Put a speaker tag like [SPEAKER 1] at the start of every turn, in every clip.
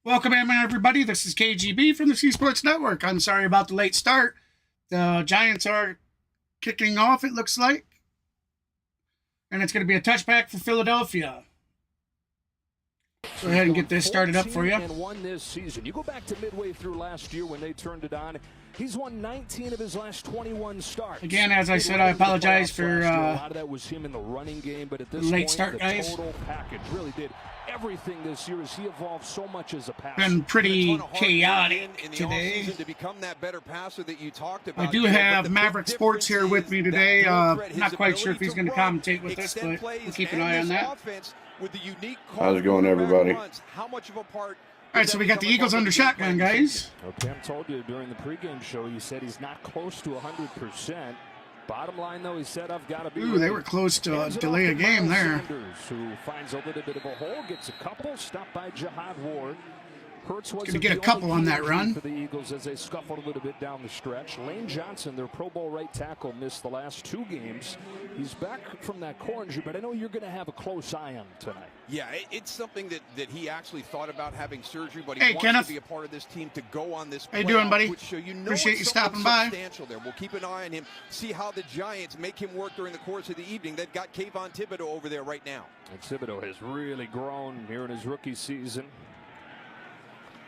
[SPEAKER 1] Welcome in, everybody. This is KGB from the C Sports Network. I'm sorry about the late start. The Giants are kicking off, it looks like. And it's going to be a touchback for Philadelphia. Go ahead and get this started up for you.
[SPEAKER 2] And won this season. You go back to midway through last year when they turned it on. He's won 19 of his last 21 starts.
[SPEAKER 1] Again, as I said, I apologize for
[SPEAKER 2] a lot of that was him in the running game, but at this
[SPEAKER 1] late
[SPEAKER 2] point,
[SPEAKER 1] start, guys.
[SPEAKER 2] Total package really did everything this year as he evolved so much as a passer.
[SPEAKER 1] Been pretty chaotic today.
[SPEAKER 3] To become that better passer that you talked about.
[SPEAKER 1] I do have Maverick Sports here with me today. Not quite sure if he's going to commentate with us, but we'll keep an eye on that.
[SPEAKER 4] How's it going, everybody?
[SPEAKER 3] How much of a part?
[SPEAKER 1] All right, so we got the Eagles under shotgun, guys.
[SPEAKER 2] Well, Tim told you during the pregame show, he said he's not close to 100%. Bottom line, though, he said, I've got to be.
[SPEAKER 1] Ooh, they were close to delay a game there.
[SPEAKER 2] Sanders, who finds a little bit of a hole, gets a couple, stopped by Jihad Ward. Hurts was
[SPEAKER 1] going to get a couple on that run
[SPEAKER 2] for the Eagles as they scuffled a little bit down the stretch. Lane Johnson, their Pro Bowl right tackle, missed the last 2 games. He's back from that core injury, but I know you're going to have a close eye on him tonight.
[SPEAKER 3] Yeah, it's something that he actually thought about having surgery, but he wants
[SPEAKER 1] Kenneth.
[SPEAKER 3] to be a part of this team to go on this.
[SPEAKER 1] How you doing, buddy?
[SPEAKER 3] So you know
[SPEAKER 1] Appreciate you stopping by.
[SPEAKER 3] There. We'll keep an eye on him, see how the Giants make him work during the course of the evening. They've got Kayvon Thibodeau over there right now.
[SPEAKER 2] And Thibodeau has really grown here in his rookie season.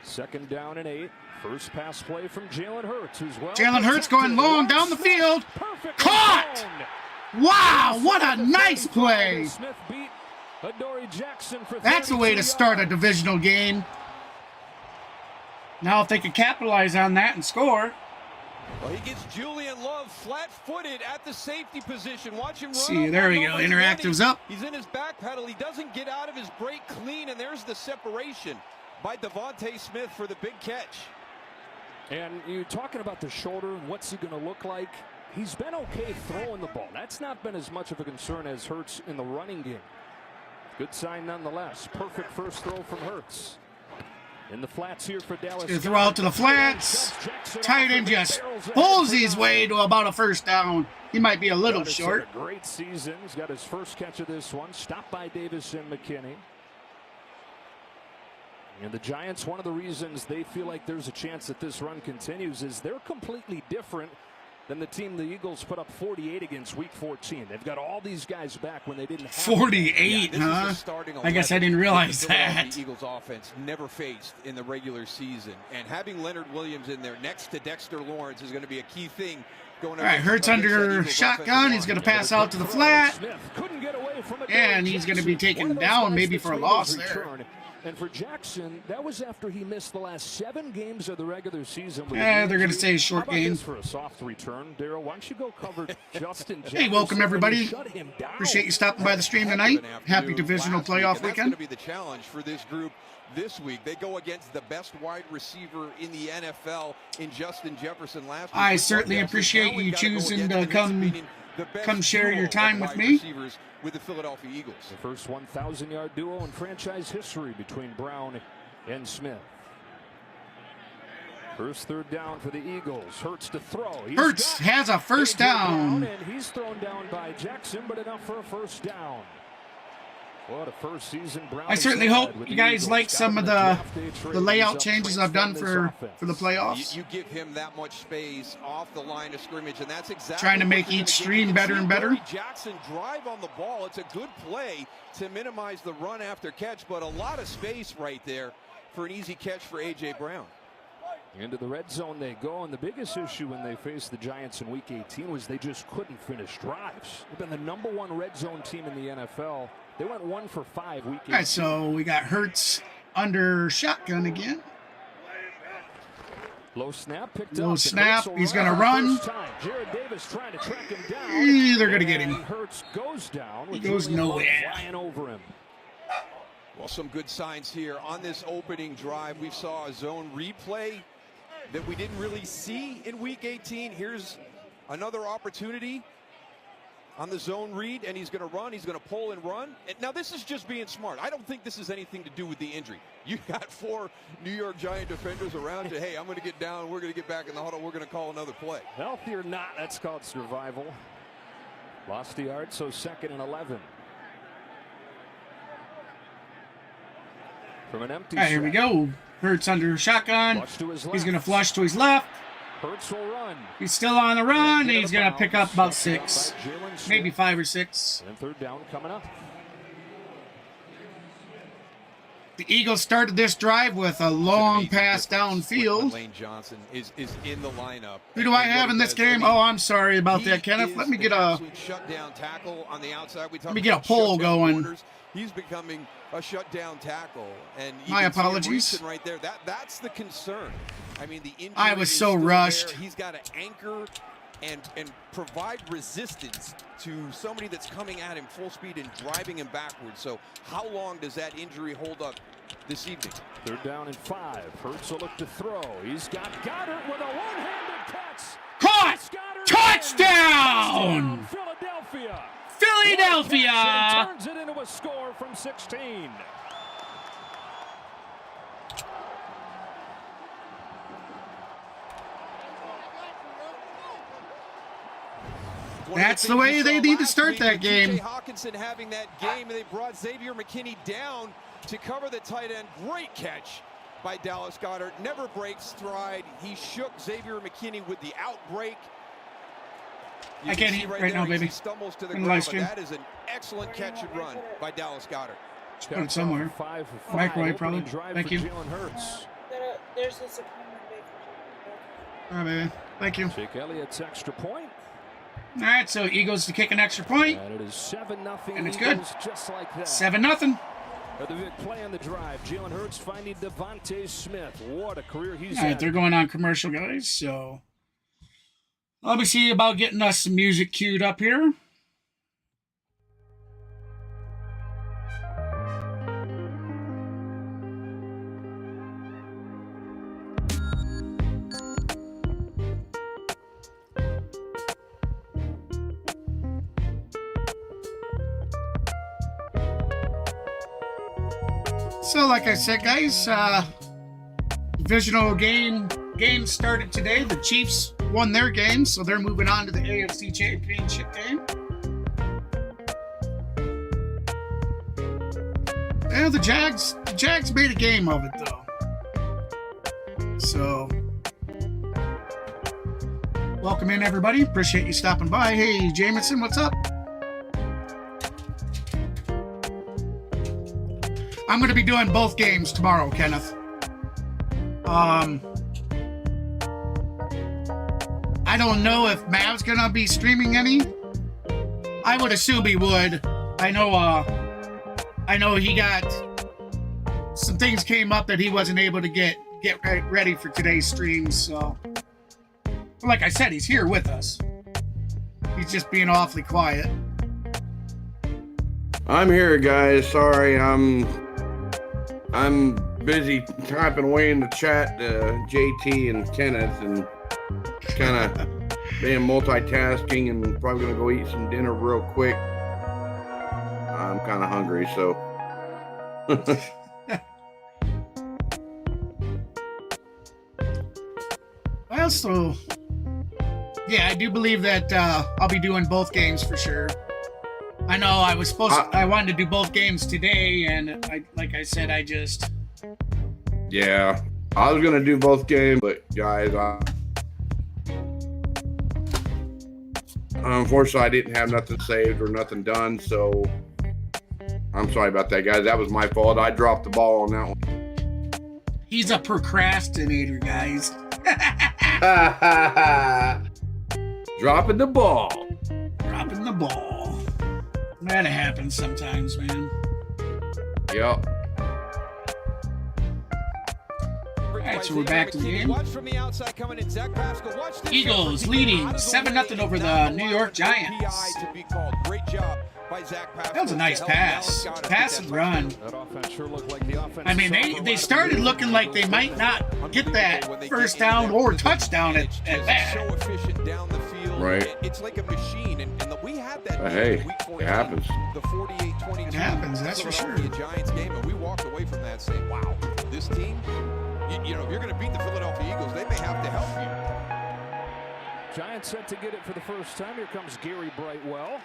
[SPEAKER 2] 2nd down and 8. First pass play from Jalen Hurts as well.
[SPEAKER 1] Jalen Hurts going long down the field. Caught! Wow, what a nice play.
[SPEAKER 2] Smith beat Adoree Jackson for
[SPEAKER 1] That's the way to start a divisional game. Now if they could capitalize on that and score.
[SPEAKER 3] Well, he gets Julian Love flat-footed at the safety position. Watch him run.
[SPEAKER 1] See, there we go. Interactive's up.
[SPEAKER 3] He's in his back pedal. He doesn't get out of his break clean, and there's the separation by Devontae Smith for the big catch.
[SPEAKER 2] And you're talking about the shoulder and what's he going to look like. He's been okay throwing the ball. That's not been as much of a concern as Hurts in the running game. Good sign nonetheless. Perfect first throw from Hurts. In the flats here for Dallas.
[SPEAKER 1] Gonna throw out to the flats. Tight end just pulls his way to about a first down. He might be a little short.
[SPEAKER 2] A great season. He's got his first catch of this one. Stopped by Davis and McKinney. And the Giants, one of the reasons they feel like there's a chance that this run continues is they're completely different than the team the Eagles put up 48 against Week 14. They've got all these guys back when they didn't have
[SPEAKER 1] 48, huh? I guess I didn't realize that.
[SPEAKER 3] The Eagles offense never faced in the regular season. And having Leonard Williams in there next to Dexter Lawrence is going to be a key thing. All right,
[SPEAKER 1] Hurts under shotgun. He's going to pass out to the flat. And he's going to be taken down maybe for a loss there.
[SPEAKER 2] And for Jackson, that was after he missed the last 7 games of the regular season.
[SPEAKER 1] Yeah, they're going to say a short game.
[SPEAKER 2] For a soft return, Darryl, why don't you go cover Justin Jefferson?
[SPEAKER 1] Hey, welcome everybody. Appreciate you stopping by the stream tonight. Happy divisional playoff weekend.
[SPEAKER 3] That's going to be the challenge for this group this week. They go against the best wide receiver in the NFL in Justin Jefferson last week.
[SPEAKER 1] I certainly appreciate you choosing to come share your time with me.
[SPEAKER 3] With the Philadelphia Eagles.
[SPEAKER 2] The first 1,000-yard duo in franchise history between Brown and Smith. First 3rd down for the Eagles. Hurts to throw.
[SPEAKER 1] Hurts has a first down.
[SPEAKER 2] And he's thrown down by Jackson, but enough for a first down. What a first season Brown.
[SPEAKER 1] I certainly hope you guys like some of the layout changes I've done for the playoffs.
[SPEAKER 3] You give him that much space off the line of scrimmage, and that's exactly
[SPEAKER 1] trying to make each stream better and better.
[SPEAKER 3] Jackson drive on the ball. It's a good play to minimize the run after catch, but a lot of space right there for an easy catch for A.J. Brown.
[SPEAKER 2] Into the red zone they go, and the biggest issue when they faced the Giants in Week 18 was they just couldn't finish drives. They've been the #1 red zone team in the NFL. They went 1 for 5 Week 18.
[SPEAKER 1] All right, so we got Hurts under shotgun again.
[SPEAKER 2] Low snap picked up.
[SPEAKER 1] Low snap. He's going to run.
[SPEAKER 2] Jared Davis trying to track him down.
[SPEAKER 1] They're going to get him.
[SPEAKER 2] Hurts goes down.
[SPEAKER 1] He goes nowhere.
[SPEAKER 2] Flying over him.
[SPEAKER 3] Well, some good signs here on this opening drive. We saw a zone replay that we didn't really see in Week 18. Here's another opportunity on the zone read, and he's going to run. He's going to pull and run. And now, this is just being smart. I don't think this has anything to do with the injury. You got 4 New York Giant defenders around you. Hey, I'm going to get down. We're going to get back in the huddle. We're going to call another play.
[SPEAKER 2] Healthy or not, that's called survival. Lost the yard, so 2nd and 11. From an empty
[SPEAKER 1] All right, here we go. Hurts under shotgun. He's going to flush to his left.
[SPEAKER 2] Hurts will run.
[SPEAKER 1] He's still on the run. And he's going to pick up about 6, maybe 5 or 6.
[SPEAKER 2] And third down coming up.
[SPEAKER 1] The Eagles started this drive with a long pass downfield.
[SPEAKER 3] Lane Johnson is in the lineup.
[SPEAKER 1] Who do I have in this game? Oh, I'm sorry about that, Kenneth. Let me get a
[SPEAKER 3] shutdown tackle on the outside.
[SPEAKER 1] Let me get a poll going.
[SPEAKER 3] He's becoming a shutdown tackle, and
[SPEAKER 1] my apologies.
[SPEAKER 3] Right there, that's the concern. I mean, the injury
[SPEAKER 1] I was so rushed.
[SPEAKER 3] He's got to anchor and provide resistance to somebody that's coming at him full speed and driving him backwards. So how long does that injury hold up this evening?
[SPEAKER 2] Third down and 5. Hurts will look to throw. He's got Goddard with a one-handed catch.
[SPEAKER 1] Caught! Touchdown!
[SPEAKER 2] Philadelphia!
[SPEAKER 1] Philadelphia!
[SPEAKER 2] Turns it into a score from 16.
[SPEAKER 1] That's the way they need to start that game.
[SPEAKER 3] Hawkinson having that game, and they brought Xavier McKinney down to cover the tight end. Great catch by Dallas Goedert. Never breaks stride. He shook Xavier McKinney with the outbreak.
[SPEAKER 1] I can't eat right now, baby.
[SPEAKER 3] He stumbles to the ground, but that is an excellent catch and run by Dallas Goedert.
[SPEAKER 1] Just put it somewhere. Microwave, probably. Thank you.
[SPEAKER 5] There's this
[SPEAKER 1] All right, baby. Thank you.
[SPEAKER 2] Jake Elliott's extra point.
[SPEAKER 1] All right, so Eagles to kick an extra point.
[SPEAKER 2] And it is 7-0.
[SPEAKER 1] And it's good.
[SPEAKER 2] Just like that.
[SPEAKER 1] 7-0.
[SPEAKER 2] The big play on the drive. Jalen Hurts finding Devontae Smith. What a career he's
[SPEAKER 1] had. All right,
[SPEAKER 2] had.
[SPEAKER 1] they're going on commercial, guys. So let me see about getting us some music queued up here. So, like I said, guys, divisional game started today. The Chiefs won their game, so they're moving on to the AFC Championship game. Yeah, the Jags made a game of it, though. So, welcome in, everybody. Appreciate you stopping by. Hey, Jameson, what's up? I'm going to be doing both games tomorrow, Kenneth. I don't know if Mav's going to be streaming any. I would assume he would. I know he got some things came up that he wasn't able to get ready for today's stream. So, like I said, he's here with us. He's just being awfully quiet.
[SPEAKER 4] I'm here, guys. Sorry, I'm busy typing away in the chat to JT and Kenneth and kind of being multitasking and probably going to go eat some dinner real quick. I'm kind of hungry, so.
[SPEAKER 1] Well, so, yeah, I do believe that I'll be doing both games for sure. I know I was I wanted to do both games today, and like I said,
[SPEAKER 4] Yeah, I was gonna do both games, but guys, unfortunately, I didn't have nothing saved or nothing done, so I'm sorry about that, guys. That was my fault. I dropped the ball on that one.
[SPEAKER 1] He's a procrastinator, guys.
[SPEAKER 4] Dropping the ball.
[SPEAKER 1] Dropping the ball. That happens sometimes, man.
[SPEAKER 4] Yep.
[SPEAKER 1] All right, so we're back to the game. Eagles leading 7-0 over the New York Giants. That was a nice pass. Pass and run. I mean, they started looking like they might not get that first down or touchdown at that.
[SPEAKER 3] So efficient down the field.
[SPEAKER 4] Right.
[SPEAKER 3] It's like a machine, and we had that.
[SPEAKER 4] Hey, it happens.
[SPEAKER 3] The 48-22.
[SPEAKER 1] It happens, that's for sure.
[SPEAKER 3] Giants game, and we walked away from that saying, "Wow, this team. You know, if you're going to beat the Philadelphia Eagles, they may have to help you."
[SPEAKER 2] Giants set to get it for the first time. Here comes Gary Brightwell.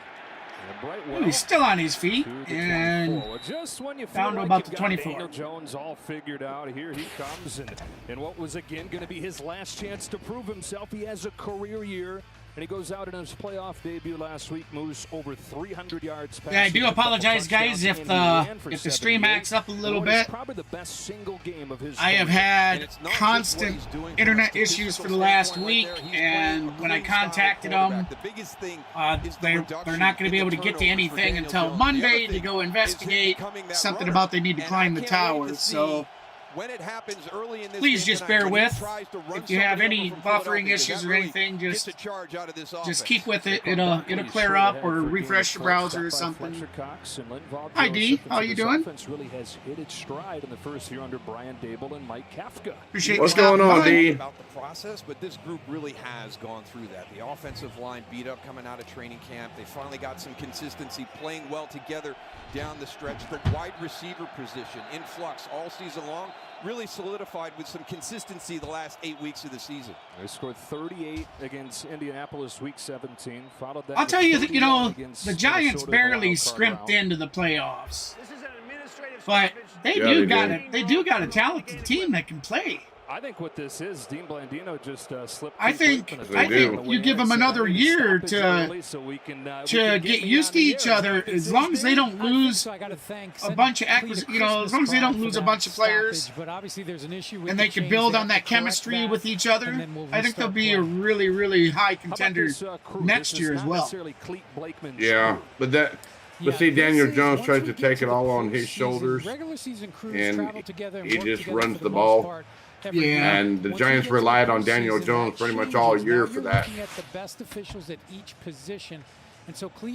[SPEAKER 1] Ooh, he's still on his feet, and
[SPEAKER 2] just when you
[SPEAKER 1] down to
[SPEAKER 2] like
[SPEAKER 1] about the
[SPEAKER 2] got
[SPEAKER 1] 24.
[SPEAKER 2] Daniel Jones all figured out. Here he comes, and what was again going to be his last chance to prove himself. He has a career year, and he goes out in his playoff debut last week, moves over 300 yards.
[SPEAKER 1] Yeah, I do apologize, guys, if the stream acts up a little bit.
[SPEAKER 2] Probably the best single game of his
[SPEAKER 1] I have
[SPEAKER 2] career.
[SPEAKER 1] had constant internet issues for the last week, and when I contacted them, they're not going to be able to get to anything until Monday to go investigate something about they need to climb the towers. So
[SPEAKER 3] when it happens early in this
[SPEAKER 1] please
[SPEAKER 3] game
[SPEAKER 1] just
[SPEAKER 3] tonight,
[SPEAKER 1] bear
[SPEAKER 3] when he
[SPEAKER 1] with.
[SPEAKER 3] tries to run
[SPEAKER 1] If you have
[SPEAKER 3] somebody
[SPEAKER 1] any
[SPEAKER 3] over from
[SPEAKER 1] buffering
[SPEAKER 3] Philadelphia,
[SPEAKER 1] issues
[SPEAKER 3] that
[SPEAKER 1] or
[SPEAKER 3] really
[SPEAKER 1] anything,
[SPEAKER 3] gets a charge out of this offense.
[SPEAKER 1] just keep with it. It'll clear up, or refresh your browser or something. Hi, D. How you doing?
[SPEAKER 2] Offense really has hit its stride in the first year under Brian Dable and Mike Kafka.
[SPEAKER 1] Appreciate
[SPEAKER 4] What's
[SPEAKER 1] you stopping
[SPEAKER 4] going on,
[SPEAKER 1] by.
[SPEAKER 4] D?
[SPEAKER 3] About the process, but this group really has gone through that. The offensive line beat up coming out of training camp. They finally got some consistency, playing well together down the stretch. The wide receiver position in flux all season long, really solidified with some consistency the last 8 weeks of the season.
[SPEAKER 2] They scored 38 against Indianapolis week 17. Followed that
[SPEAKER 1] I'll tell you that, you know,
[SPEAKER 2] against
[SPEAKER 1] the Giants
[SPEAKER 2] Minnesota,
[SPEAKER 1] barely
[SPEAKER 2] wild card
[SPEAKER 1] scrimped
[SPEAKER 2] round.
[SPEAKER 1] into the playoffs. But they do got a talented team that can play.
[SPEAKER 2] I think what this is, Dean Blandino just slipped.
[SPEAKER 1] I think you give them another year to get used to each other. As long as they don't lose a bunch of as long as they don't lose a bunch of players, and they can build on that chemistry with each other, I think they'll be a really, really high contender next year as well.
[SPEAKER 4] Yeah, but see, Daniel Jones tries to take it all on his shoulders, and he just runs the ball.
[SPEAKER 1] Yeah.
[SPEAKER 4] And the Giants relied on Daniel Jones pretty much all year for that.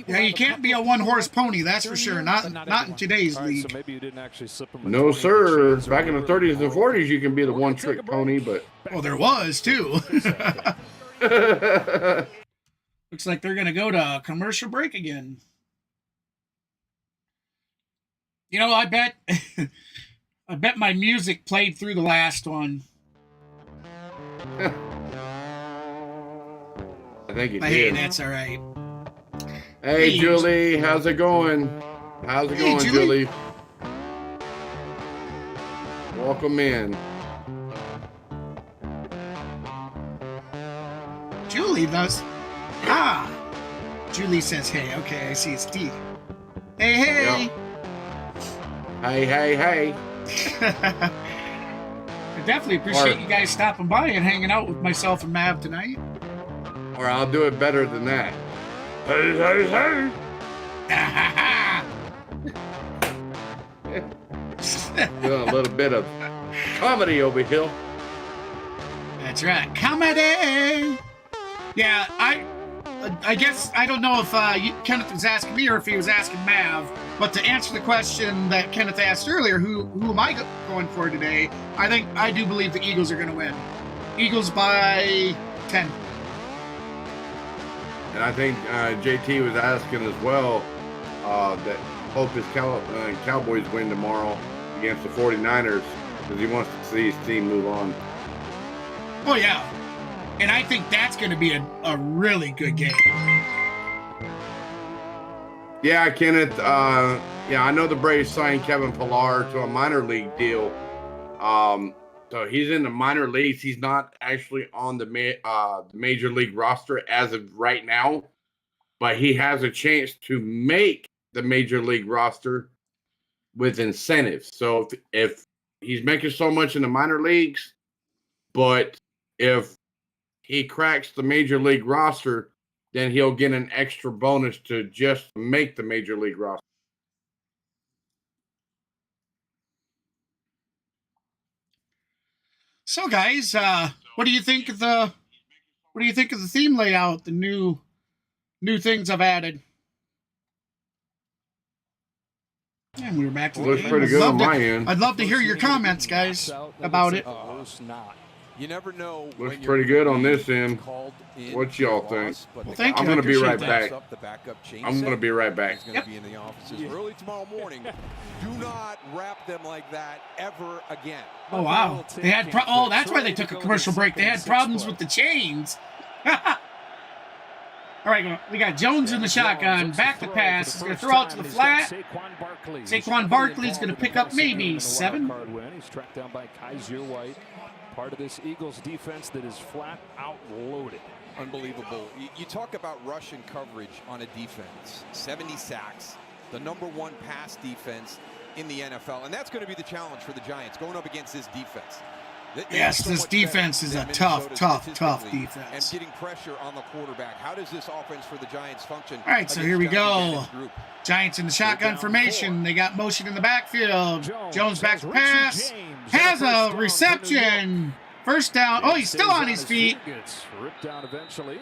[SPEAKER 1] Yeah, you can't be a one-horse pony, that's for sure. Not in today's league.
[SPEAKER 2] So maybe you didn't actually slip him
[SPEAKER 4] No, sir. Back in the 30s and 40s, you can be the one-trick pony, but
[SPEAKER 1] Well, there was, too. Looks like they're going to go to commercial break again. You know, I bet my music played through the last one.
[SPEAKER 4] I think it
[SPEAKER 1] But hey,
[SPEAKER 4] did.
[SPEAKER 1] that's all right.
[SPEAKER 4] Hey, Julie, how's it going? How's it going, Julie? Welcome in.
[SPEAKER 1] Julie does. Julie says, hey. Okay, I see it's D. Hey.
[SPEAKER 4] Yep. Hey.
[SPEAKER 1] I definitely appreciate you guys stopping by and hanging out with myself and Mav tonight.
[SPEAKER 4] Or I'll do it better than that. Hey. Doing a little bit of comedy over here.
[SPEAKER 1] That's right, comedy. Yeah, I guess I don't know if Kenneth was asking me or if he was asking Mav, but to answer the question that Kenneth asked earlier, who am I going for today? I do believe the Eagles are going to win. Eagles by 10.
[SPEAKER 4] And I think JT was asking as well that hope his Cowboys win tomorrow against the 49ers because he wants to see his team move on.
[SPEAKER 1] Oh, yeah. And I think that's going to be a really good game.
[SPEAKER 4] Yeah, Kenneth. I know the Braves signed Kevin Pillar to a minor league deal. So he's in the minor leagues. He's not actually on the major league roster as of right now, but he has a chance to make the major league roster with incentives. So if he's making so much in the minor leagues, but if he cracks the major league roster, then he'll get an extra bonus to just make the major league roster.
[SPEAKER 1] So, guys, what do you think of the theme layout? The new things I've added. And we're back to the
[SPEAKER 4] Looks
[SPEAKER 1] game.
[SPEAKER 4] pretty good on my end.
[SPEAKER 1] I'd love to hear your comments, guys, about it.
[SPEAKER 3] You never know.
[SPEAKER 4] Looks pretty good on this end. What y'all think?
[SPEAKER 1] Well, thank you.
[SPEAKER 4] I'm going to be
[SPEAKER 1] I
[SPEAKER 4] right
[SPEAKER 1] appreciate
[SPEAKER 4] back. I'm going to be right back.
[SPEAKER 3] He's going to be in the offices early tomorrow morning. Do not wrap them like that ever again.
[SPEAKER 1] Oh, wow. They had that's why they took a commercial break. They had problems with the chains. All right, we got Jones in the shotgun. Back to pass. He's going to throw out to the flat. Saquon Barkley's going to pick up maybe 7.
[SPEAKER 2] He's tracked down by Kaiser White. Part of this Eagles defense that is flat out loaded.
[SPEAKER 3] Unbelievable. You talk about Russian coverage on a defense. 70 sacks. The #1 pass defense in the NFL. And that's going to be the challenge for the Giants going up against this defense.
[SPEAKER 1] Yes, this defense is a tough defense.
[SPEAKER 3] And getting pressure on the quarterback. How does this offense for the Giants function?
[SPEAKER 1] All right, so here we go. Giants in the shotgun formation. They got motion in the backfield. Jones back to pass. Has a reception. First down. Oh, he's still on his feet.
[SPEAKER 2] Gets ripped down eventually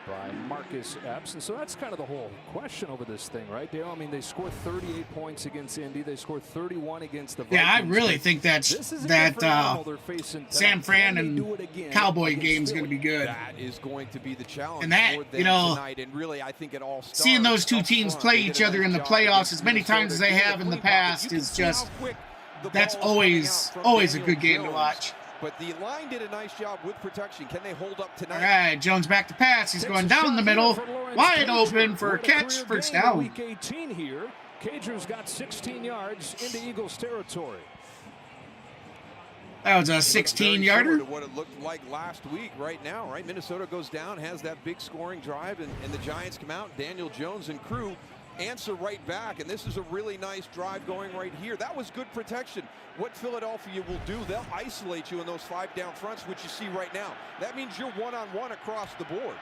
[SPEAKER 2] by Marcus Epps. And so that's kind of the whole question over this thing, right, Dale? I mean, they scored 38 points against Indy. They scored 31 against the Vikings.
[SPEAKER 1] Yeah, I really think that San Fran and Cowboy game is going to be good.
[SPEAKER 3] That is going to be the challenge.
[SPEAKER 1] And that,
[SPEAKER 3] for them tonight. And really, I think it all starts
[SPEAKER 1] seeing those two teams play each other in the playoffs as many times as they have in the past is just, that's always a good game to watch.
[SPEAKER 3] But the line did a nice job with protection. Can they hold up tonight?
[SPEAKER 1] All right, Jones back to pass. He's going down the middle, wide open for a catch, first down.
[SPEAKER 2] Week 18 here. Cajuns got 16 yards into Eagles territory.
[SPEAKER 1] That was a 16-yarder.
[SPEAKER 3] What it looked like last week right now, right? Minnesota goes down, has that big scoring drive, and the Giants come out. Daniel Jones and crew answer right back, and this is a really nice drive going right here. That was good protection. What Philadelphia will do, they'll isolate you in those 5 down fronts, which you see right now. That means you're one-on-one across the board.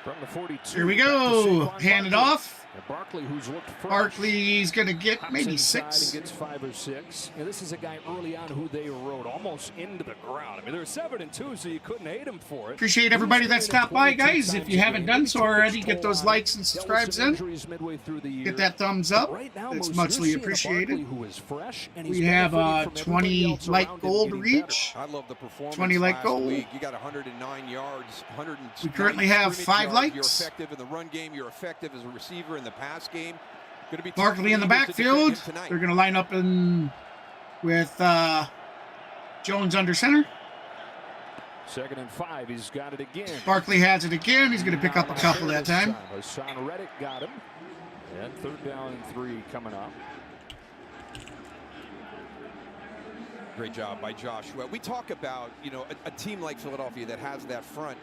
[SPEAKER 2] From the 42.
[SPEAKER 1] Here we go. Hand it off.
[SPEAKER 2] Barkley, who's looked fresh.
[SPEAKER 1] Barkley's going to get maybe 6.
[SPEAKER 2] Gets 5 or 6. And this is a guy early on who they rode almost into the ground. I mean, they're 7-2, so you couldn't hate him for it.
[SPEAKER 1] Appreciate everybody that stopped by, guys. If you haven't done so already, get those likes and subscribes in. Get that thumbs up. It's muchly appreciated. We have 20 like goal to reach.
[SPEAKER 3] I love the performance.
[SPEAKER 1] 20 like goal.
[SPEAKER 3] You got 109 yards.
[SPEAKER 1] We currently have 5 likes.
[SPEAKER 3] You're effective in the run game. You're effective as a receiver in the pass game.
[SPEAKER 1] Barkley in the backfield. They're going to line up in with Jones under center.
[SPEAKER 2] 2nd and 5. He's got it again.
[SPEAKER 1] Barkley has it again. He's going to pick up a couple that time.
[SPEAKER 2] Hassan Reddick got him. And 3rd down and 3 coming up.
[SPEAKER 3] Great job by Joshua. We talk about, a team like Philadelphia that has that front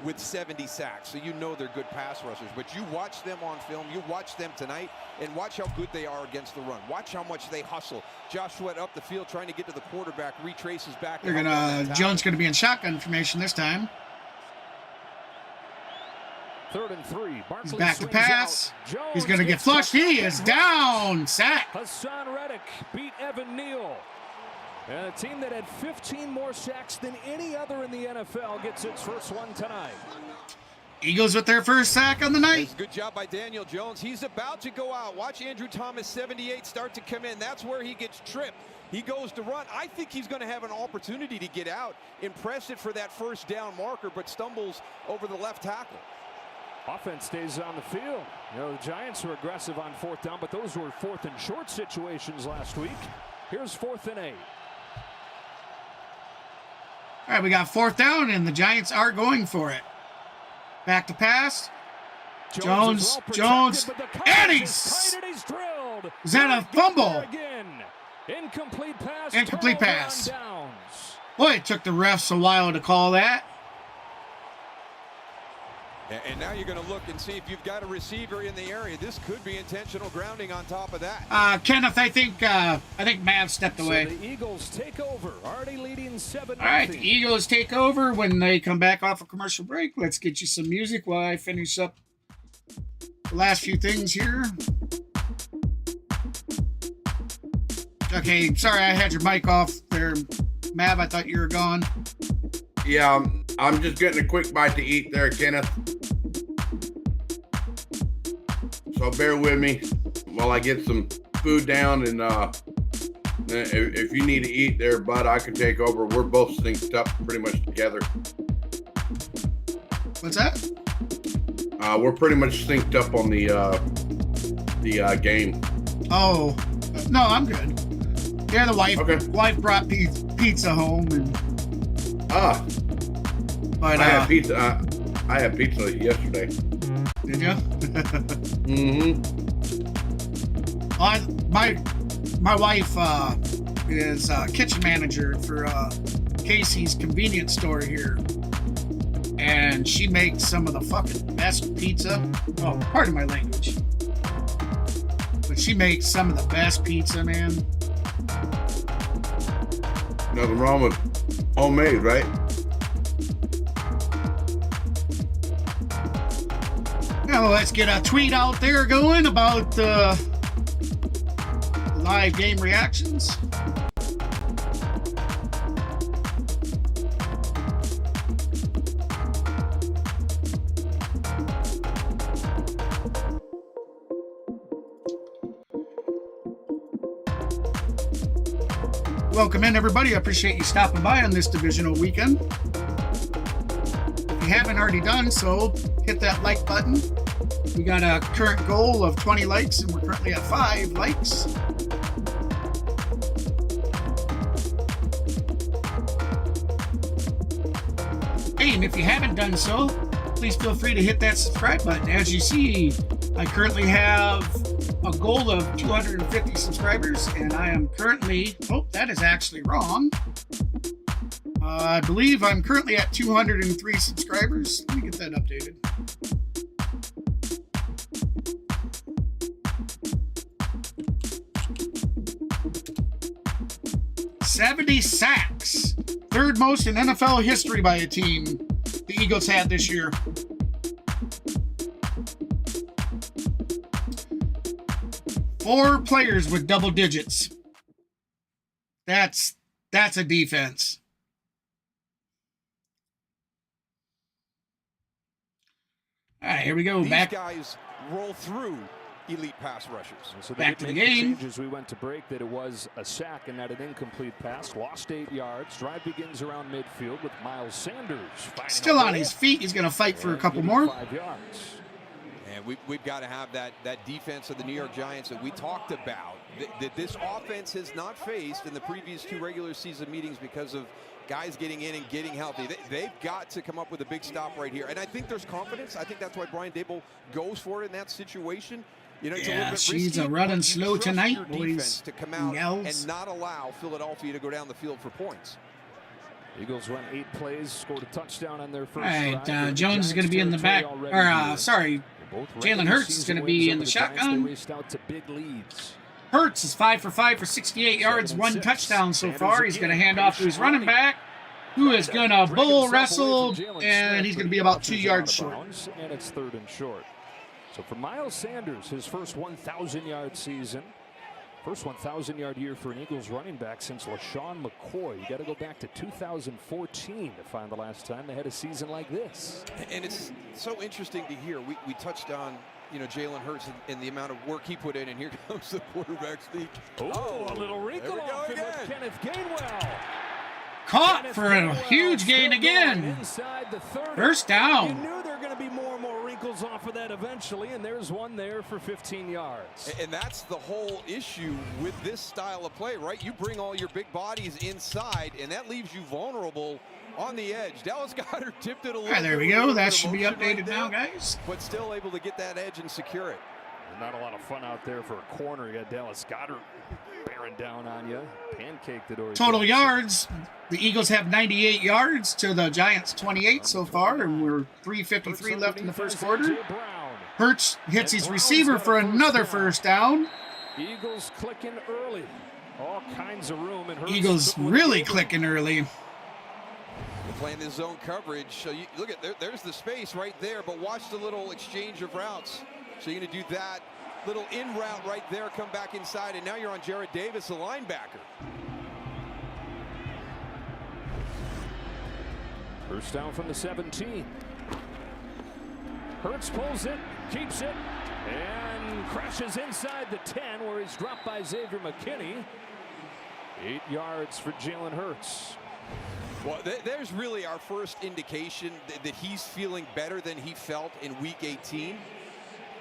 [SPEAKER 3] with 70 sacks, so you know they're good pass rushers. But you watch them on film, you watch them tonight, and watch how good they are against the run. Watch how much they hustle. Joshua up the field trying to get to the quarterback, retraces back.
[SPEAKER 1] Jones going to be in shotgun formation this time.
[SPEAKER 2] 3rd and 3.
[SPEAKER 1] He's back to pass. He's going to get flushed. He is down. Sack.
[SPEAKER 2] Hassan Reddick beat Evan Neal. And a team that had 15 more sacks than any other in the NFL gets its first one tonight.
[SPEAKER 1] Eagles with their first sack on the night.
[SPEAKER 3] Good job by Daniel Jones. He's about to go out. Watch Andrew Thomas, 78, start to come in. That's where he gets tripped. He goes to run. I think he's going to have an opportunity to get out. Impressive for that first down marker, but stumbles over the left tackle.
[SPEAKER 2] Offense stays on the field. The Giants were aggressive on 4th down, but those were 4th and short situations last week. Here's 4th and 8.
[SPEAKER 1] All right, we got 4th down, and the Giants are going for it. Back to pass. Jones, and he's drilled. Is that a fumble?
[SPEAKER 2] Incomplete pass.
[SPEAKER 1] Incomplete pass. Boy, it took the refs a while to call that.
[SPEAKER 3] And now you're going to look and see if you've got a receiver in the area. This could be intentional grounding on top of that.
[SPEAKER 1] Kenneth, I think Mav stepped away.
[SPEAKER 2] So the Eagles take over, already leading 7-0.
[SPEAKER 1] All right, the Eagles take over when they come back off a commercial break. Let's get you some music while I finish up the last few things here. Okay, sorry I had your mic off there, Mav. I thought you were gone.
[SPEAKER 4] Yeah, I'm just getting a quick bite to eat there, Kenneth. So bear with me while I get some food down, and if you need to eat there, bud, I can take over. We're both synced up pretty much together.
[SPEAKER 1] What's that?
[SPEAKER 4] We're pretty much synced up on the game.
[SPEAKER 1] Oh, no, I'm good. Yeah, the wife brought pizza home, and
[SPEAKER 4] but I had pizza. I had pizza yesterday.
[SPEAKER 1] Did you? My wife is kitchen manager for Casey's convenience store here, and she makes some of the fucking best pizza. Oh, pardon my language, but she makes some of the best pizza, man.
[SPEAKER 4] Nothing wrong with homemade, right?
[SPEAKER 1] Now let's get a tweet out there going about live game reactions. Welcome in, everybody. I appreciate you stopping by on this divisional weekend. If you haven't already done so, hit that like button. We got a current goal of 20 likes, and we're currently at 5 likes. Hey, and if you haven't done so, please feel free to hit that subscribe button. As you see, I currently have a goal of 250 subscribers, and I am currently, oh, that is actually wrong. I believe I'm currently at 203 subscribers. Let me get that updated. $70 sacks. Third most in NFL history by a team the Eagles had this year. Four players with double digits. That's a defense. All right, here we go.
[SPEAKER 3] These
[SPEAKER 1] Back.
[SPEAKER 3] guys roll through elite pass rushers.
[SPEAKER 2] So
[SPEAKER 1] Back to the
[SPEAKER 2] game.
[SPEAKER 1] game.
[SPEAKER 2] Changes we went to break that it was a sack and not an incomplete pass. Lost 8 yards. Drive begins around midfield with Miles Sanders.
[SPEAKER 1] Still on his feet. He's going to fight for a couple more.
[SPEAKER 2] 5 yards.
[SPEAKER 3] And we've got to have that defense of the New York Giants that we talked about, that this offense has not faced in the previous 2 regular season meetings because of guys getting in and getting healthy. They've got to come up with a big stop right here. And I think there's confidence. I think that's why Brian Daboll goes for it in that situation. You know, it's
[SPEAKER 1] Yeah,
[SPEAKER 3] a little bit
[SPEAKER 1] she's
[SPEAKER 3] risky,
[SPEAKER 1] a running
[SPEAKER 3] but you
[SPEAKER 1] slow
[SPEAKER 3] trust
[SPEAKER 1] tonight,
[SPEAKER 3] your
[SPEAKER 1] boys.
[SPEAKER 3] defense to come out
[SPEAKER 1] Yells.
[SPEAKER 3] and not allow Philadelphia to go down the field for points.
[SPEAKER 2] Eagles run 8 plays, scored a touchdown on their first
[SPEAKER 1] All right,
[SPEAKER 2] drive.
[SPEAKER 1] Jones is going to be in the back. Or, sorry, Jalen Hurts is going to be in the shotgun.
[SPEAKER 2] Out to big leads.
[SPEAKER 1] Hurts is 5 for 5 for 68 yards, 1 touchdown so far. He's going to hand off to his running back, who is going to bull wrestle, and he's going to be about 2 yards short.
[SPEAKER 2] And it's 3rd and short. So for Miles Sanders, his first 1,000-yard season, first 1,000-yard year for an Eagles running back since LaShawn McCoy. You got to go back to 2014 to find the last time they had a season like this.
[SPEAKER 3] And it's so interesting to hear. We touched on, you know, Jalen Hurts and the amount of work he put in, and here comes the quarterback sneak.
[SPEAKER 2] Oh, a little wrinkle off him with Kenneth Gainwell.
[SPEAKER 1] Caught for a huge gain again.
[SPEAKER 2] Inside the 30.
[SPEAKER 1] First
[SPEAKER 2] You
[SPEAKER 1] down.
[SPEAKER 2] knew there were going to be more and more wrinkles off of that eventually, and there's one there for 15 yards.
[SPEAKER 3] And that's the whole issue with this style of play, right? You bring all your big bodies inside, and that leaves you vulnerable on the edge. Dallas Goedert tipped it a little.
[SPEAKER 1] All right, there we
[SPEAKER 3] bit,
[SPEAKER 1] go.
[SPEAKER 3] with
[SPEAKER 1] That should be
[SPEAKER 3] emotion
[SPEAKER 1] updated
[SPEAKER 3] right
[SPEAKER 1] now,
[SPEAKER 3] there,
[SPEAKER 1] guys.
[SPEAKER 3] but still able to get that edge and secure it.
[SPEAKER 2] Not a lot of fun out there for a corner. You got Dallas Goedert bearing down on you. Pancaked it.
[SPEAKER 1] Total yards. The Eagles have 98 yards to the Giants 28 so far, and we're 3:53 left in the first quarter. Hurts hits his receiver for another first down.
[SPEAKER 2] Eagles clicking early. All kinds of room. And Hurts
[SPEAKER 1] Eagles really clicking early.
[SPEAKER 3] They're playing this zone coverage. So you look at there's the space right there, but watch the little exchange of routes. So you're going to do that little in route right there, come back inside, and now you're on Jarrad Davis, the linebacker.
[SPEAKER 2] First down from the 17. Hurts pulls it, keeps it, and crashes inside the 10 where he's dropped by Xavier McKinney. 8 yards for Jalen Hurts.
[SPEAKER 3] Well, there's really our first indication that he's feeling better than he felt in Week 18.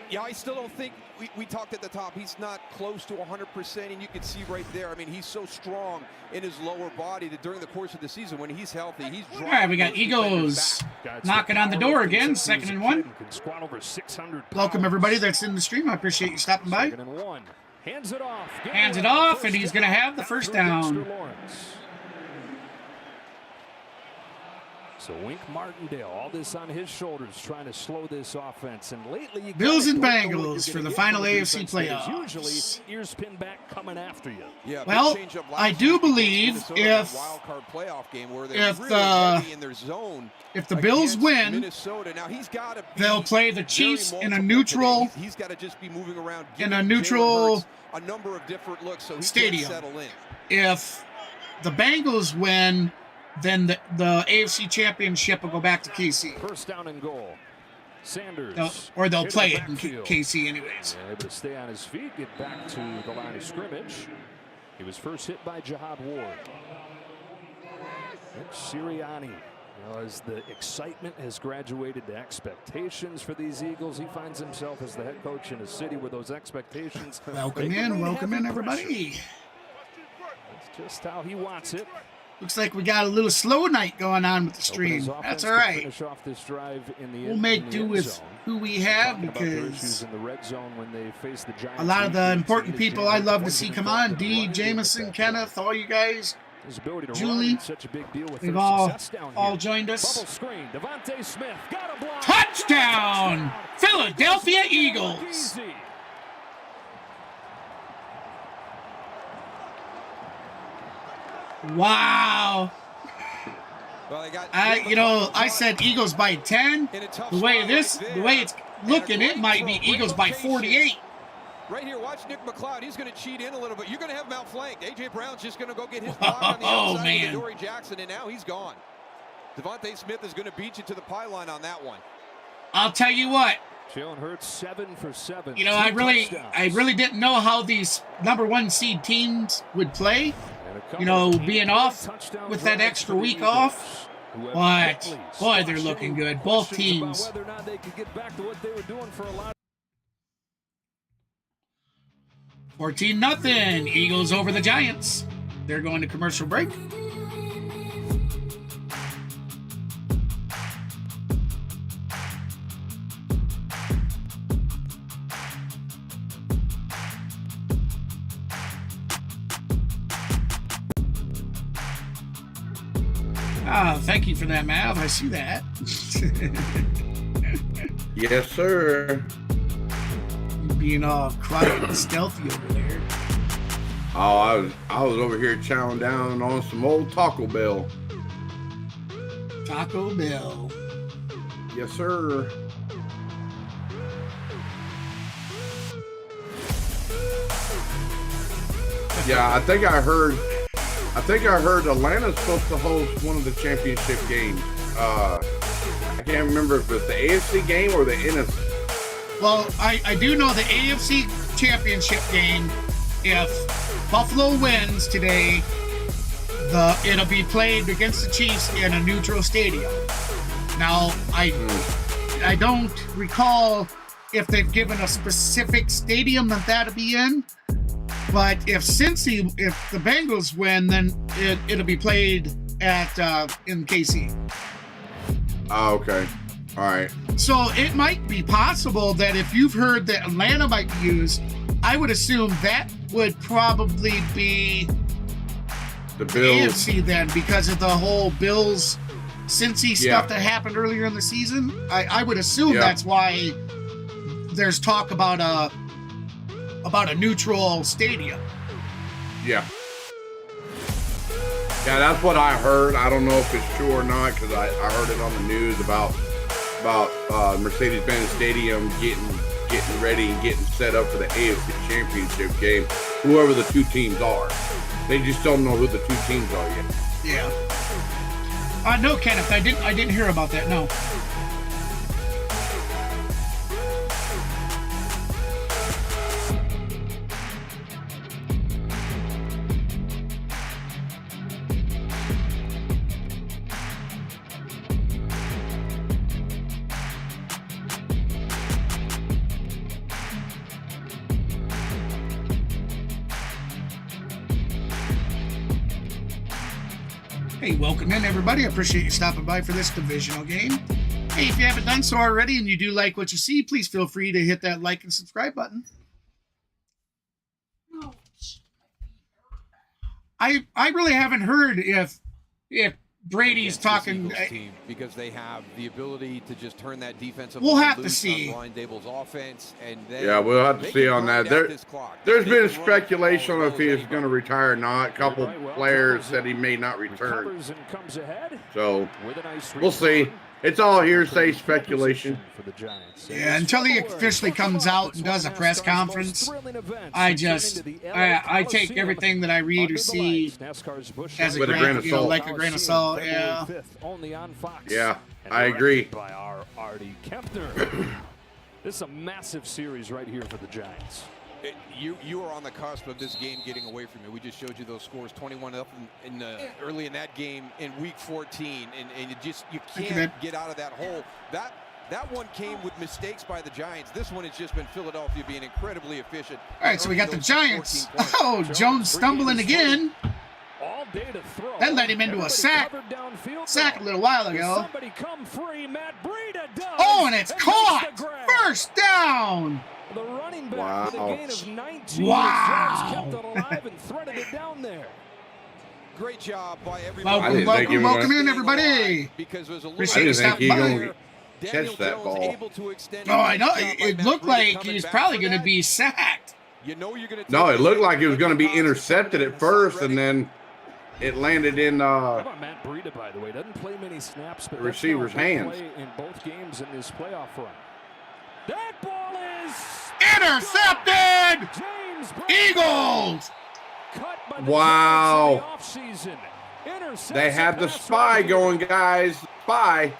[SPEAKER 3] Yeah, I still don't think, we talked at the top, he's not close to 100%, and you can see right there, I mean, he's so strong in his lower body that during the course of the season, when he's healthy, he's
[SPEAKER 1] All right, we got Eagles knocking on the door again. 2nd and 1.
[SPEAKER 2] Can squat over 600
[SPEAKER 1] Welcome
[SPEAKER 2] pounds.
[SPEAKER 1] everybody that's in the stream. I appreciate you stopping by.
[SPEAKER 2] 2nd and 1. Hands it off.
[SPEAKER 1] Hands it off, and he's going to have the first down. So Wink Martindale, all this on his shoulders, trying to slow this offense. And lately, you Bills and
[SPEAKER 2] don't know what
[SPEAKER 1] Bengals
[SPEAKER 2] you're
[SPEAKER 1] for
[SPEAKER 2] gonna
[SPEAKER 1] the
[SPEAKER 2] get
[SPEAKER 1] final
[SPEAKER 2] from a
[SPEAKER 1] AFC
[SPEAKER 2] defense that is
[SPEAKER 1] playoffs.
[SPEAKER 2] Usually, ears pinned back, coming after you.
[SPEAKER 3] Yeah,
[SPEAKER 1] Well,
[SPEAKER 3] big change up
[SPEAKER 1] I
[SPEAKER 3] last
[SPEAKER 1] do
[SPEAKER 3] week
[SPEAKER 1] believe
[SPEAKER 3] against Minnesota,
[SPEAKER 1] if-
[SPEAKER 3] that wild card playoff game where they're
[SPEAKER 1] if
[SPEAKER 3] really
[SPEAKER 1] the-
[SPEAKER 3] heavy in their zone
[SPEAKER 1] If the Bills
[SPEAKER 3] against
[SPEAKER 1] win,
[SPEAKER 3] Minnesota. Now he's got to
[SPEAKER 1] they'll play the Chiefs
[SPEAKER 3] very
[SPEAKER 1] in a
[SPEAKER 3] multiple
[SPEAKER 1] neutral
[SPEAKER 3] today. He's got to just be moving around
[SPEAKER 1] in a
[SPEAKER 3] giving
[SPEAKER 1] neutral
[SPEAKER 3] Jalen Hurts a number of different looks so he
[SPEAKER 1] stadium.
[SPEAKER 3] can settle in.
[SPEAKER 1] If the Bengals win, then the AFC Championship will go back to KC.
[SPEAKER 2] First down and goal. Sanders.
[SPEAKER 1] Or they'll
[SPEAKER 2] hit
[SPEAKER 1] play
[SPEAKER 2] the
[SPEAKER 1] it in
[SPEAKER 2] backfield.
[SPEAKER 1] KC anyways.
[SPEAKER 2] Yeah, able to stay on his feet, get back to the line of scrimmage. He was first hit by Jihad Ward. Nick Sirianni. As the excitement has graduated to expectations for these Eagles, he finds himself as the head coach in a city where those expectations.
[SPEAKER 1] Welcome
[SPEAKER 2] they
[SPEAKER 1] in,
[SPEAKER 2] remain
[SPEAKER 1] welcome
[SPEAKER 2] heavy
[SPEAKER 1] in everybody.
[SPEAKER 2] pressure. That's just how he wants it.
[SPEAKER 1] Looks like we got a little slow night going on with the
[SPEAKER 2] Hoping his
[SPEAKER 1] stream.
[SPEAKER 2] offense
[SPEAKER 1] That's
[SPEAKER 2] can
[SPEAKER 1] all right.
[SPEAKER 2] Finish off this drive in the
[SPEAKER 1] We'll
[SPEAKER 2] end-
[SPEAKER 1] make
[SPEAKER 2] in the
[SPEAKER 1] do
[SPEAKER 2] end
[SPEAKER 1] with
[SPEAKER 2] zone.
[SPEAKER 1] who we have
[SPEAKER 2] Talking about their issues
[SPEAKER 1] because
[SPEAKER 2] in the red zone when they face the Giants.
[SPEAKER 1] a lot of the
[SPEAKER 2] defense.
[SPEAKER 1] important
[SPEAKER 2] Needed
[SPEAKER 1] people I
[SPEAKER 2] Jalen
[SPEAKER 1] love to
[SPEAKER 2] Hurts
[SPEAKER 1] see
[SPEAKER 2] to
[SPEAKER 1] come
[SPEAKER 2] get
[SPEAKER 1] on.
[SPEAKER 2] the
[SPEAKER 1] D,
[SPEAKER 2] run
[SPEAKER 1] Jameson,
[SPEAKER 2] with that
[SPEAKER 1] Kenneth, all you guys.
[SPEAKER 2] His ability to
[SPEAKER 1] Julie,
[SPEAKER 2] run is such a big deal with
[SPEAKER 1] They've
[SPEAKER 2] their
[SPEAKER 1] all
[SPEAKER 2] success down
[SPEAKER 1] all
[SPEAKER 2] here.
[SPEAKER 1] joined us.
[SPEAKER 2] Bubble screen. Devontae Smith got a block.
[SPEAKER 1] Touchdown! Philadelphia Eagles.
[SPEAKER 2] Easy.
[SPEAKER 1] Wow.
[SPEAKER 3] Well, they got
[SPEAKER 1] I said Eagles by 10.
[SPEAKER 3] in a tough
[SPEAKER 1] The way
[SPEAKER 3] spot
[SPEAKER 1] this,
[SPEAKER 3] right
[SPEAKER 1] the
[SPEAKER 3] there.
[SPEAKER 1] way it's looking,
[SPEAKER 3] And a
[SPEAKER 1] it might
[SPEAKER 3] great
[SPEAKER 1] be
[SPEAKER 3] throw, great
[SPEAKER 1] Eagles by
[SPEAKER 3] location.
[SPEAKER 1] 48.
[SPEAKER 3] Right here, watch Nick McLeod. He's going to cheat in a little bit. You're going to have him outflanked. A.J. Brown's just going to go get his block on the
[SPEAKER 1] Oh,
[SPEAKER 3] outside
[SPEAKER 1] man.
[SPEAKER 3] of Dory Jackson, and now he's gone. Devontae Smith is going to beat you to the pylon on that one.
[SPEAKER 1] I'll tell you what.
[SPEAKER 2] Jalen Hurts 7 for 7.
[SPEAKER 1] You know, I
[SPEAKER 2] Two
[SPEAKER 1] really
[SPEAKER 2] touchdowns.
[SPEAKER 1] didn't know how these number 1 seed teams would play.
[SPEAKER 2] And a couple
[SPEAKER 1] You know,
[SPEAKER 2] of
[SPEAKER 1] being
[SPEAKER 2] key
[SPEAKER 1] off
[SPEAKER 2] touchdown
[SPEAKER 1] with that
[SPEAKER 2] drives
[SPEAKER 1] extra
[SPEAKER 2] for the
[SPEAKER 1] week
[SPEAKER 2] Eagles,
[SPEAKER 1] off.
[SPEAKER 2] who have
[SPEAKER 1] But,
[SPEAKER 2] quickly
[SPEAKER 1] boy, they're
[SPEAKER 2] squashed
[SPEAKER 1] looking
[SPEAKER 2] any
[SPEAKER 1] good. Both
[SPEAKER 2] questions about
[SPEAKER 1] teams.
[SPEAKER 2] whether or not they could get back to what they were doing for a lot.
[SPEAKER 1] 14-0. Eagles over the Giants. They're going to commercial break. Ah, thank you for that, Mav. I see that.
[SPEAKER 4] Yes, sir.
[SPEAKER 1] Being all quiet and stealthy over there.
[SPEAKER 4] Oh, I was over here chowing down on some old Taco Bell.
[SPEAKER 1] Taco Bell.
[SPEAKER 4] Yes, sir. Yeah, I think I heard Atlanta's supposed to host one of the championship games. I can't remember if it's the AFC game or the NFC.
[SPEAKER 1] Well, I do know the AFC Championship game, if Buffalo wins today, it'll be played against the Chiefs in a neutral stadium. Now, I don't recall if they've given a specific stadium that'll be in, but if the Bengals win, then it'll be played at in KC.
[SPEAKER 4] Oh, okay. All right.
[SPEAKER 1] So it might be possible that if you've heard that Atlanta might be used, I would assume that would probably be
[SPEAKER 4] The Bills.
[SPEAKER 1] AFC then, because of the whole Bills Cincy
[SPEAKER 4] Yeah.
[SPEAKER 1] stuff that happened earlier in the season. I would assume
[SPEAKER 4] Yeah.
[SPEAKER 1] that's why there's talk about a neutral stadium.
[SPEAKER 4] Yeah. Yeah, that's what I heard. I don't know if it's true or not because I heard it on the news about Mercedes-Benz Stadium getting ready and getting set up for the AFC Championship game. Whoever the two teams are, they just don't know who the two teams are yet.
[SPEAKER 1] Yeah. No, Kenneth, I didn't hear about that. No. Hey, welcome in, everybody. I appreciate you stopping by for this divisional game. Hey, if you haven't done so already and you do like what you see, please feel free to hit that like and subscribe button. I really haven't heard if Brady's talking
[SPEAKER 3] team, because they have the ability to just turn that defensive
[SPEAKER 1] we'll
[SPEAKER 3] line
[SPEAKER 1] have to
[SPEAKER 3] loose
[SPEAKER 1] see
[SPEAKER 3] on Ryan Dable's offense, and then
[SPEAKER 4] Yeah, we'll have to see on that. There's been
[SPEAKER 3] been
[SPEAKER 4] speculation on if he is going to retire or not. A couple players said he may not return. So we'll see. It's all hearsay speculation.
[SPEAKER 1] Yeah, until he officially comes out and does a press conference, I take everything that I read or see as a grain of salt. Like a grain of salt, yeah.
[SPEAKER 4] Yeah, I agree.
[SPEAKER 2] By our Artie Kempner. This is a massive series right here for the Giants.
[SPEAKER 3] You are on the cusp of this game getting away from you. We just showed you those scores, 21 up in early in that game in week 14, and you can't get out of that hole. That one came with mistakes by the Giants. This one has just been Philadelphia being incredibly efficient.
[SPEAKER 1] All right, so we got the Giants. Oh, Jones stumbling again.
[SPEAKER 2] All day to throw.
[SPEAKER 1] That led him into a sack a little while ago. Oh, and it's caught. First down.
[SPEAKER 2] The running back
[SPEAKER 4] wow.
[SPEAKER 2] with a gain of 19.
[SPEAKER 1] Wow.
[SPEAKER 2] Kept it alive and threaded it down there.
[SPEAKER 3] Great job by everybody.
[SPEAKER 1] Welcome in, everybody.
[SPEAKER 3] Because there's a little
[SPEAKER 1] Appreciate you stopping by.
[SPEAKER 4] Catch that ball.
[SPEAKER 1] Oh, I know. It looked like he was probably going to be sacked.
[SPEAKER 3] You know you're going to.
[SPEAKER 4] No, it looked like it was going to be intercepted at first, and then it landed in
[SPEAKER 2] How about Matt Breida, by the way? Doesn't play many snaps, but
[SPEAKER 4] the receiver's hands.
[SPEAKER 2] In both games in this playoff run. That ball is
[SPEAKER 1] intercepted. Eagles.
[SPEAKER 2] Cut by the
[SPEAKER 4] wow.
[SPEAKER 2] They
[SPEAKER 4] had the spy going, guys. Spy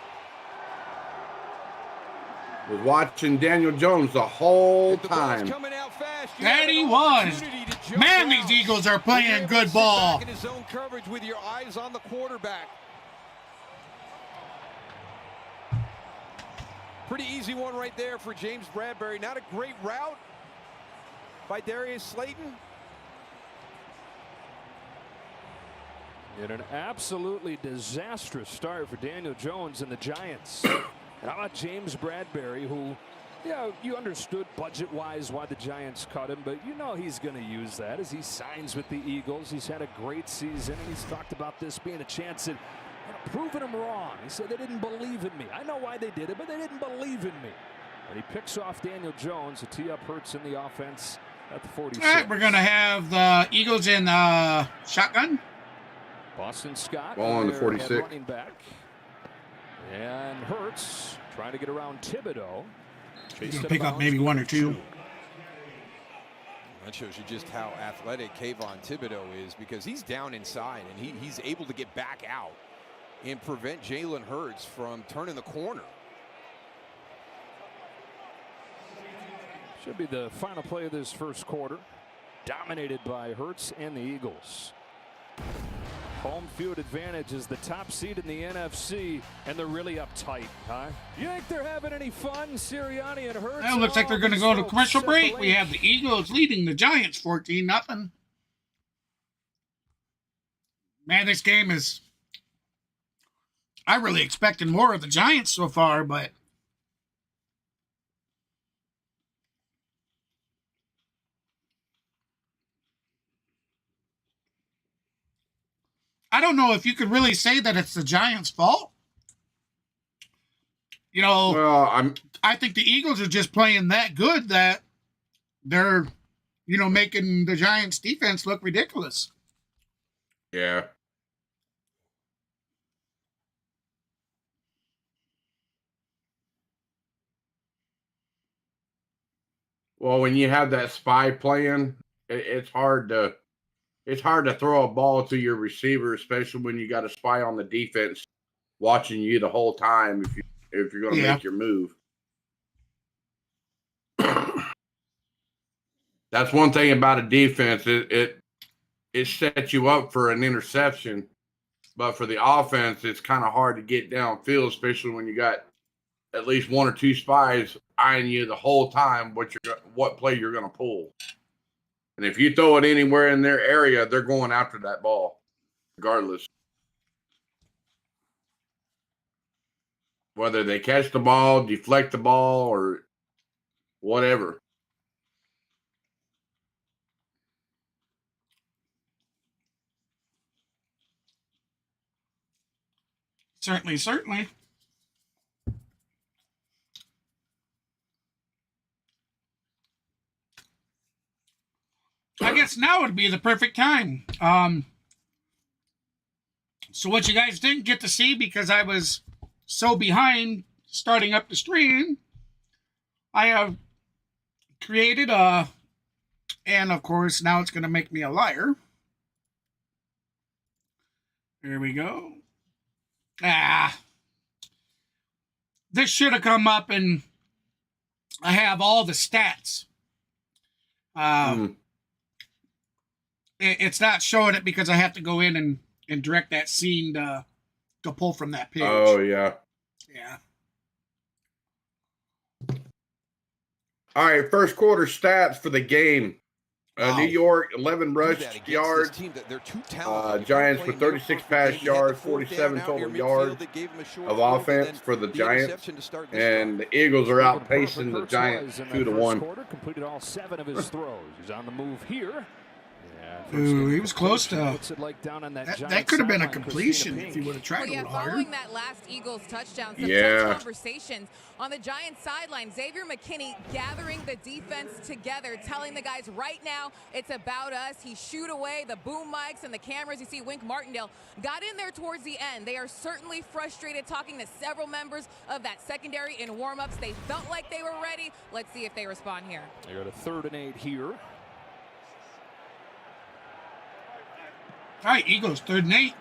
[SPEAKER 4] was watching Daniel Jones the whole time.
[SPEAKER 1] That he was. Man, these Eagles are playing good ball.
[SPEAKER 3] In his zone coverage with your eyes on the quarterback. Pretty easy one right there for James Bradbury. Not a great route by Darius Slayton.
[SPEAKER 2] In an absolutely disastrous start for Daniel Jones and the Giants. And how about James Bradbury, who, yeah, you understood budget-wise why the Giants cut him, but you know he's going to use that as he signs with the Eagles. He's had a great season, and he's talked about this being a chance at proving him wrong. He said they didn't believe in me. I know why they did it, but they didn't believe in me. And he picks off Daniel Jones to tee up Hurts in the offense at the 46.
[SPEAKER 1] All right, we're going to have the Eagles in shotgun.
[SPEAKER 2] Boston Scott.
[SPEAKER 4] Ball on the 46.
[SPEAKER 2] Running back. And Hurts trying to get around Thibodeau.
[SPEAKER 1] He's going to pick up maybe one or two.
[SPEAKER 3] That shows you just how athletic Kayvon Thibodeau is, because he's down inside and he's able to get back out and prevent Jalen Hurts from turning the corner.
[SPEAKER 2] Should be the final play of this first quarter. Dominated by Hurts and the Eagles. Home field advantage is the top seed in the NFC, and they're really uptight, huh? You think they're having any fun, Sirianni and Hurts?
[SPEAKER 1] Well, looks like they're going to go to commercial break. We have the Eagles leading the Giants 14-0. Man, this game is... I really expected more of the Giants so far, but... I don't know if you could really say that it's the Giants' fault. You know,
[SPEAKER 4] well,
[SPEAKER 1] I think the Eagles are just playing that good that they're, you know, making the Giants' defense look ridiculous.
[SPEAKER 4] Yeah. Well, when you have that spy playing, it's hard to throw a ball to your receiver, especially when you got a spy on the defense watching you the whole time if you're going to make your move. That's one thing about a defense. It sets you up for an interception, but for the offense, it's kind of hard to get downfield, especially when you got at least one or two spies eyeing you the whole time what play you're going to pull. And if you throw it anywhere in their area, they're going after that ball, regardless. whether they catch the ball, deflect the ball, or whatever.
[SPEAKER 1] Certainly, certainly. I guess now would be the perfect time. So what you guys didn't get to see because I was so behind starting up the stream, I have created and of course now it's going to make me a liar. There we go. This should have come up and I have all the stats. It's not showing it because I have to go in and direct that scene to pull from that page.
[SPEAKER 4] Oh, yeah.
[SPEAKER 1] Yeah.
[SPEAKER 4] All right, first quarter stats for the game. New York, 11 rush yards. Giants with 36 pass yards, 47 total yards of offense for the Giants. And the Eagles are outpacing the Giants 2-1.
[SPEAKER 2] Completed all 7 of his throws. He's on the move here.
[SPEAKER 1] Ooh, he was close to that could have been a completion if he would have tried a little harder.
[SPEAKER 6] Following that last Eagles touchdown, some tough conversations on the Giants sideline. Xavier McKinney gathering the defense together, telling the guys right now it's about us. He shooed away the boom mics and the cameras. You see Wink Martindale got in there towards the end. They are certainly frustrated, talking to several members of that secondary in warm-ups. They felt like they were ready. Let's see if they respond here.
[SPEAKER 2] They got a 3rd and 8 here.
[SPEAKER 1] All right, Eagles, 3rd and 8.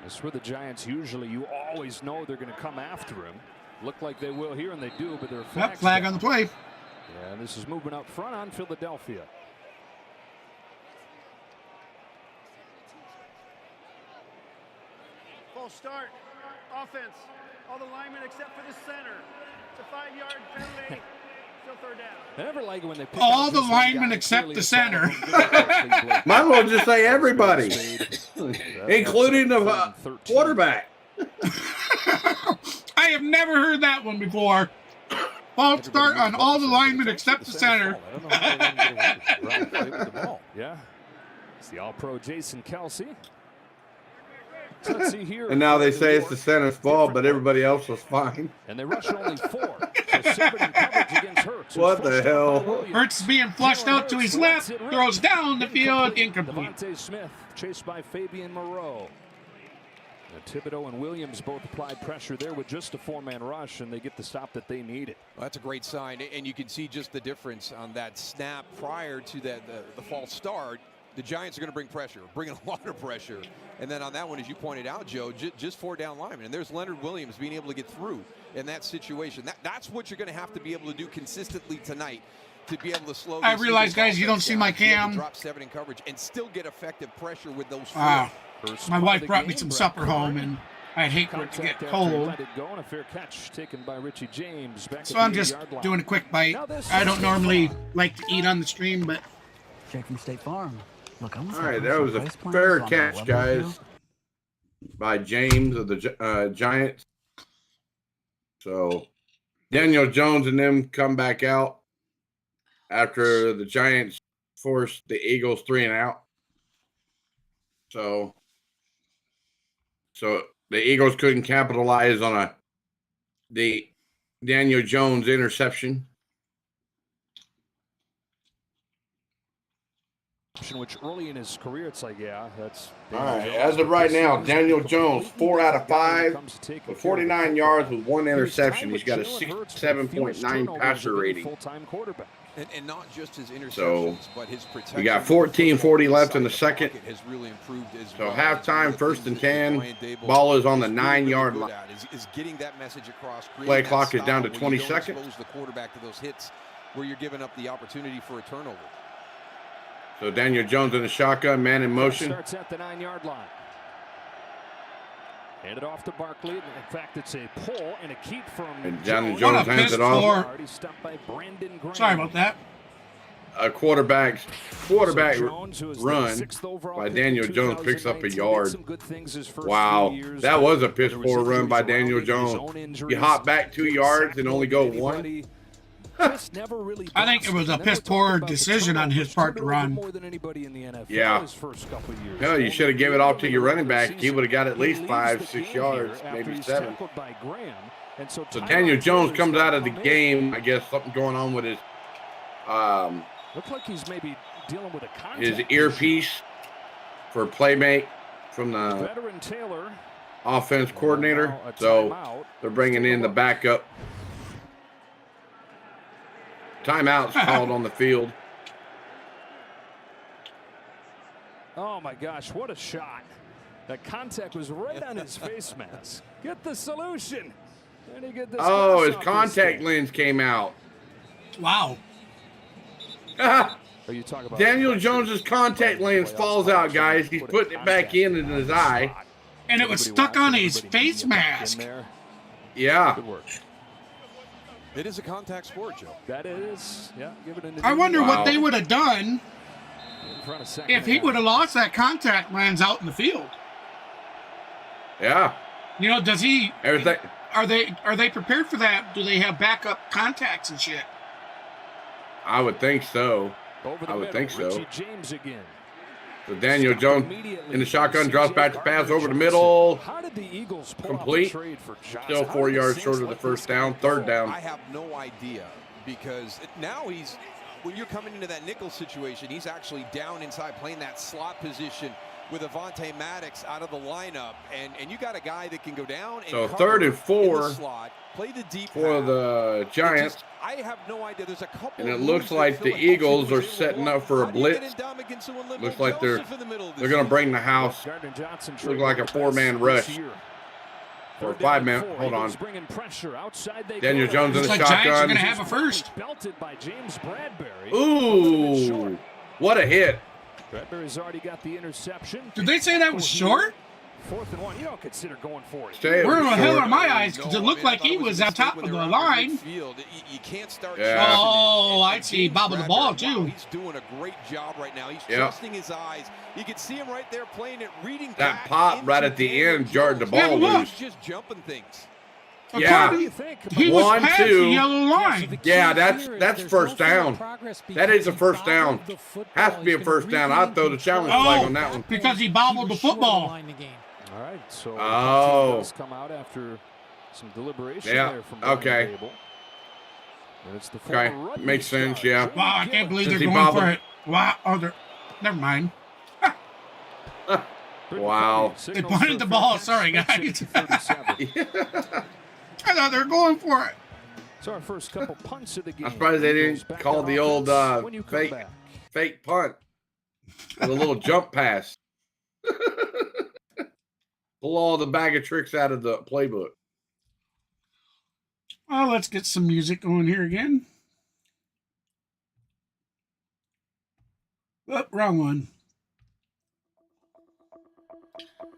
[SPEAKER 2] This is where the Giants usually, you always know they're going to come after him. Look like they will here, and they do, but they're
[SPEAKER 1] flag on the play.
[SPEAKER 2] Yeah, and this is moving up front on Philadelphia.
[SPEAKER 7] Full start, offense. All the linemen except for the center. It's a 5-yard penalty. Still 3rd down.
[SPEAKER 2] I never like it when they pick
[SPEAKER 1] all the linemen except the center.
[SPEAKER 4] Might as well just say everybody, including the quarterback.
[SPEAKER 1] I have never heard that one before. False start on all the linemen except the center.
[SPEAKER 2] Yeah. It's the All-Pro Jason Kelsey. So let's see here.
[SPEAKER 4] And now they say it's the center's fault, but everybody else was fine.
[SPEAKER 2] And they rush only 4. So 7 in coverage against Hurts.
[SPEAKER 4] What the hell?
[SPEAKER 1] Hurts is being flushed out to his left, throws down the field, incomplete.
[SPEAKER 2] Devontae Smith chased by Fabian Moreau. Thibodeau and Williams both applied pressure there with just a 4-man rush, and they get the stop that they needed.
[SPEAKER 3] Well, that's a great sign, and you can see just the difference on that snap prior to that the false start. The Giants are going to bring pressure, bringing a lot of pressure. And then on that one, as you pointed out, Joe, just 4 down linemen. And there's Leonard Williams being able to get through in that situation. That's what you're going to have to be able to do consistently tonight to be able to slow.
[SPEAKER 1] I realize, guys, you don't see my cam.
[SPEAKER 3] Drop 7 in coverage and still get effective pressure with those 4.
[SPEAKER 1] My wife brought me some supper home, and I'd hate for it to get cold.
[SPEAKER 2] A fair catch taken by Richie James.
[SPEAKER 1] So I'm just doing a quick bite. I don't normally like to eat on the stream, but
[SPEAKER 8] Jake from State Farm. Look,
[SPEAKER 4] all right, that was a fair catch, guys, by James of the Giants. So Daniel Jones and them come back out after the Giants forced the Eagles 3 and out. So the Eagles couldn't capitalize on the Daniel Jones interception.
[SPEAKER 2] Which early in his career, it's like, yeah, that's
[SPEAKER 4] all right. As of right now, Daniel Jones 4 out of 5 with 49 yards with 1 interception. He's got a 7.9 passer rating.
[SPEAKER 2] Full-time quarterback.
[SPEAKER 3] And not just his interceptions, but his protection.
[SPEAKER 4] We got 14:40 left in the second.
[SPEAKER 3] Has really improved as
[SPEAKER 4] so
[SPEAKER 3] well.
[SPEAKER 4] halftime, 1st and 10. Ball is on the 9-yard line.
[SPEAKER 3] Is getting that message across.
[SPEAKER 4] Play clock is down to 20 seconds.
[SPEAKER 3] Expose the quarterback to those hits where you're giving up the opportunity for a turnover.
[SPEAKER 4] So Daniel Jones in the shotgun, man in motion.
[SPEAKER 2] Starts at the 9-yard line. Handed off to Barkley. In fact, it's a pull and a keep from
[SPEAKER 4] and Daniel Jones hands it off.
[SPEAKER 1] Sorry about that.
[SPEAKER 4] a quarterback run by Daniel Jones picks up a yard. Wow, that was a piss poor run by Daniel Jones. He hopped back 2 yards and only go 1.
[SPEAKER 1] I think it was a piss poor decision on his part to run.
[SPEAKER 4] Yeah. No, you should have given it off to your running back. He would have got at least 5, 6 yards, maybe 7. So Daniel Jones comes out of the game. I guess something going on with his
[SPEAKER 2] looks like he's maybe dealing with a
[SPEAKER 4] his earpiece for playmate from the
[SPEAKER 2] veteran Taylor
[SPEAKER 4] offense coordinator. So they're bringing in the backup. Timeout's called on the field.
[SPEAKER 2] Oh my gosh, what a shot. That contact was right on his face mask. Get the solution. Get this
[SPEAKER 4] his contact lens came out.
[SPEAKER 1] Wow.
[SPEAKER 2] Are you talking about
[SPEAKER 4] Daniel Jones's contact lens falls out, guys. He's putting it back in his eye.
[SPEAKER 1] And it was stuck on his face mask.
[SPEAKER 4] Yeah.
[SPEAKER 2] Good work.
[SPEAKER 3] It is a contact sport, Joe.
[SPEAKER 2] That is, yeah. Give it
[SPEAKER 1] I wonder what they would have done if he would have lost that contact lens out in the field.
[SPEAKER 4] Yeah.
[SPEAKER 1] You know, does he?
[SPEAKER 4] Everything.
[SPEAKER 1] Are they prepared for that? Do they have backup contacts and shit?
[SPEAKER 4] I would think so. I would think so. So Daniel Jones in the shotgun drops back to pass over the middle.
[SPEAKER 2] How did the Eagles
[SPEAKER 4] complete? Still 4 yards short of the first down. Third down.
[SPEAKER 3] I have no idea because now when you're coming into that nickel situation, he's actually down inside playing that slot position with Avonte Maddox out of the lineup, and you got a guy that can go down and
[SPEAKER 4] so 3rd and 4
[SPEAKER 3] slot, play the deep
[SPEAKER 4] for the Giants.
[SPEAKER 3] I have no idea. There's a couple
[SPEAKER 4] and it looks like the Eagles are setting up for a blitz. Looks like they're going to bring the house. Look like a 4-man rush. Or 5-man. Hold on. Daniel Jones in the
[SPEAKER 1] like
[SPEAKER 4] shotgun.
[SPEAKER 1] Giants are going to have a first.
[SPEAKER 4] Ooh, what a hit.
[SPEAKER 2] Bradbury's already got the interception.
[SPEAKER 1] Did they say that was short?
[SPEAKER 2] 4th and 1. You don't consider going for it.
[SPEAKER 1] Where the hell are my eyes? Because it looked like he was on top of the line.
[SPEAKER 3] You can't start.
[SPEAKER 4] Yeah.
[SPEAKER 1] Oh, I see. Bobble the ball, too.
[SPEAKER 3] He's doing a great job right now. He's trusting his eyes. You can see him right there playing it, reading
[SPEAKER 4] that pop right at the end jarred the ball loose.
[SPEAKER 3] He's just jumping things.
[SPEAKER 4] Yeah.
[SPEAKER 1] He was past the yellow line.
[SPEAKER 4] Yeah, that's first down. That is a first down. Has to be a first down. I'd throw the challenge flag on that one.
[SPEAKER 1] Because he bobbled the football.
[SPEAKER 2] All right, so
[SPEAKER 4] does
[SPEAKER 2] come out after some deliberation
[SPEAKER 4] there
[SPEAKER 2] from
[SPEAKER 4] okay. Okay, makes sense, yeah.
[SPEAKER 1] Wow, I can't believe they're going for it. Wow, never mind.
[SPEAKER 4] Wow.
[SPEAKER 1] They punted the ball. Sorry, guys. I thought they were going for it.
[SPEAKER 2] So our first couple punts of the game.
[SPEAKER 4] I'm surprised they didn't call the old fake punt with a little jump pass. Pull all the bag of tricks out of the playbook.
[SPEAKER 1] Well, let's get some music going here again. Oh, wrong one.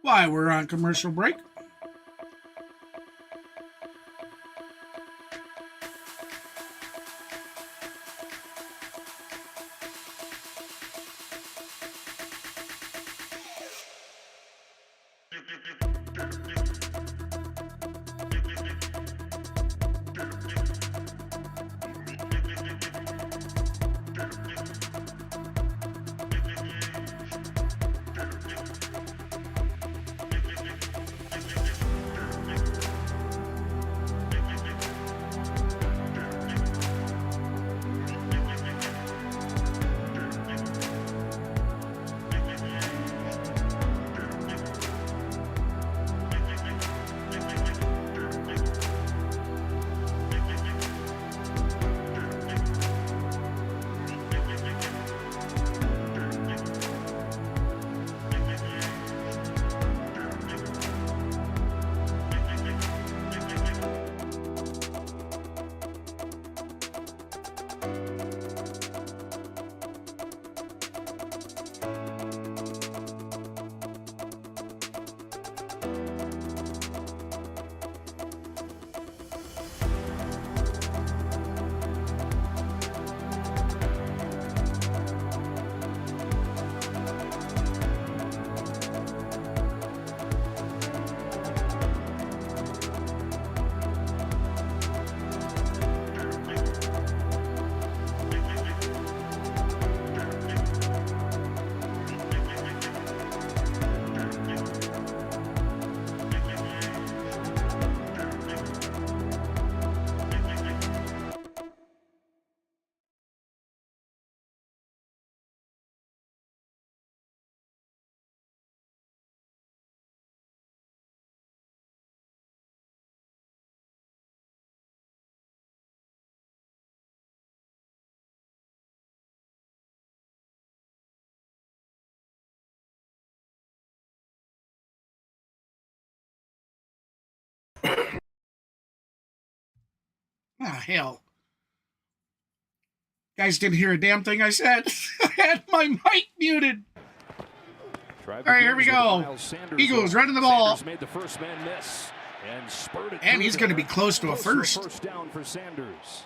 [SPEAKER 1] Why, we're on commercial break. Ah, hell. Guys didn't hear a damn thing I said. I had my mic muted. All right, here we go. Eagles running the ball.
[SPEAKER 2] Made the first man miss and spurred it.
[SPEAKER 1] And he's going to be close to a first.
[SPEAKER 2] First down for Sanders.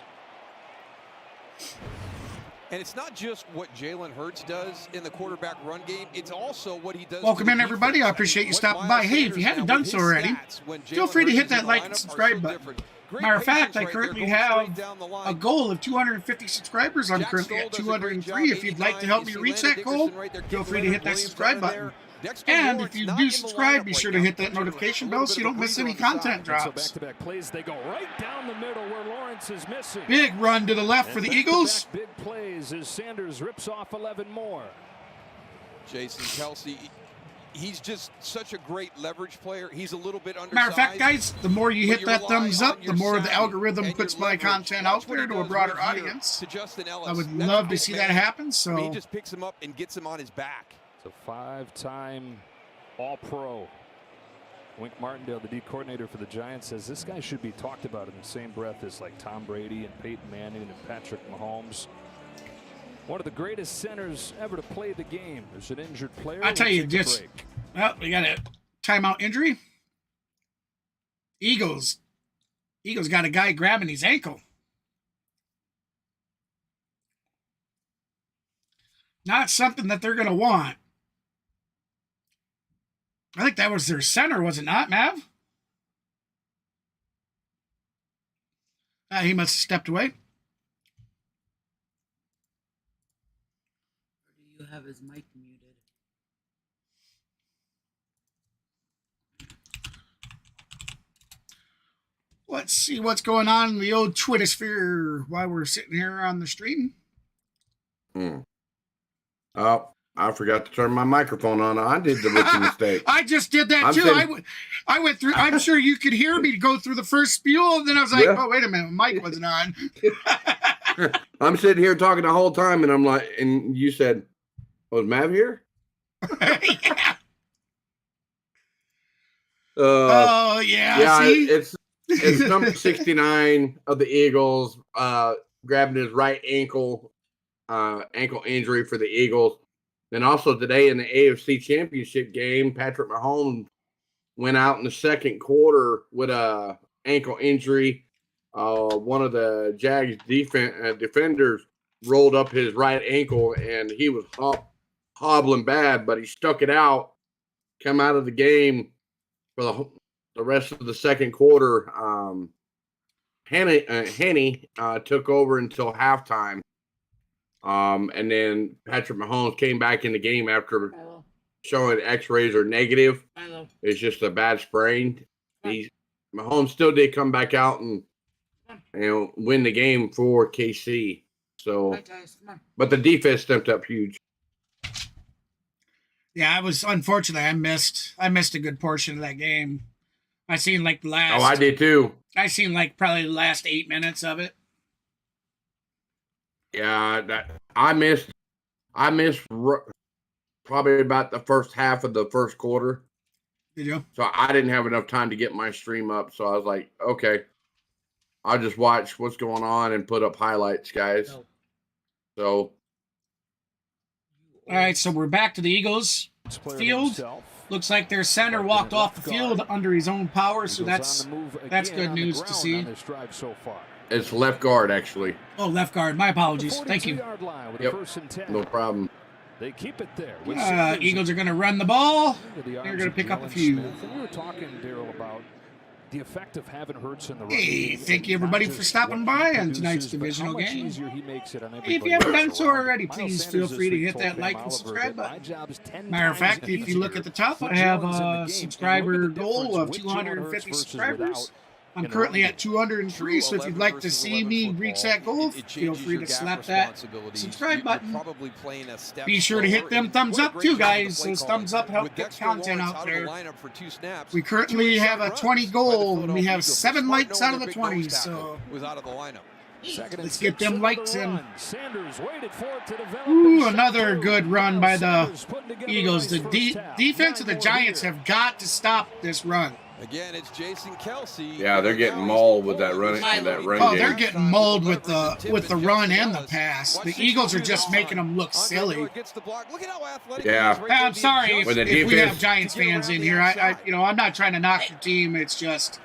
[SPEAKER 3] And it's not just what Jalen Hurts does in the quarterback run game, it's also what he does.
[SPEAKER 1] Welcome in, everybody. I appreciate you stopping by. Hey, if you haven't done so already, feel free to hit that like and subscribe button. Matter of fact, I currently have a goal of 250 subscribers. I'm currently at 203. If you'd like to help me reach that goal, feel free to hit that subscribe button. And if you do subscribe, be sure to hit that notification bell so you don't miss any content drops.
[SPEAKER 2] Back-to-back plays, they go right down the middle where Lawrence is missing.
[SPEAKER 1] Big run to the left for the Eagles.
[SPEAKER 2] Big plays as Sanders rips off 11 more.
[SPEAKER 3] Jason Kelsey, he's just such a great leverage player. He's a little bit undersized.
[SPEAKER 1] Matter of fact, guys, the more you hit that thumbs up, the more the algorithm puts my content out there to a broader audience. I would love to see that happen. So
[SPEAKER 3] he just picks him up and gets him on his back.
[SPEAKER 2] It's a 5-time All-Pro. Wink Martindale, the D coordinator for the Giants, says this guy should be talked about in the same breath as like Tom Brady and Peyton Manning and Patrick Mahomes. One of the greatest centers ever to play the game. There's an injured player.
[SPEAKER 1] I tell you, just we got a timeout injury. Eagles got a guy grabbing his ankle. Not something that they're going to want. I think that was their center, was it not, Mav? He must have stepped away.
[SPEAKER 8] Do you have his mic muted?
[SPEAKER 1] Let's see what's going on in the old Twitter sphere while we're sitting here on the stream.
[SPEAKER 4] Oh, I forgot to turn my microphone on. I did the rookie mistake.
[SPEAKER 1] I just did that too. I went through. I'm sure you could hear me go through the first spiel, and then I was like, "Oh, wait a minute, my mic wasn't on."
[SPEAKER 4] I'm sitting here talking the whole time, and I'm like, and you said, "Was Mav here?"
[SPEAKER 1] Yeah.
[SPEAKER 4] Yeah.
[SPEAKER 1] See?
[SPEAKER 4] It's number 69 of the Eagles, grabbing his right ankle injury for the Eagles. And also today in the AFC Championship game, Patrick Mahomes went out in the second quarter with a ankle injury. One of the Jags defenders rolled up his right ankle, and he was hobbling bad, but he stuck it out, come out of the game for the rest of the second quarter. Henny took over until halftime. And then Patrick Mahomes came back in the game after showing x-rays are negative. It's just a bad sprain. Mahomes still did come back out and win the game for KC. So, but the defense stepped up huge.
[SPEAKER 1] Yeah, I was unfortunate. I missed a good portion of that game. I seen like the last.
[SPEAKER 4] Oh, I did too.
[SPEAKER 1] I seen like probably the last 8 minutes of it.
[SPEAKER 4] Yeah, I missed probably about the first half of the first quarter.
[SPEAKER 1] Did you?
[SPEAKER 4] So I didn't have enough time to get my stream up. So I was like, okay, I'll just watch what's going on and put up highlights, guys. So.
[SPEAKER 1] All right, so we're back to the Eagles field. Looks like their center walked off the field under his own power, so that's good news to see.
[SPEAKER 4] It's left guard, actually.
[SPEAKER 1] Oh, left guard. My apologies. Thank you.
[SPEAKER 4] Yep. No problem.
[SPEAKER 2] They keep it there.
[SPEAKER 1] Eagles are going to run the ball. They're going to pick up a few.
[SPEAKER 2] We were talking, Daryl, about the effect of having Hurts in the
[SPEAKER 1] Hey, thank you everybody for stopping by on tonight's divisional game. If you haven't done so already, please feel free to hit that like and subscribe button. Matter of fact, if you look at the top, I have a subscriber goal of 250 subscribers. I'm currently at 203, so if you'd like to see me reach that goal, feel free to slap that subscribe button. Be sure to hit them thumbs up too, guys. Those thumbs up help get content out there. We currently have a 20 goal, and we have 7 likes out of the 20, so let's get them likes in. Ooh, another good run by the Eagles. The defense of the Giants have got to stop this run.
[SPEAKER 3] Again, it's Jason Kelsey.
[SPEAKER 4] Yeah, they're getting mauled with that run
[SPEAKER 1] Oh, they're
[SPEAKER 4] game.
[SPEAKER 1] getting mauled with the run and the pass. The Eagles are just making them look silly.
[SPEAKER 4] Yeah.
[SPEAKER 1] I'm sorry if we have
[SPEAKER 4] defense-
[SPEAKER 1] Giants fans in here. I'm not trying to knock your team. It's just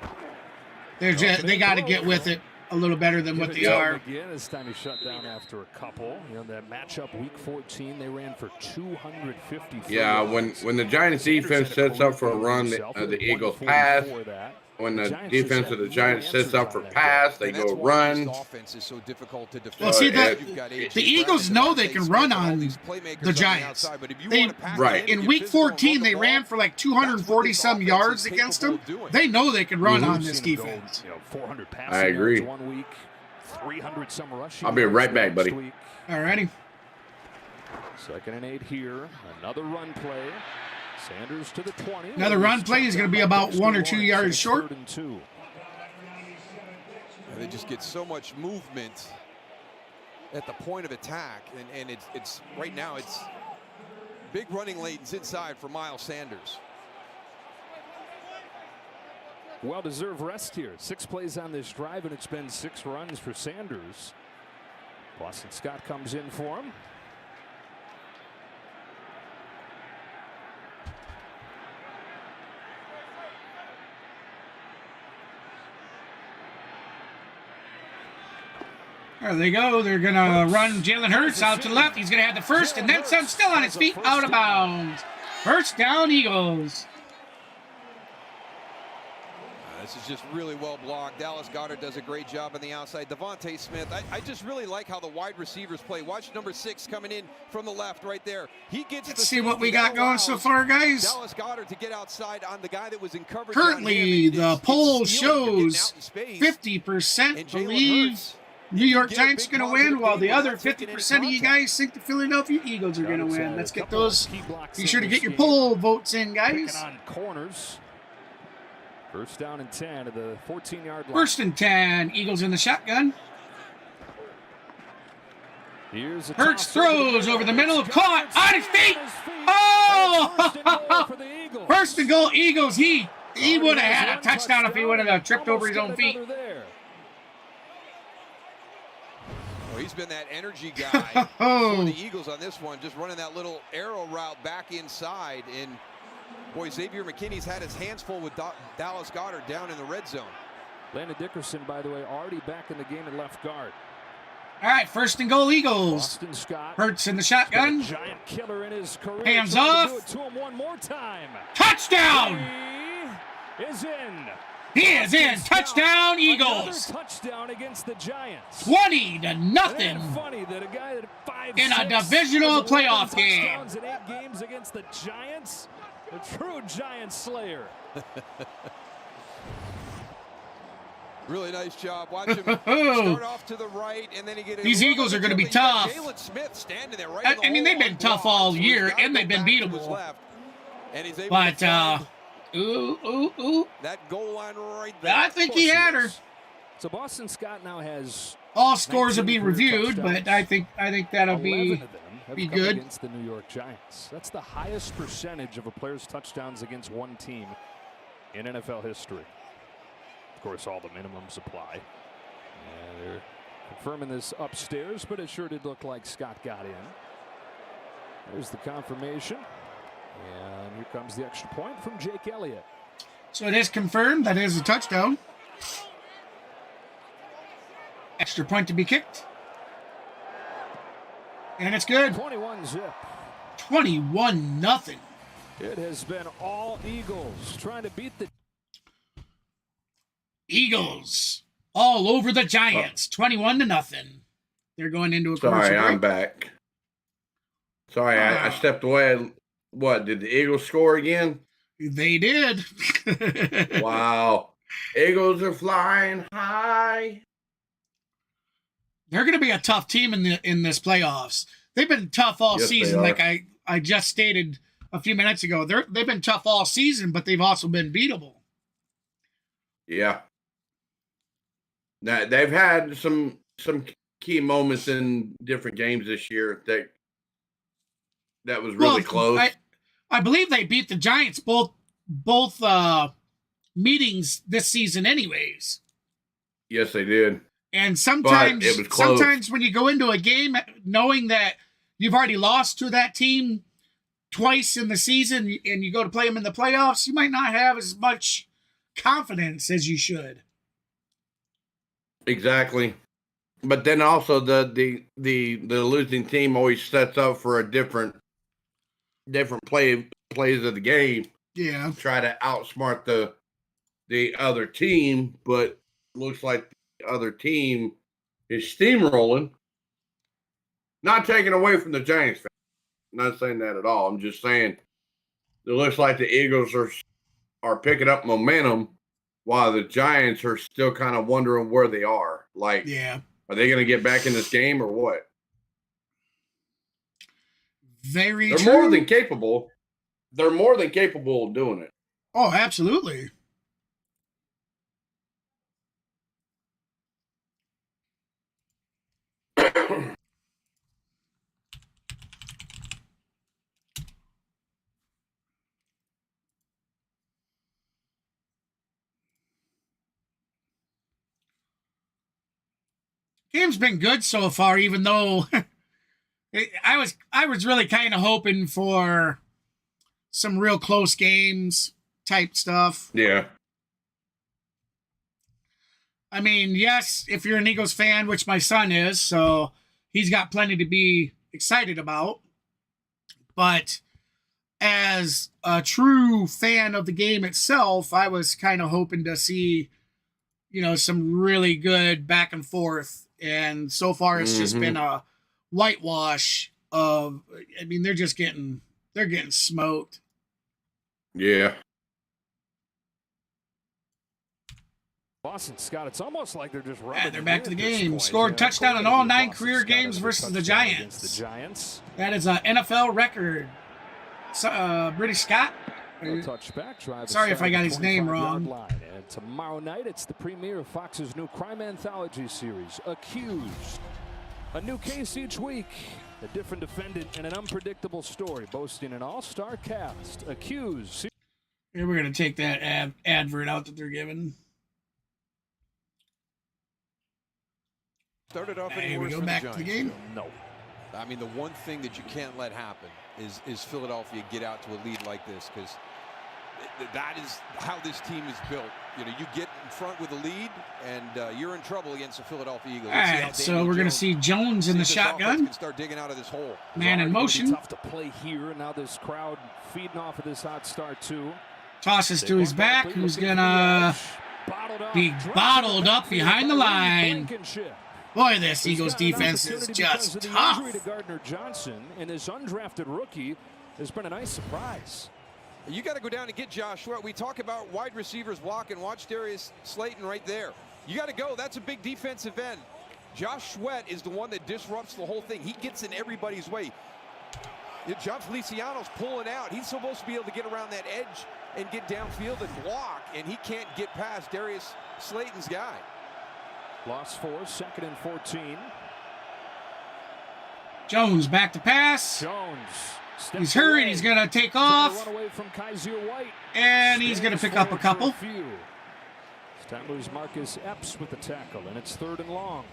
[SPEAKER 1] they got to get with it a little better than what they are.
[SPEAKER 2] Again, this time he shut down after a couple. You know, that matchup week 14, they ran for 250.
[SPEAKER 4] Yeah, when the Giants defense sets up for a run, the Eagles pass. When the defense of the Giants sets up for pass, they go run.
[SPEAKER 1] Well, see, the Eagles know they can run on the Giants. In week 14, they ran for like 240-some yards against them. They know they can run on this defense.
[SPEAKER 2] 400 passing
[SPEAKER 4] I agree.
[SPEAKER 2] yards 1 week, 300-some rushing.
[SPEAKER 4] I'll be right back, buddy.
[SPEAKER 1] All righty.
[SPEAKER 2] 2nd and 8 here. Another run play. Sanders to the 20.
[SPEAKER 1] Another run play is going to be about 1 or 2 yards short.
[SPEAKER 2] 3rd and 2.
[SPEAKER 3] They just get so much movement at the point of attack, and it's right now it's big running lanes inside for Miles Sanders.
[SPEAKER 2] Well-deserved rest here. 6 plays on this drive, and it's been 6 runs for Sanders. Boston Scott comes in for him.
[SPEAKER 1] There they go. They're going to run Jalen Hurts out to the left. He's going to have the first, and then some, still on his feet, out of bounds. First down, Eagles.
[SPEAKER 3] This is just really well blocked. Dallas Goedert does a great job on the outside. Devontae Smith, I just really like how the wide receivers play. Watch number 6 coming in from the left right there. He gets.
[SPEAKER 1] Let's see what we got going so far, guys.
[SPEAKER 3] Dallas Goedert to get outside on the guy that was in coverage.
[SPEAKER 1] Currently, the poll shows 50% believe New York Giants are going to win, while the other 50% of you guys think the Philadelphia Eagles are going to win. Let's get those. Be sure to get your poll votes in, guys.
[SPEAKER 2] On corners. First down and 10 at the 14-yard line.
[SPEAKER 1] 1st and 10. Eagles in the shotgun. Hurts throws over the middle, caught on his feet. Oh! 1st and goal, Eagles. He would have had a touchdown if he would have tripped over his own feet.
[SPEAKER 3] Well, he's been that energy guy for the Eagles on this one, just running that little arrow route back inside. And boy, Xavier McKinney's had his hands full with Dallas Goedert down in the red zone.
[SPEAKER 2] Landon Dickerson, by the way, already back in the game at left guard.
[SPEAKER 1] All right, 1st and goal, Eagles.
[SPEAKER 2] Boston Scott.
[SPEAKER 1] Hurts in the shotgun.
[SPEAKER 2] Giant killer in his career.
[SPEAKER 1] Hands off.
[SPEAKER 2] Do it to him one more time.
[SPEAKER 1] Touchdown.
[SPEAKER 2] He is in.
[SPEAKER 1] He is in. Touchdown, Eagles.
[SPEAKER 2] Another touchdown against the Giants.
[SPEAKER 1] 20-0.
[SPEAKER 2] Funny that a guy that 5'6"
[SPEAKER 1] in a divisional playoff game.
[SPEAKER 2] In 8 games against the Giants. A true Giant slayer.
[SPEAKER 3] Really nice job. Watch him start off to the right, and then he get.
[SPEAKER 1] These Eagles are going to be tough.
[SPEAKER 3] Jalen Smith standing there right.
[SPEAKER 1] I mean, they've been tough all year, and they've been beatable. But
[SPEAKER 3] that goal line right there.
[SPEAKER 1] I think he had her.
[SPEAKER 2] So Boston Scott now has
[SPEAKER 1] all scores will be reviewed, but I think that'll be good
[SPEAKER 2] against the New York Giants. That's the highest percentage of a player's touchdowns against one team in NFL history. Of course, all the minimums apply. And they're confirming this upstairs, but it sure did look like Scott got in. There's the confirmation. And here comes the extra point from Jake Elliott.
[SPEAKER 1] So it is confirmed. That is a touchdown. Extra point to be kicked. And it's good.
[SPEAKER 2] 21-zip.
[SPEAKER 1] 21-0.
[SPEAKER 2] It has been all Eagles trying to beat the
[SPEAKER 1] Eagles all over the Giants. 21-0. They're going into a commercial break.
[SPEAKER 4] I'm back. Sorry, I stepped away. What, did the Eagles score again?
[SPEAKER 1] They did.
[SPEAKER 4] Wow. Eagles are flying high.
[SPEAKER 1] They're going to be a tough team in this playoffs. They've been tough all season, like I just stated a few minutes ago. They've been tough all season, but they've also been beatable.
[SPEAKER 4] Yeah. Now, they've had some key moments in different games this year that was really close.
[SPEAKER 1] I believe they beat the Giants both meetings this season anyways.
[SPEAKER 4] Yes, they did.
[SPEAKER 1] And sometimes,
[SPEAKER 4] But it was close.
[SPEAKER 1] sometimes when you go into a game knowing that you've already lost to that team twice in the season and you go to play them in the playoffs, you might not have as much confidence as you should.
[SPEAKER 4] Exactly. But then also the losing team always sets up for a different plays of the game.
[SPEAKER 1] Yeah.
[SPEAKER 4] Try to outsmart the other team, but looks like the other team is steamrolling. Not taking away from the Giants fans. I'm not saying that at all. I'm just saying it looks like the Eagles are picking up momentum while the Giants are still kind of wondering where they are. Like,
[SPEAKER 1] Yeah.
[SPEAKER 4] are they going to get back in this game or what?
[SPEAKER 1] Very
[SPEAKER 4] They're
[SPEAKER 1] true.
[SPEAKER 4] more than capable. They're more than capable of doing it.
[SPEAKER 1] Oh, absolutely. Game's been good so far, even though I was really kind of hoping for some real close games type stuff.
[SPEAKER 4] Yeah.
[SPEAKER 1] I mean, yes, if you're an Eagles fan, which my son is, so he's got plenty to be excited about. But as a true fan of the game itself, I was kind of hoping to see, some really good back and forth. And so far, it's just been a whitewash of, they're getting smoked.
[SPEAKER 4] Yeah.
[SPEAKER 2] Boston, Scott, it's almost like they're just running.
[SPEAKER 1] Yeah, they're back to the game. Scored touchdown in all 9 career games versus the Giants. That is an NFL record. British Scott. Sorry if I got his name wrong.
[SPEAKER 2] And tomorrow night, it's the premiere of Fox's new crime anthology series, Accused. A new case each week, a different defendant, and an unpredictable story, boasting an all-star cast. Accused.
[SPEAKER 1] Here, we're going to take that advert out that they're giving.
[SPEAKER 3] Started off
[SPEAKER 1] Here we go, back to the game.
[SPEAKER 2] No.
[SPEAKER 3] I mean, the one thing that you can't let happen is Philadelphia get out to a lead like this, because that is how this team is built. You get in front with a lead, and you're in trouble against the Philadelphia Eagles.
[SPEAKER 1] All right, so we're going to see Jones in the shotgun.
[SPEAKER 3] Can start digging out of this hole.
[SPEAKER 1] Man in motion.
[SPEAKER 2] Tough to play here, and now this crowd feeding off of this hot start too.
[SPEAKER 1] Tosses to his back, who's going to be bottled up behind the line. Boy, this Eagles defense is just tough.
[SPEAKER 2] Injury to Gardner Johnson, and this undrafted rookie has been a nice surprise.
[SPEAKER 3] You got to go down and get Josh Sweat. We talk about wide receivers blocking. Watch Darius Slayton right there. You got to go. That's a big defensive end. Josh Sweat is the one that disrupts the whole thing. He gets in everybody's way. John Feliciano's pulling out. He's supposed to be able to get around that edge and get downfield and block, and he can't get past Darius Slayton's guy.
[SPEAKER 2] Loss 4, 2nd and 14.
[SPEAKER 1] Jones back to pass.
[SPEAKER 2] Jones.
[SPEAKER 1] He's hurried. He's going to take off. And he's going to pick up a couple.
[SPEAKER 2] This time it was Marcus Epps with the tackle, and it's 3rd and long.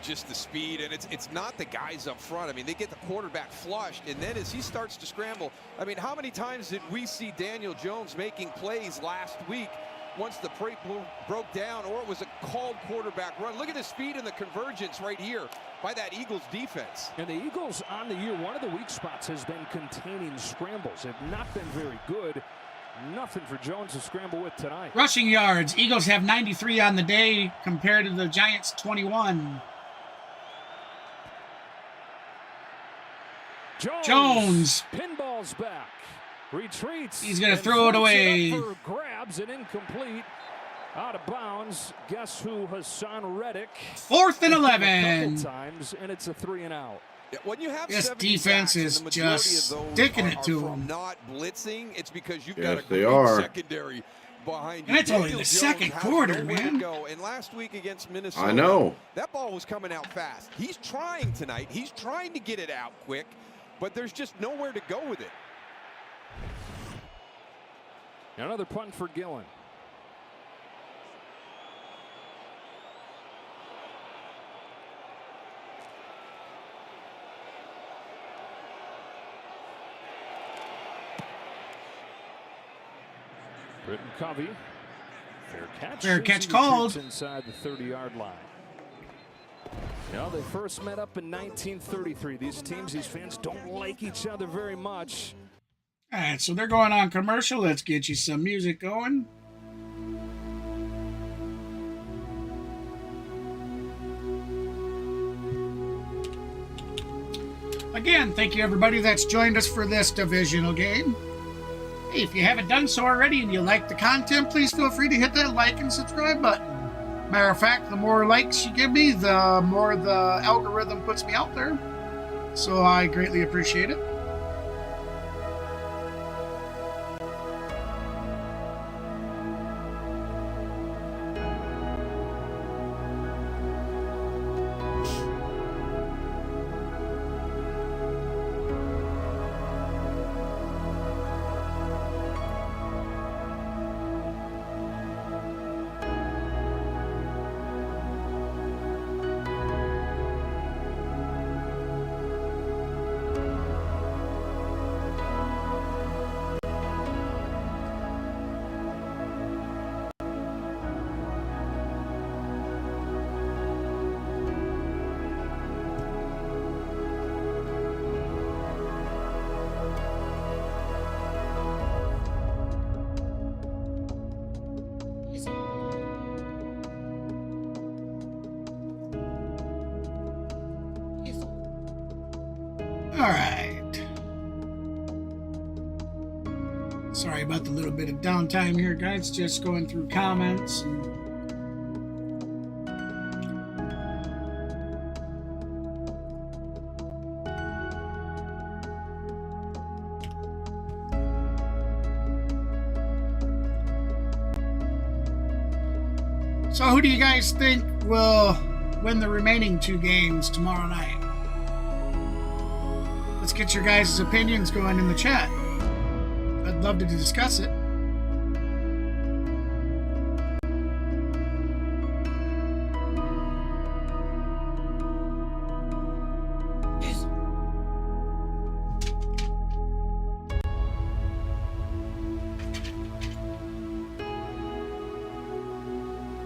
[SPEAKER 3] Just the speed, and it's not the guys up front. They get the quarterback flushed, and then as he starts to scramble, how many times did we see Daniel Jones making plays last week once the play broke down, or it was a called quarterback run? Look at the speed and the convergence right here by that Eagles defense.
[SPEAKER 2] And the Eagles on the year, one of the weak spots has been containing scrambles. Have not been very good. Nothing for Jones to scramble with tonight.
[SPEAKER 1] Rushing yards. Eagles have 93 on the day compared to the Giants 21. Jones.
[SPEAKER 2] Pinball's back. Retreats.
[SPEAKER 1] He's going to throw it away.
[SPEAKER 2] Grabs it incomplete. Out of bounds. Guess who? Hassan Reddick.
[SPEAKER 1] 4th and 11.
[SPEAKER 2] Times, and it's a 3 and out.
[SPEAKER 3] When you have
[SPEAKER 1] this defense is just sticking it to them.
[SPEAKER 3] Not blitzing. It's because you've got a great secondary behind you.
[SPEAKER 1] And it's only the second quarter, man.
[SPEAKER 3] And last week against Minnesota,
[SPEAKER 4] I know
[SPEAKER 3] that ball was coming out fast. He's trying tonight. He's trying to get it out quick, but there's just nowhere to go with it.
[SPEAKER 2] Another punt for Gillen. Britton Covey. Fair catch.
[SPEAKER 1] Fair catch called.
[SPEAKER 2] Inside the 30-yard line. You know, they first met up in 1933. These teams, these fans don't like each other very much.
[SPEAKER 1] All right, so they're going on commercial. Let's get you some music going. Again, thank you everybody that's joined us for this divisional game. Hey, if you haven't done so already and you like the content, please feel free to hit that like and subscribe button. Matter of fact, the more likes you give me, the more the algorithm puts me out there. So I greatly appreciate it. All right. Sorry about the little bit of downtime here, guys. Just going through comments. So who do you guys think will win the remaining 2 games tomorrow night? Let's get your guys' opinions going in the chat. I'd love to discuss it.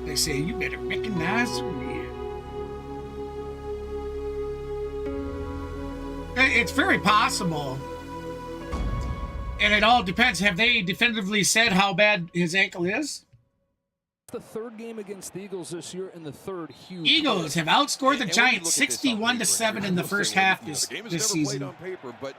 [SPEAKER 1] They say you better recognize the real. It's very possible. And it all depends. Have they definitively said how bad his ankle is?
[SPEAKER 2] The 3rd game against the Eagles this year and the 3rd huge.
[SPEAKER 1] Eagles have outscored the Giants 61-7 in the first half this season.
[SPEAKER 3] On paper, but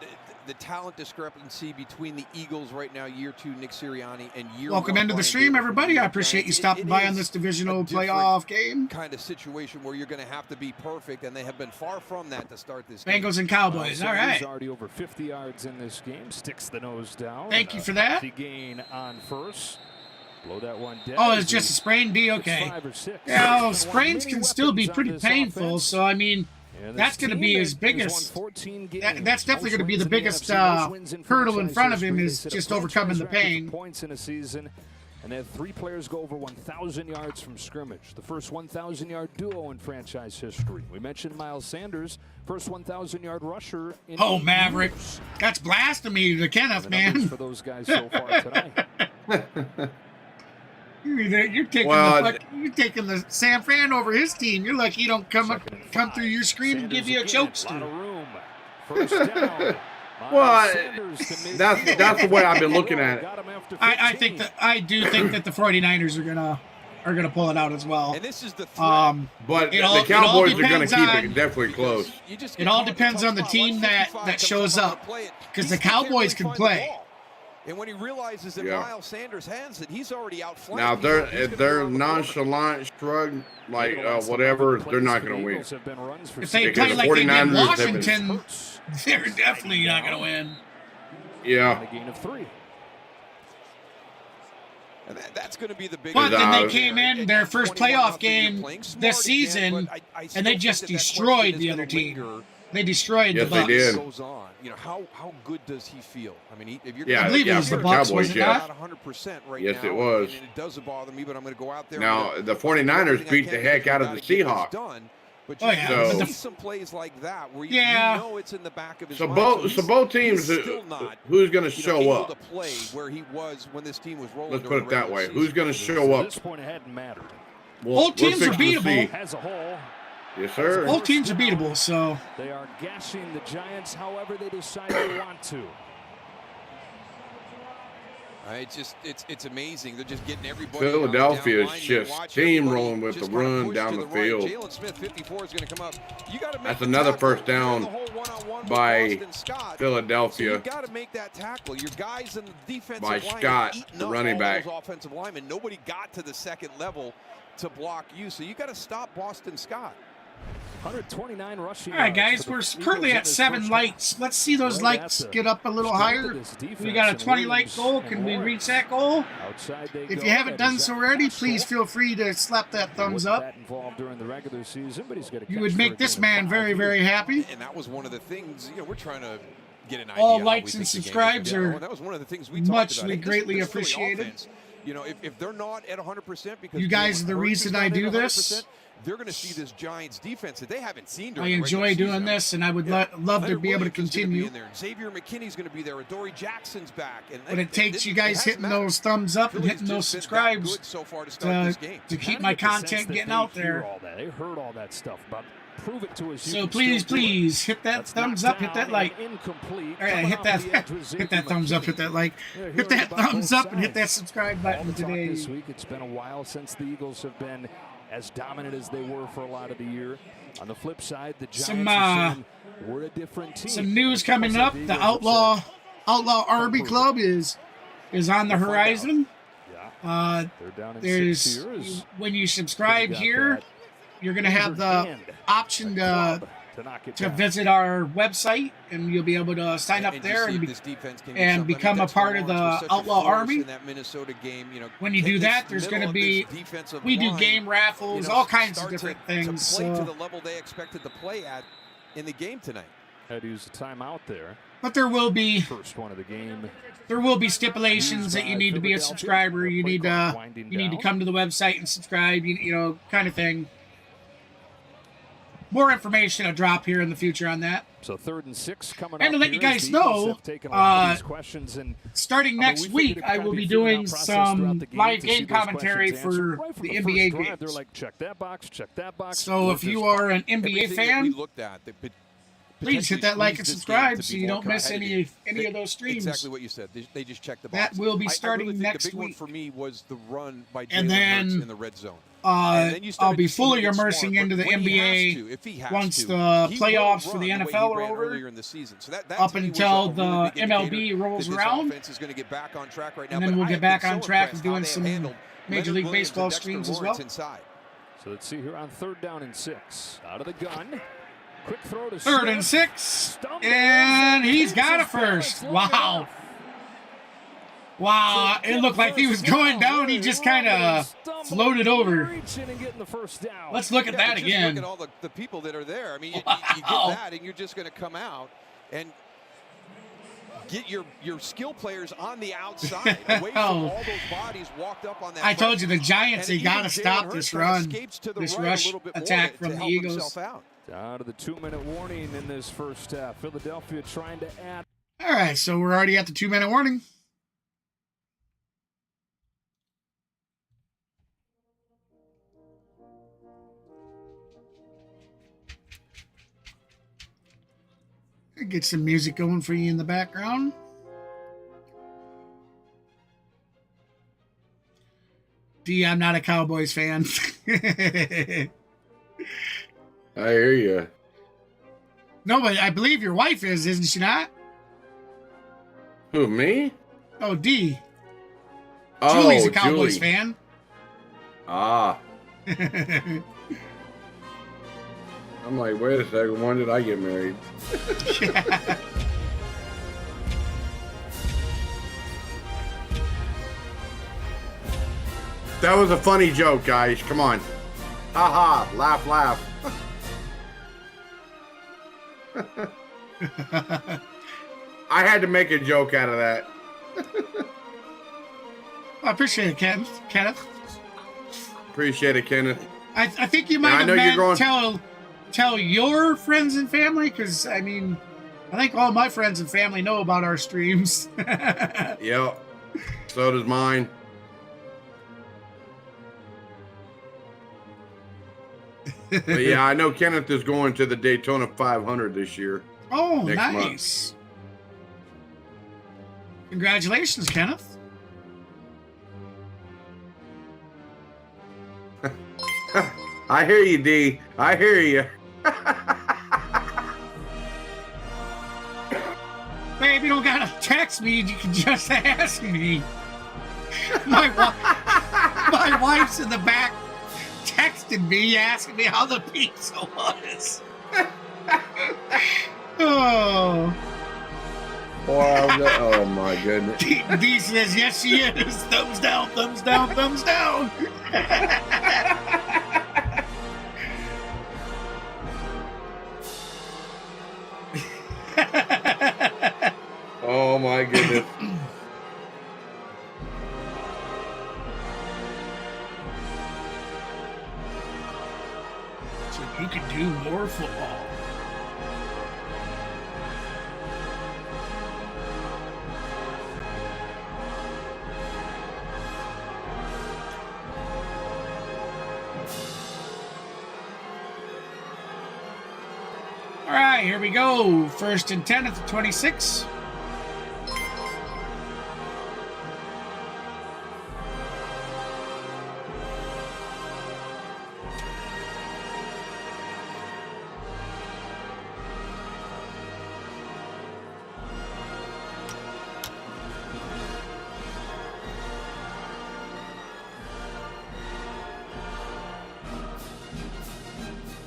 [SPEAKER 3] the talent discrepancy between the Eagles right now, year 2 Nick Sirianni and year
[SPEAKER 1] Welcome
[SPEAKER 3] 1
[SPEAKER 1] into the
[SPEAKER 3] Brian
[SPEAKER 1] stream,
[SPEAKER 3] Daboll
[SPEAKER 1] everybody. I
[SPEAKER 3] from
[SPEAKER 1] appreciate you
[SPEAKER 3] Giants.
[SPEAKER 1] stopping by on
[SPEAKER 3] is
[SPEAKER 1] this divisional
[SPEAKER 3] a different
[SPEAKER 1] playoff game.
[SPEAKER 3] Kind of situation where you're going to have to be perfect, and they have been far from that to start this game.
[SPEAKER 1] Bengals and Cowboys. All right.
[SPEAKER 2] Already over 50 yards in this game. Sticks the nose down.
[SPEAKER 1] Thank you for that.
[SPEAKER 2] Gain on first. Blow that one dead.
[SPEAKER 1] Oh, it's just a sprain D? Okay.
[SPEAKER 2] 5 or 6.
[SPEAKER 1] Yeah, well, sprains can still be pretty painful, so I mean, that's going to be his biggest. That's definitely going to be the biggest hurdle in front of him, is just overcoming the pain.
[SPEAKER 2] Points in a season, and they had 3 players go over 1,000 yards from scrimmage. The first 1,000-yard duo in franchise history. We mentioned Miles Sanders, first 1,000-yard rusher. In
[SPEAKER 1] Maverick,
[SPEAKER 2] years.
[SPEAKER 1] that's blasphemy to Kenneth, man.
[SPEAKER 2] For those guys so far tonight.
[SPEAKER 1] You're taking the San Fran over his team. You're lucky he don't come through your screen and give you a choke steal.
[SPEAKER 2] First down.
[SPEAKER 4] Well, that's the way I've been looking at it.
[SPEAKER 1] I do think that the 49ers are gonna pull it out as well.
[SPEAKER 3] And this is the
[SPEAKER 4] but the Cowboys are going to keep it definitely close.
[SPEAKER 1] It all depends on the team that shows up, because the Cowboys can play.
[SPEAKER 3] And when he realizes that Miles Sanders has it, he's already outflanked.
[SPEAKER 4] Now, if they're nonchalant shrug, like whatever, they're not going to win.
[SPEAKER 1] If they play like they did Washington, they're definitely not going to win.
[SPEAKER 4] Yeah.
[SPEAKER 2] A gain of 3.
[SPEAKER 3] And that's going to be the big.
[SPEAKER 1] But then they came in their first playoff game this season, and they just destroyed the other team. They destroyed
[SPEAKER 4] Yes,
[SPEAKER 1] the
[SPEAKER 4] they
[SPEAKER 1] Bucks.
[SPEAKER 4] did.
[SPEAKER 3] Goes on. You know, how good does he feel? I mean, if you're
[SPEAKER 4] Yeah,
[SPEAKER 1] I believe it was
[SPEAKER 4] for
[SPEAKER 1] the Bucks,
[SPEAKER 4] Cowboys,
[SPEAKER 1] was it
[SPEAKER 4] yeah.
[SPEAKER 1] not?
[SPEAKER 3] not 100% right
[SPEAKER 4] Yes,
[SPEAKER 3] now.
[SPEAKER 4] it was.
[SPEAKER 3] And it doesn't bother me, but I'm going to go out there.
[SPEAKER 4] Now,
[SPEAKER 3] and
[SPEAKER 4] the 49ers beat the heck out of the Seahawks.
[SPEAKER 3] But
[SPEAKER 1] Oh,
[SPEAKER 3] you
[SPEAKER 1] yeah.
[SPEAKER 3] can
[SPEAKER 4] So-
[SPEAKER 3] see some plays like that where
[SPEAKER 1] Yeah.
[SPEAKER 3] you know it's in the back of his
[SPEAKER 4] So
[SPEAKER 3] mind.
[SPEAKER 4] both teams,
[SPEAKER 3] he's still not,
[SPEAKER 4] who's going to
[SPEAKER 3] you know,
[SPEAKER 4] show
[SPEAKER 3] able
[SPEAKER 4] up?
[SPEAKER 3] to play where he was when this team was rolling.
[SPEAKER 4] Let's put
[SPEAKER 3] during
[SPEAKER 4] it
[SPEAKER 3] the
[SPEAKER 4] that
[SPEAKER 3] regular
[SPEAKER 4] way.
[SPEAKER 3] season.
[SPEAKER 4] Who's going to show
[SPEAKER 2] At
[SPEAKER 4] up?
[SPEAKER 2] this point, it hadn't mattered.
[SPEAKER 1] Both teams are
[SPEAKER 4] fix to see.
[SPEAKER 1] beatable.
[SPEAKER 2] As a whole,
[SPEAKER 4] Yes, sir.
[SPEAKER 1] Both teams are beatable, so
[SPEAKER 2] they are gashing the Giants however they decide they want to.
[SPEAKER 3] It's amazing. They're just getting everybody.
[SPEAKER 4] Philadelphia
[SPEAKER 3] down
[SPEAKER 4] is
[SPEAKER 3] line.
[SPEAKER 4] just
[SPEAKER 3] Watch
[SPEAKER 4] steamrolling
[SPEAKER 3] everybody
[SPEAKER 4] with
[SPEAKER 3] just
[SPEAKER 4] the
[SPEAKER 3] kinda
[SPEAKER 4] run
[SPEAKER 3] push
[SPEAKER 4] down
[SPEAKER 3] to
[SPEAKER 4] the
[SPEAKER 3] right.
[SPEAKER 4] field.
[SPEAKER 3] Jalen Smith, 54, is going to come up. You got to make
[SPEAKER 4] That's
[SPEAKER 3] the
[SPEAKER 4] another
[SPEAKER 3] tackle.
[SPEAKER 4] first down
[SPEAKER 3] The whole one-on-one with
[SPEAKER 4] by
[SPEAKER 3] Boston Scott. So
[SPEAKER 4] Philadelphia
[SPEAKER 3] you got to make that tackle. Your guys in the defensive
[SPEAKER 4] by
[SPEAKER 3] line are
[SPEAKER 4] Scott,
[SPEAKER 3] eating
[SPEAKER 4] the
[SPEAKER 3] up
[SPEAKER 4] running
[SPEAKER 3] all
[SPEAKER 4] back.
[SPEAKER 3] those offensive linemen. Nobody got to the second level to block you. So you got to stop Boston Scott.
[SPEAKER 2] 129 rushing.
[SPEAKER 1] all right,
[SPEAKER 2] yards
[SPEAKER 1] guys,
[SPEAKER 2] for
[SPEAKER 1] we're
[SPEAKER 2] the
[SPEAKER 1] currently
[SPEAKER 2] Eagles in
[SPEAKER 1] at
[SPEAKER 2] this
[SPEAKER 1] 7
[SPEAKER 2] first
[SPEAKER 1] lights. Let's see those
[SPEAKER 2] Right
[SPEAKER 1] lights
[SPEAKER 2] at the
[SPEAKER 1] get up a little
[SPEAKER 2] strength
[SPEAKER 1] higher.
[SPEAKER 2] of this defense,
[SPEAKER 1] We got a
[SPEAKER 2] and
[SPEAKER 1] 20 light
[SPEAKER 2] Williams
[SPEAKER 1] goal.
[SPEAKER 2] and
[SPEAKER 1] Can we
[SPEAKER 2] Warren.
[SPEAKER 1] reach that goal?
[SPEAKER 2] Outside they
[SPEAKER 1] If
[SPEAKER 2] go.
[SPEAKER 1] you haven't
[SPEAKER 2] That
[SPEAKER 1] done
[SPEAKER 2] is
[SPEAKER 1] so
[SPEAKER 2] Zach
[SPEAKER 1] already,
[SPEAKER 2] Pascal.
[SPEAKER 1] please feel free to slap that thumbs
[SPEAKER 2] Wasn't
[SPEAKER 1] up.
[SPEAKER 2] that involved during the regular season, but he's got a
[SPEAKER 1] You
[SPEAKER 2] catch
[SPEAKER 1] would
[SPEAKER 2] for
[SPEAKER 1] make
[SPEAKER 2] a
[SPEAKER 1] this
[SPEAKER 2] gain of
[SPEAKER 1] man
[SPEAKER 2] 5
[SPEAKER 1] very,
[SPEAKER 2] here.
[SPEAKER 1] very happy.
[SPEAKER 3] And that was one of the things, you know, we're trying to get an idea.
[SPEAKER 1] All
[SPEAKER 3] how
[SPEAKER 1] likes
[SPEAKER 3] we
[SPEAKER 1] and
[SPEAKER 3] think the game is
[SPEAKER 1] subscribes
[SPEAKER 3] gonna
[SPEAKER 1] are
[SPEAKER 3] go. That was one of the things we talked
[SPEAKER 1] muchly
[SPEAKER 3] about. Hey,
[SPEAKER 1] greatly
[SPEAKER 3] this Philly
[SPEAKER 1] appreciated.
[SPEAKER 3] offense, you know, if they're not at 100% because
[SPEAKER 1] You guys are the
[SPEAKER 3] Jalen Hurts
[SPEAKER 1] reason
[SPEAKER 3] is not
[SPEAKER 1] I
[SPEAKER 3] at
[SPEAKER 1] do
[SPEAKER 3] 100%,
[SPEAKER 1] this.
[SPEAKER 3] they're going to see this Giants defense that they haven't seen
[SPEAKER 1] I
[SPEAKER 3] during the regular
[SPEAKER 1] enjoy
[SPEAKER 3] season.
[SPEAKER 1] doing this, and I would love to
[SPEAKER 3] Leonard
[SPEAKER 1] be able to
[SPEAKER 3] Williams is gonna be
[SPEAKER 1] continue.
[SPEAKER 3] in there. Xavier McKinney's going to be there. Adoree Jackson's back. And
[SPEAKER 1] But it takes you guys hitting those thumbs up and
[SPEAKER 3] Philly's
[SPEAKER 1] hitting those
[SPEAKER 3] just been that
[SPEAKER 1] subscribes
[SPEAKER 3] good so far to start this game.
[SPEAKER 1] to keep
[SPEAKER 2] Kinda
[SPEAKER 1] my
[SPEAKER 2] get the sense
[SPEAKER 1] content
[SPEAKER 2] that
[SPEAKER 1] getting
[SPEAKER 2] they
[SPEAKER 1] out
[SPEAKER 2] hear
[SPEAKER 1] there.
[SPEAKER 2] all that. They heard all that stuff, but prove it to us. You
[SPEAKER 1] So
[SPEAKER 2] can
[SPEAKER 1] please,
[SPEAKER 2] still do it.
[SPEAKER 1] please hit that
[SPEAKER 2] That's
[SPEAKER 1] thumbs
[SPEAKER 2] knocked
[SPEAKER 1] up, hit that
[SPEAKER 2] down
[SPEAKER 1] like.
[SPEAKER 2] and incomplete.
[SPEAKER 1] All right,
[SPEAKER 2] Coming
[SPEAKER 1] hit
[SPEAKER 2] off
[SPEAKER 1] that,
[SPEAKER 2] the edge was
[SPEAKER 1] hit that
[SPEAKER 2] Xavier
[SPEAKER 1] thumbs up,
[SPEAKER 2] McKinney.
[SPEAKER 1] hit that like,
[SPEAKER 2] Yeah,
[SPEAKER 1] hit
[SPEAKER 2] hearing
[SPEAKER 1] that
[SPEAKER 2] about
[SPEAKER 1] thumbs
[SPEAKER 2] both
[SPEAKER 1] up, and hit that
[SPEAKER 2] sides.
[SPEAKER 1] subscribe
[SPEAKER 2] All
[SPEAKER 1] button
[SPEAKER 2] the talk
[SPEAKER 1] today.
[SPEAKER 2] this week. It's been a while since the Eagles have been as dominant as they were for a lot of the year. On the flip side, the Giants
[SPEAKER 1] Some,
[SPEAKER 2] are saying we're a different team.
[SPEAKER 1] Some news coming
[SPEAKER 2] That's what
[SPEAKER 1] up.
[SPEAKER 2] the
[SPEAKER 1] The
[SPEAKER 2] Eagles have
[SPEAKER 1] Outlaw Army Club is on the
[SPEAKER 2] We'll find
[SPEAKER 1] horizon.
[SPEAKER 2] said. Yeah, they're down in
[SPEAKER 1] There's
[SPEAKER 2] 6 years.
[SPEAKER 1] when you subscribe
[SPEAKER 2] Got
[SPEAKER 1] here,
[SPEAKER 2] that
[SPEAKER 1] you're gonna have the
[SPEAKER 2] hand
[SPEAKER 1] option
[SPEAKER 2] club to knock it
[SPEAKER 1] to
[SPEAKER 2] down.
[SPEAKER 1] visit our website, and you'll be able to sign up
[SPEAKER 3] And
[SPEAKER 1] there
[SPEAKER 3] you see
[SPEAKER 1] and
[SPEAKER 3] this defense can do
[SPEAKER 1] and
[SPEAKER 3] something.
[SPEAKER 1] become a
[SPEAKER 3] Dexter
[SPEAKER 1] part of
[SPEAKER 3] Lawrence was
[SPEAKER 1] the
[SPEAKER 3] such a
[SPEAKER 1] Outlaw
[SPEAKER 3] force
[SPEAKER 1] Army.
[SPEAKER 3] in that Minnesota game, you know,
[SPEAKER 1] when you
[SPEAKER 3] can
[SPEAKER 1] do
[SPEAKER 3] this
[SPEAKER 1] that, there's
[SPEAKER 3] middle
[SPEAKER 1] going to
[SPEAKER 3] of
[SPEAKER 1] be
[SPEAKER 3] this defensive
[SPEAKER 1] we do
[SPEAKER 3] line,
[SPEAKER 1] game raffles,
[SPEAKER 3] you know,
[SPEAKER 1] all kinds of
[SPEAKER 3] start
[SPEAKER 1] different
[SPEAKER 3] to
[SPEAKER 1] things.
[SPEAKER 3] play to
[SPEAKER 1] So,
[SPEAKER 3] the level they expected to play at in the game tonight.
[SPEAKER 2] Had to use a timeout there.
[SPEAKER 1] but there will be
[SPEAKER 2] First one of the game.
[SPEAKER 1] stipulations that you need to be a subscriber. You need to come to the website and subscribe. You know, kind of thing. More information will drop here in the future on that.
[SPEAKER 2] So 3rd and 6 coming
[SPEAKER 1] And
[SPEAKER 2] up
[SPEAKER 1] to let you
[SPEAKER 2] here as
[SPEAKER 1] guys
[SPEAKER 2] the Eagles
[SPEAKER 1] know,
[SPEAKER 2] have taken a lot of these questions and
[SPEAKER 1] Starting
[SPEAKER 2] I mean,
[SPEAKER 1] next
[SPEAKER 2] we
[SPEAKER 1] week,
[SPEAKER 2] figured
[SPEAKER 1] I
[SPEAKER 2] it'd
[SPEAKER 1] will
[SPEAKER 2] kinda
[SPEAKER 1] be
[SPEAKER 2] be a figuring
[SPEAKER 1] doing
[SPEAKER 2] out process
[SPEAKER 1] some
[SPEAKER 2] throughout the game
[SPEAKER 1] live
[SPEAKER 2] to see
[SPEAKER 1] game
[SPEAKER 2] those
[SPEAKER 1] commentary
[SPEAKER 2] questions answered.
[SPEAKER 1] for
[SPEAKER 2] Right from
[SPEAKER 1] the
[SPEAKER 2] the
[SPEAKER 1] NBA
[SPEAKER 2] first drive,
[SPEAKER 1] games.
[SPEAKER 2] they're like, check that box, check that box.
[SPEAKER 1] So if you are an NBA
[SPEAKER 3] Everything that we
[SPEAKER 1] fan,
[SPEAKER 3] looked at, that
[SPEAKER 1] please hit
[SPEAKER 3] potentially
[SPEAKER 1] that like
[SPEAKER 3] squeezed
[SPEAKER 1] and
[SPEAKER 3] this
[SPEAKER 1] subscribe
[SPEAKER 3] game to
[SPEAKER 1] so
[SPEAKER 3] be
[SPEAKER 1] you
[SPEAKER 3] more
[SPEAKER 1] don't miss
[SPEAKER 3] competitive.
[SPEAKER 1] any of those streams.
[SPEAKER 3] Exactly what you said. They just checked the
[SPEAKER 1] That
[SPEAKER 3] box.
[SPEAKER 1] will be
[SPEAKER 3] I
[SPEAKER 1] starting
[SPEAKER 3] really think
[SPEAKER 1] next
[SPEAKER 3] the big one
[SPEAKER 1] week.
[SPEAKER 3] for me was the run by
[SPEAKER 1] And
[SPEAKER 3] Jalen
[SPEAKER 1] then,
[SPEAKER 3] Hurts in the red zone. And then you started
[SPEAKER 1] I'll be
[SPEAKER 3] to see him
[SPEAKER 1] fully
[SPEAKER 3] get smart,
[SPEAKER 1] immersing
[SPEAKER 3] but
[SPEAKER 1] into the
[SPEAKER 3] when he has
[SPEAKER 1] NBA
[SPEAKER 3] to, if he has
[SPEAKER 1] once
[SPEAKER 3] to,
[SPEAKER 1] the
[SPEAKER 3] he will
[SPEAKER 1] playoffs for
[SPEAKER 3] run
[SPEAKER 1] the
[SPEAKER 3] way
[SPEAKER 1] NFL
[SPEAKER 3] he
[SPEAKER 1] are
[SPEAKER 3] ran
[SPEAKER 1] over,
[SPEAKER 3] earlier in the season. So that
[SPEAKER 1] up
[SPEAKER 3] to me was
[SPEAKER 1] until
[SPEAKER 3] a really
[SPEAKER 1] the
[SPEAKER 3] big indicator
[SPEAKER 1] MLB rolls
[SPEAKER 3] that this
[SPEAKER 1] around.
[SPEAKER 3] offense is going to get back on track right now.
[SPEAKER 1] And then
[SPEAKER 3] But
[SPEAKER 1] we'll
[SPEAKER 3] I
[SPEAKER 1] get
[SPEAKER 3] have
[SPEAKER 1] back
[SPEAKER 3] been
[SPEAKER 1] on
[SPEAKER 3] so
[SPEAKER 1] track
[SPEAKER 3] impressed
[SPEAKER 1] of doing
[SPEAKER 3] how they
[SPEAKER 1] some
[SPEAKER 3] have handled
[SPEAKER 1] Major
[SPEAKER 3] Leonard
[SPEAKER 1] League
[SPEAKER 3] Williams
[SPEAKER 1] Baseball
[SPEAKER 3] and Dexter
[SPEAKER 1] streams as
[SPEAKER 3] Lawrence
[SPEAKER 1] well.
[SPEAKER 3] inside.
[SPEAKER 2] So let's see here on 3rd down and 6. Out of the gun. Quick throw to
[SPEAKER 1] 3rd and
[SPEAKER 2] Smith.
[SPEAKER 1] 6,
[SPEAKER 2] Stumbles
[SPEAKER 1] and he's
[SPEAKER 2] keeps
[SPEAKER 1] got a
[SPEAKER 2] his balance
[SPEAKER 1] first.
[SPEAKER 2] long
[SPEAKER 1] Wow.
[SPEAKER 2] enough.
[SPEAKER 1] Wow,
[SPEAKER 2] So
[SPEAKER 1] it looked like he was
[SPEAKER 2] first
[SPEAKER 1] going
[SPEAKER 2] down,
[SPEAKER 1] down. He
[SPEAKER 2] very
[SPEAKER 1] just kind
[SPEAKER 2] long,
[SPEAKER 1] of
[SPEAKER 2] stumbling,
[SPEAKER 1] floated over.
[SPEAKER 2] reaching and getting the first down.
[SPEAKER 1] Let's look at
[SPEAKER 3] Yeah,
[SPEAKER 1] that
[SPEAKER 3] but just
[SPEAKER 1] again.
[SPEAKER 3] Look at all the people that are there. I mean, you get
[SPEAKER 1] Wow.
[SPEAKER 3] that, and you're just going to come out and get your skill players on the outside, away from all those bodies walked up on that.
[SPEAKER 1] I told you, the
[SPEAKER 3] pressure.
[SPEAKER 1] Giants,
[SPEAKER 3] And
[SPEAKER 1] they got
[SPEAKER 3] even
[SPEAKER 1] to stop
[SPEAKER 3] Jalen
[SPEAKER 1] this
[SPEAKER 3] Hurts kinda
[SPEAKER 1] run,
[SPEAKER 3] escapes to the
[SPEAKER 1] this
[SPEAKER 3] right a
[SPEAKER 1] rush
[SPEAKER 3] little bit more
[SPEAKER 1] attack
[SPEAKER 3] to
[SPEAKER 1] from the
[SPEAKER 3] help
[SPEAKER 1] Eagles.
[SPEAKER 3] himself out.
[SPEAKER 2] Down to the 2-minute warning in this first half. Philadelphia trying to add.
[SPEAKER 1] All right, so we're already at the 2-minute warning. Get some music going for you in the background. I'm not a Cowboys fan.
[SPEAKER 4] I hear you.
[SPEAKER 1] No, but I believe your wife is, isn't she not?
[SPEAKER 4] Who, me?
[SPEAKER 1] Oh, D.
[SPEAKER 4] Oh,
[SPEAKER 1] Julie's a Cowboys
[SPEAKER 4] Julie.
[SPEAKER 1] fan.
[SPEAKER 4] Ah. I'm like, wait a second, when did I get married? That was a funny joke, guys. Come on. Ha ha. Laugh, laugh. I had to make a joke out of that.
[SPEAKER 1] I appreciate it, Kenneth.
[SPEAKER 4] Appreciate it, Kenneth.
[SPEAKER 1] I think you might have meant tell your friends and family, because, I mean, I think all my friends and family know about our streams.
[SPEAKER 4] Yep. So does mine. But yeah, I know Kenneth is going to the Daytona 500 this year.
[SPEAKER 1] Oh,
[SPEAKER 4] Month.
[SPEAKER 1] nice. Congratulations, Kenneth.
[SPEAKER 4] I hear you, D. I hear you.
[SPEAKER 1] Babe, you don't gotta text me. You can just ask me. My wife's in the back texting me, asking me how the pizza was. Oh.
[SPEAKER 4] Oh my goodness.
[SPEAKER 1] D says, yes, she is. Thumbs down, thumbs down, thumbs down.
[SPEAKER 4] Oh my goodness.
[SPEAKER 1] So you can do more football. All right, here we go. 1st and 10 at the 26.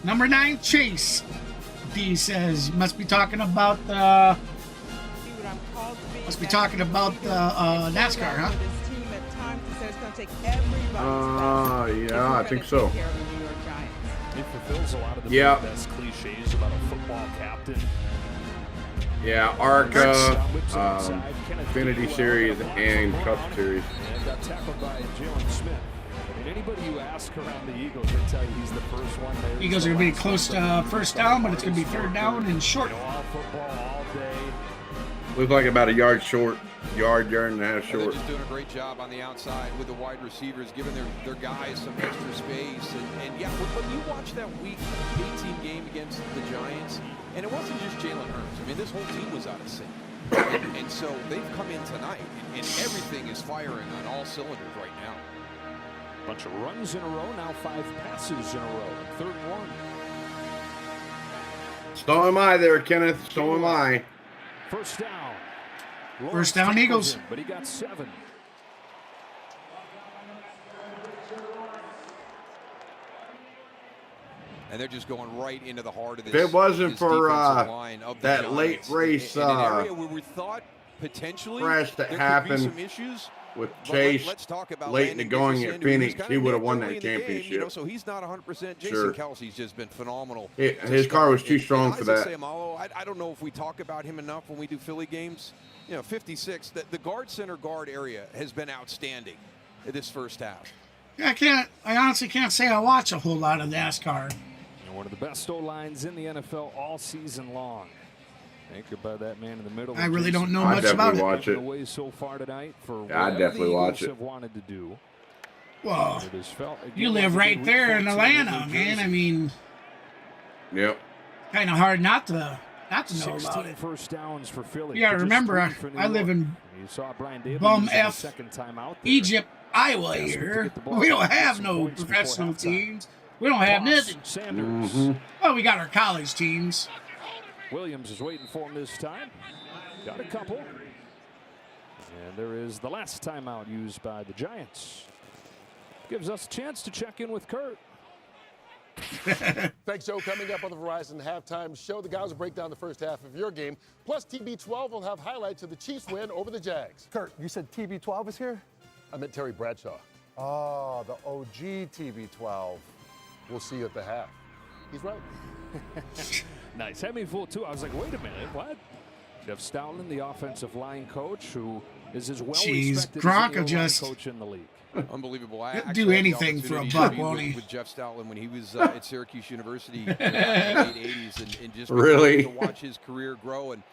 [SPEAKER 1] Number 9, Chase. D says, must be talking about the NASCAR, huh?
[SPEAKER 4] Yeah, I think so.
[SPEAKER 2] It fulfills a lot of the best cliches about a football captain.
[SPEAKER 4] Yeah, ARCA, Infinity Series, and Cup Series.
[SPEAKER 2] And got tackled by Jalen Smith. I mean, anybody you ask around the Eagles, they tell you he's the first one there.
[SPEAKER 1] Eagles are going to be close to first down, but it's going to be 3rd down and short.
[SPEAKER 2] All football all day.
[SPEAKER 4] Looks like about a yard short. Yard and a half short.
[SPEAKER 3] They're just doing a great job on the outside with the wide receivers, giving their guys some extra space. And yeah, when you watch that Week 18 game against the Giants, and it wasn't just Jalen Hurts. I mean, this whole team was out of sync. And so they've come in tonight, and everything is firing on all cylinders right now.
[SPEAKER 2] Bunch of runs in a row, now 5 passes in a row. 3rd and 1.
[SPEAKER 4] So am I there, Kenneth. So am I.
[SPEAKER 2] First down.
[SPEAKER 1] First down, Eagles.
[SPEAKER 2] But he got 7.
[SPEAKER 3] And they're just going right into the heart of this.
[SPEAKER 4] If it wasn't for that late
[SPEAKER 3] Giants,
[SPEAKER 4] race
[SPEAKER 3] in an area where we thought potentially
[SPEAKER 4] crash that
[SPEAKER 3] there
[SPEAKER 4] happened
[SPEAKER 3] could be some issues.
[SPEAKER 4] with Chase
[SPEAKER 3] let's talk about
[SPEAKER 4] late in the going at Phoenix, he would have won that
[SPEAKER 3] game,
[SPEAKER 4] championship.
[SPEAKER 3] you know, so he's not 100%. Jason Kelsey's just been phenomenal.
[SPEAKER 4] His car was too strong for that.
[SPEAKER 3] I don't know if we talk about him enough when we do Philly games. You know, 56, the guard center guard area has been outstanding in this first half.
[SPEAKER 1] I honestly can't say I watch a whole lot of NASCAR.
[SPEAKER 2] And one of the best O-lines in the NFL all season long. Anchored by that man in the middle.
[SPEAKER 1] I really don't know much about it.
[SPEAKER 4] Watch it.
[SPEAKER 2] Away so far tonight for
[SPEAKER 4] I definitely watch it.
[SPEAKER 2] Have wanted to do.
[SPEAKER 1] Well, you live right there in Atlanta, man. I mean,
[SPEAKER 4] yep.
[SPEAKER 1] Kind of hard not to know about it.
[SPEAKER 2] First downs for Philly.
[SPEAKER 1] Yeah, remember, I live in bum F Egypt, Iowa here. We don't have no professional teams. We don't have nothing.
[SPEAKER 2] Sanders.
[SPEAKER 1] Well, we got our college teams.
[SPEAKER 2] Williams is waiting for him this time. Got a couple. And there is the last timeout used by the Giants. Gives us a chance to check in with Kurt.
[SPEAKER 9] Thanks, Joe. Coming up on the Verizon Halftime Show, the guys will break down the first half of your game. Plus, TB12 will have highlights of the Chiefs win over the Jags.
[SPEAKER 10] Kurt, you said TB12 is here?
[SPEAKER 9] I meant Terry Bradshaw.
[SPEAKER 10] Oh, the OG TB12.
[SPEAKER 9] We'll see you at the half. He's right.
[SPEAKER 2] Nice. Had me fooled, too. I was like, wait a minute, what? Jeff Stoutland, the offensive line coach, who is as well respected
[SPEAKER 1] Gronk
[SPEAKER 2] as any
[SPEAKER 1] just
[SPEAKER 2] coach in the league.
[SPEAKER 3] Unbelievable.
[SPEAKER 1] He'll do anything for a buck, won't he?
[SPEAKER 3] With Jeff Stoutland when he was at Syracuse University in the late 80s, and just
[SPEAKER 4] Really?
[SPEAKER 3] to watch his career grow and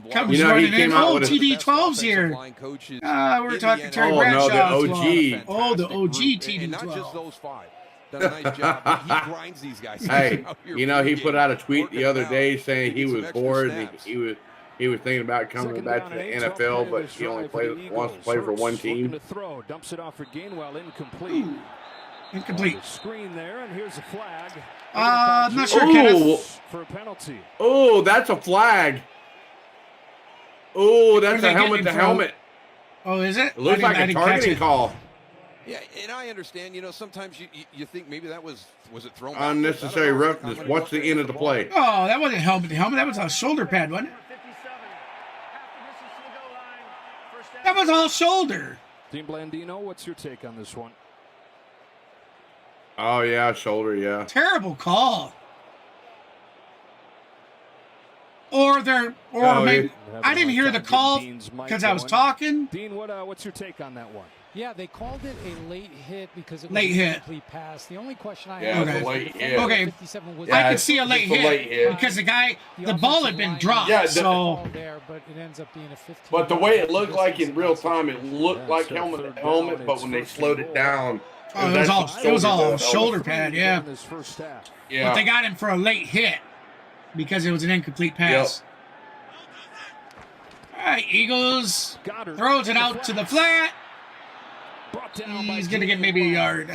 [SPEAKER 3] block.
[SPEAKER 1] Comes
[SPEAKER 4] You know, he
[SPEAKER 1] running
[SPEAKER 4] came
[SPEAKER 1] in.
[SPEAKER 4] out
[SPEAKER 1] Oh,
[SPEAKER 4] with a-
[SPEAKER 1] TD12's here. We're talking Terry
[SPEAKER 4] Oh, no, the
[SPEAKER 1] Bradshaw's
[SPEAKER 4] OG.
[SPEAKER 1] squad. Oh, the OG
[SPEAKER 3] And not just
[SPEAKER 1] TD12.
[SPEAKER 3] those 5. Done a nice job. He grinds these guys.
[SPEAKER 4] Hey,
[SPEAKER 3] out here
[SPEAKER 4] you know, he
[SPEAKER 3] pregame,
[SPEAKER 4] put out a tweet the
[SPEAKER 3] working
[SPEAKER 4] other
[SPEAKER 3] them
[SPEAKER 4] day
[SPEAKER 3] out,
[SPEAKER 4] saying he
[SPEAKER 3] getting
[SPEAKER 4] was
[SPEAKER 3] some extra
[SPEAKER 4] bored.
[SPEAKER 3] snaps.
[SPEAKER 4] He was thinking about coming
[SPEAKER 2] Second
[SPEAKER 4] back
[SPEAKER 2] down
[SPEAKER 4] to the
[SPEAKER 2] and 8,
[SPEAKER 4] NFL,
[SPEAKER 2] tough play
[SPEAKER 4] but
[SPEAKER 2] this
[SPEAKER 4] he only
[SPEAKER 2] drive for the
[SPEAKER 4] wants to
[SPEAKER 2] Eagles.
[SPEAKER 4] play for
[SPEAKER 2] Hurts
[SPEAKER 4] one
[SPEAKER 2] looking
[SPEAKER 4] team.
[SPEAKER 2] to throw, dumps it off for Gainwell, incomplete.
[SPEAKER 1] Incomplete.
[SPEAKER 2] On the screen there, and here's a flag.
[SPEAKER 1] I'm not sure,
[SPEAKER 4] Ooh.
[SPEAKER 1] Kenneth.
[SPEAKER 2] For a penalty.
[SPEAKER 4] Oh, that's a flag. Oh,
[SPEAKER 1] Where
[SPEAKER 4] that's
[SPEAKER 1] they
[SPEAKER 4] a helmet
[SPEAKER 1] getting
[SPEAKER 4] to
[SPEAKER 1] from?
[SPEAKER 4] helmet.
[SPEAKER 1] Oh, is it?
[SPEAKER 4] It looks
[SPEAKER 1] I
[SPEAKER 4] like a
[SPEAKER 1] didn't catch
[SPEAKER 4] targeting
[SPEAKER 1] it.
[SPEAKER 4] call.
[SPEAKER 3] Yeah, and I understand. You know, sometimes you think maybe that was it thrown back?
[SPEAKER 4] Unnecessary
[SPEAKER 3] I don't know.
[SPEAKER 4] roughness. What's the end of the play?
[SPEAKER 1] Oh, that wasn't helmet to helmet. That was a shoulder pad, wasn't it?
[SPEAKER 7] 57. Half the distance to the goal line. First down.
[SPEAKER 1] That was all shoulder.
[SPEAKER 2] Dean Blandino, what's your take on this one?
[SPEAKER 4] Oh, yeah, shoulder, yeah.
[SPEAKER 1] Terrible call. Maybe I didn't hear the call because I was talking.
[SPEAKER 2] Dean, what's your take on that one?
[SPEAKER 11] Yeah, they called it a late hit because it was
[SPEAKER 1] Late
[SPEAKER 11] a
[SPEAKER 1] hit.
[SPEAKER 11] complete pass. The only question I
[SPEAKER 4] Yeah,
[SPEAKER 11] have
[SPEAKER 1] it's a
[SPEAKER 11] is
[SPEAKER 4] late
[SPEAKER 11] the
[SPEAKER 4] hit.
[SPEAKER 11] defender,
[SPEAKER 1] Okay.
[SPEAKER 11] 57 was
[SPEAKER 1] I could
[SPEAKER 4] it's
[SPEAKER 1] see a late
[SPEAKER 4] just a late
[SPEAKER 1] hit
[SPEAKER 4] hit.
[SPEAKER 1] because the ball had been dropped.
[SPEAKER 4] Yeah,
[SPEAKER 1] so
[SPEAKER 11] ball there, but it ends up being a 15.
[SPEAKER 4] But the way it looked like in real time, it looked like helmet to helmet, but when they slowed it down,
[SPEAKER 1] oh, it was all
[SPEAKER 4] actually
[SPEAKER 1] shoulder pad, yeah.
[SPEAKER 2] In this first half.
[SPEAKER 4] Yeah.
[SPEAKER 1] But they got him for a late hit because it was an incomplete pass. All right, Eagles
[SPEAKER 2] Goddard
[SPEAKER 1] throws it out to the flat.
[SPEAKER 2] Brought down by
[SPEAKER 1] He's going to get maybe a yard.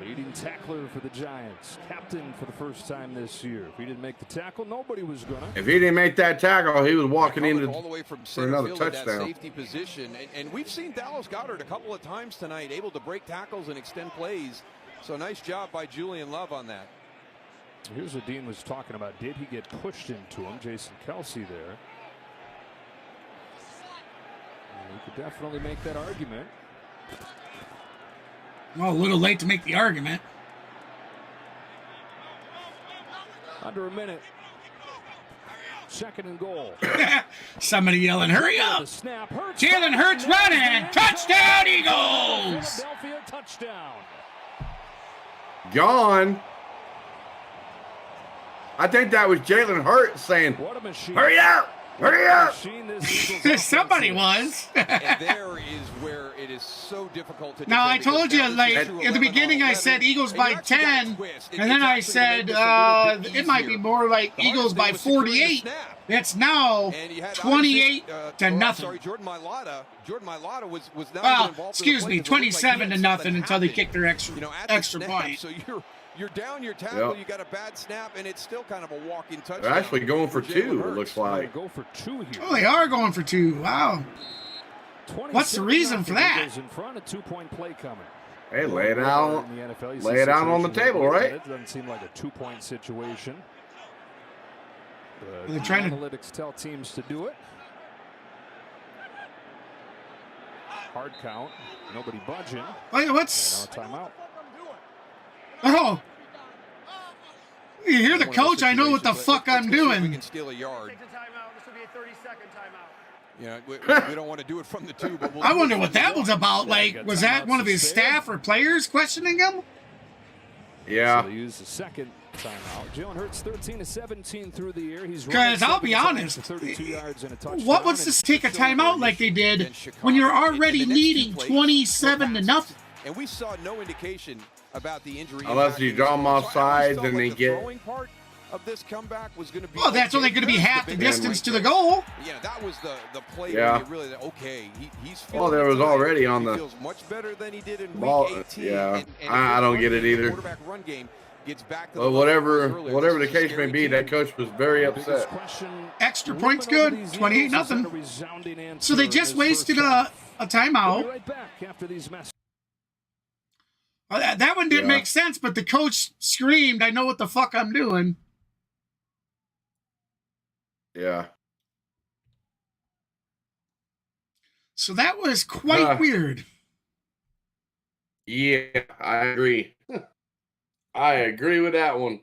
[SPEAKER 2] Leading tackler for the Giants. Captain for the first time this year. If he didn't make the tackle, nobody was going to.
[SPEAKER 4] If he didn't make that tackle, he was walking into
[SPEAKER 3] all the way from
[SPEAKER 4] for
[SPEAKER 3] center
[SPEAKER 4] another
[SPEAKER 3] field at that
[SPEAKER 4] touchdown.
[SPEAKER 3] safety position, and we've seen Dallas Goedert a couple of times tonight, able to break tackles and extend plays. So nice job by Julian Love on that.
[SPEAKER 2] Here's what Dean was talking about. Did he get pushed into him? Jason Kelsey there. You could definitely make that argument.
[SPEAKER 1] Well, a little late to make the argument.
[SPEAKER 2] Under a minute. Second and goal.
[SPEAKER 1] Somebody yelling, hurry up!
[SPEAKER 2] The snap. Hurts.
[SPEAKER 1] Jalen Hurts running! Touchdown, Eagles!
[SPEAKER 2] Philadelphia touchdown.
[SPEAKER 4] Gone. I think that was Jalen Hurts saying,
[SPEAKER 2] What a machine.
[SPEAKER 4] hurry up! Hurry up!
[SPEAKER 1] Somebody was.
[SPEAKER 3] And there is where it is so difficult to
[SPEAKER 1] Now, I
[SPEAKER 3] defend
[SPEAKER 1] told
[SPEAKER 3] because
[SPEAKER 1] you,
[SPEAKER 3] now
[SPEAKER 1] like,
[SPEAKER 3] it's 2
[SPEAKER 1] at the
[SPEAKER 3] 11
[SPEAKER 1] beginning,
[SPEAKER 3] on
[SPEAKER 1] I said
[SPEAKER 3] 11,
[SPEAKER 1] Eagles
[SPEAKER 3] and
[SPEAKER 1] by
[SPEAKER 3] you actually got
[SPEAKER 1] 10,
[SPEAKER 3] twist.
[SPEAKER 1] and then
[SPEAKER 3] It's
[SPEAKER 1] I
[SPEAKER 3] actually
[SPEAKER 1] said
[SPEAKER 3] made this a little bit
[SPEAKER 1] it might be
[SPEAKER 3] easier.
[SPEAKER 1] more like
[SPEAKER 3] The
[SPEAKER 1] Eagles
[SPEAKER 3] hardest
[SPEAKER 1] by
[SPEAKER 3] thing was securing the
[SPEAKER 1] 48.
[SPEAKER 3] snap.
[SPEAKER 1] It's now
[SPEAKER 3] And you had
[SPEAKER 1] 28 to
[SPEAKER 3] I'm
[SPEAKER 1] nothing.
[SPEAKER 3] sorry, Jordan Mailata was now even
[SPEAKER 1] Well,
[SPEAKER 3] involved
[SPEAKER 1] excuse
[SPEAKER 3] in
[SPEAKER 1] me,
[SPEAKER 3] the play 'cause it looked like
[SPEAKER 1] 27 to
[SPEAKER 3] he had
[SPEAKER 1] nothing
[SPEAKER 3] something
[SPEAKER 1] until they
[SPEAKER 3] happen,
[SPEAKER 1] kicked their extra
[SPEAKER 3] at the
[SPEAKER 1] extra
[SPEAKER 3] snap.
[SPEAKER 1] point.
[SPEAKER 3] So you're down your tackle,
[SPEAKER 4] Yep.
[SPEAKER 3] you got a bad snap, and it's still kind of a walk-in touchdown.
[SPEAKER 4] They're actually going for
[SPEAKER 3] Jalen
[SPEAKER 4] 2, it
[SPEAKER 3] Hurts.
[SPEAKER 4] looks like.
[SPEAKER 2] Go for 2 here.
[SPEAKER 1] Oh, they are going for 2. Wow. What's the reason for that?
[SPEAKER 2] Eagles in front, a 2-point play coming.
[SPEAKER 4] Hey, lay it out.
[SPEAKER 2] In the NFL, you
[SPEAKER 4] Lay
[SPEAKER 2] see
[SPEAKER 4] it out on the
[SPEAKER 2] situations
[SPEAKER 4] table,
[SPEAKER 2] like
[SPEAKER 4] right?
[SPEAKER 2] that. It doesn't seem like a 2-point situation.
[SPEAKER 1] They're trying to-
[SPEAKER 2] Analytics tell teams to do it. Hard count. Nobody budging.
[SPEAKER 1] Wait, what's...
[SPEAKER 2] And now timeout.
[SPEAKER 1] Oh. You hear the
[SPEAKER 3] One of those
[SPEAKER 1] coach, I know what the
[SPEAKER 3] situations,
[SPEAKER 1] fuck
[SPEAKER 3] let's
[SPEAKER 1] I'm
[SPEAKER 3] go see if We
[SPEAKER 1] doing.
[SPEAKER 3] can steal a yard.
[SPEAKER 7] Takes a timeout. This will be a 30-second timeout.
[SPEAKER 3] You know, we don't want to do it from the 2, but we'll
[SPEAKER 1] I
[SPEAKER 3] do
[SPEAKER 1] wonder
[SPEAKER 3] it
[SPEAKER 1] what
[SPEAKER 3] from the
[SPEAKER 1] that
[SPEAKER 3] 1.
[SPEAKER 1] was about.
[SPEAKER 2] Yeah,
[SPEAKER 1] Like,
[SPEAKER 2] got
[SPEAKER 1] was that
[SPEAKER 2] timeouts
[SPEAKER 1] one of his
[SPEAKER 2] sustained.
[SPEAKER 1] staff or players questioning him?
[SPEAKER 4] Yeah.
[SPEAKER 2] So they use the second timeout. Jalen Hurts 13 to 17 through the year. He's
[SPEAKER 1] Because I'll be honest,
[SPEAKER 2] 32 yards and a touchdown.
[SPEAKER 1] what was this take a timeout like they did when you're already leading 27 to nothing?
[SPEAKER 3] And we saw no indication about the injury.
[SPEAKER 4] Unless you draw them off sides and they get...
[SPEAKER 3] throwing part of this comeback was going to be.
[SPEAKER 1] Well, that's only going to be half the distance to the goal.
[SPEAKER 3] Yeah, that was the play.
[SPEAKER 4] Yeah.
[SPEAKER 3] Where you really okay. He's
[SPEAKER 4] Well,
[SPEAKER 3] feeling
[SPEAKER 4] there
[SPEAKER 3] it
[SPEAKER 4] was
[SPEAKER 3] tonight.
[SPEAKER 4] already on
[SPEAKER 3] He
[SPEAKER 4] the
[SPEAKER 3] feels much better than he did in
[SPEAKER 4] ball.
[SPEAKER 3] week 18.
[SPEAKER 4] Yeah,
[SPEAKER 3] and
[SPEAKER 4] I don't get it either.
[SPEAKER 3] Quarterback run game gets back to
[SPEAKER 4] Well,
[SPEAKER 3] the level it was
[SPEAKER 4] whatever
[SPEAKER 3] earlier.
[SPEAKER 4] the
[SPEAKER 3] This is a
[SPEAKER 4] case may
[SPEAKER 3] scary
[SPEAKER 4] be,
[SPEAKER 3] team.
[SPEAKER 4] that coach was very
[SPEAKER 2] Biggest
[SPEAKER 4] upset.
[SPEAKER 2] question,
[SPEAKER 1] Extra points
[SPEAKER 2] looming over
[SPEAKER 1] good,
[SPEAKER 2] these
[SPEAKER 1] 28
[SPEAKER 2] Eagles is
[SPEAKER 1] nothing.
[SPEAKER 2] that a resounding answer
[SPEAKER 1] So they
[SPEAKER 2] in
[SPEAKER 1] just
[SPEAKER 2] this
[SPEAKER 1] wasted
[SPEAKER 2] first half.
[SPEAKER 1] a
[SPEAKER 2] We'll
[SPEAKER 1] timeout.
[SPEAKER 2] be right back after these messages.
[SPEAKER 1] That one didn't
[SPEAKER 4] Yeah.
[SPEAKER 1] make sense, but the coach screamed, I know what the fuck I'm doing.
[SPEAKER 4] Yeah.
[SPEAKER 1] So that was quite weird.
[SPEAKER 4] Yeah, I agree. I agree with that one.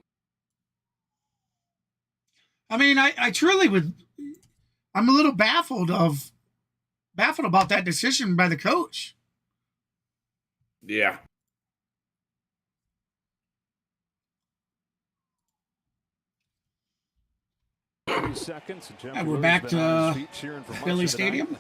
[SPEAKER 1] I mean, I truly would. I'm a little baffled about that decision by the coach.
[SPEAKER 4] Yeah.
[SPEAKER 2] Seconds,
[SPEAKER 1] and we're back to Philly Stadium.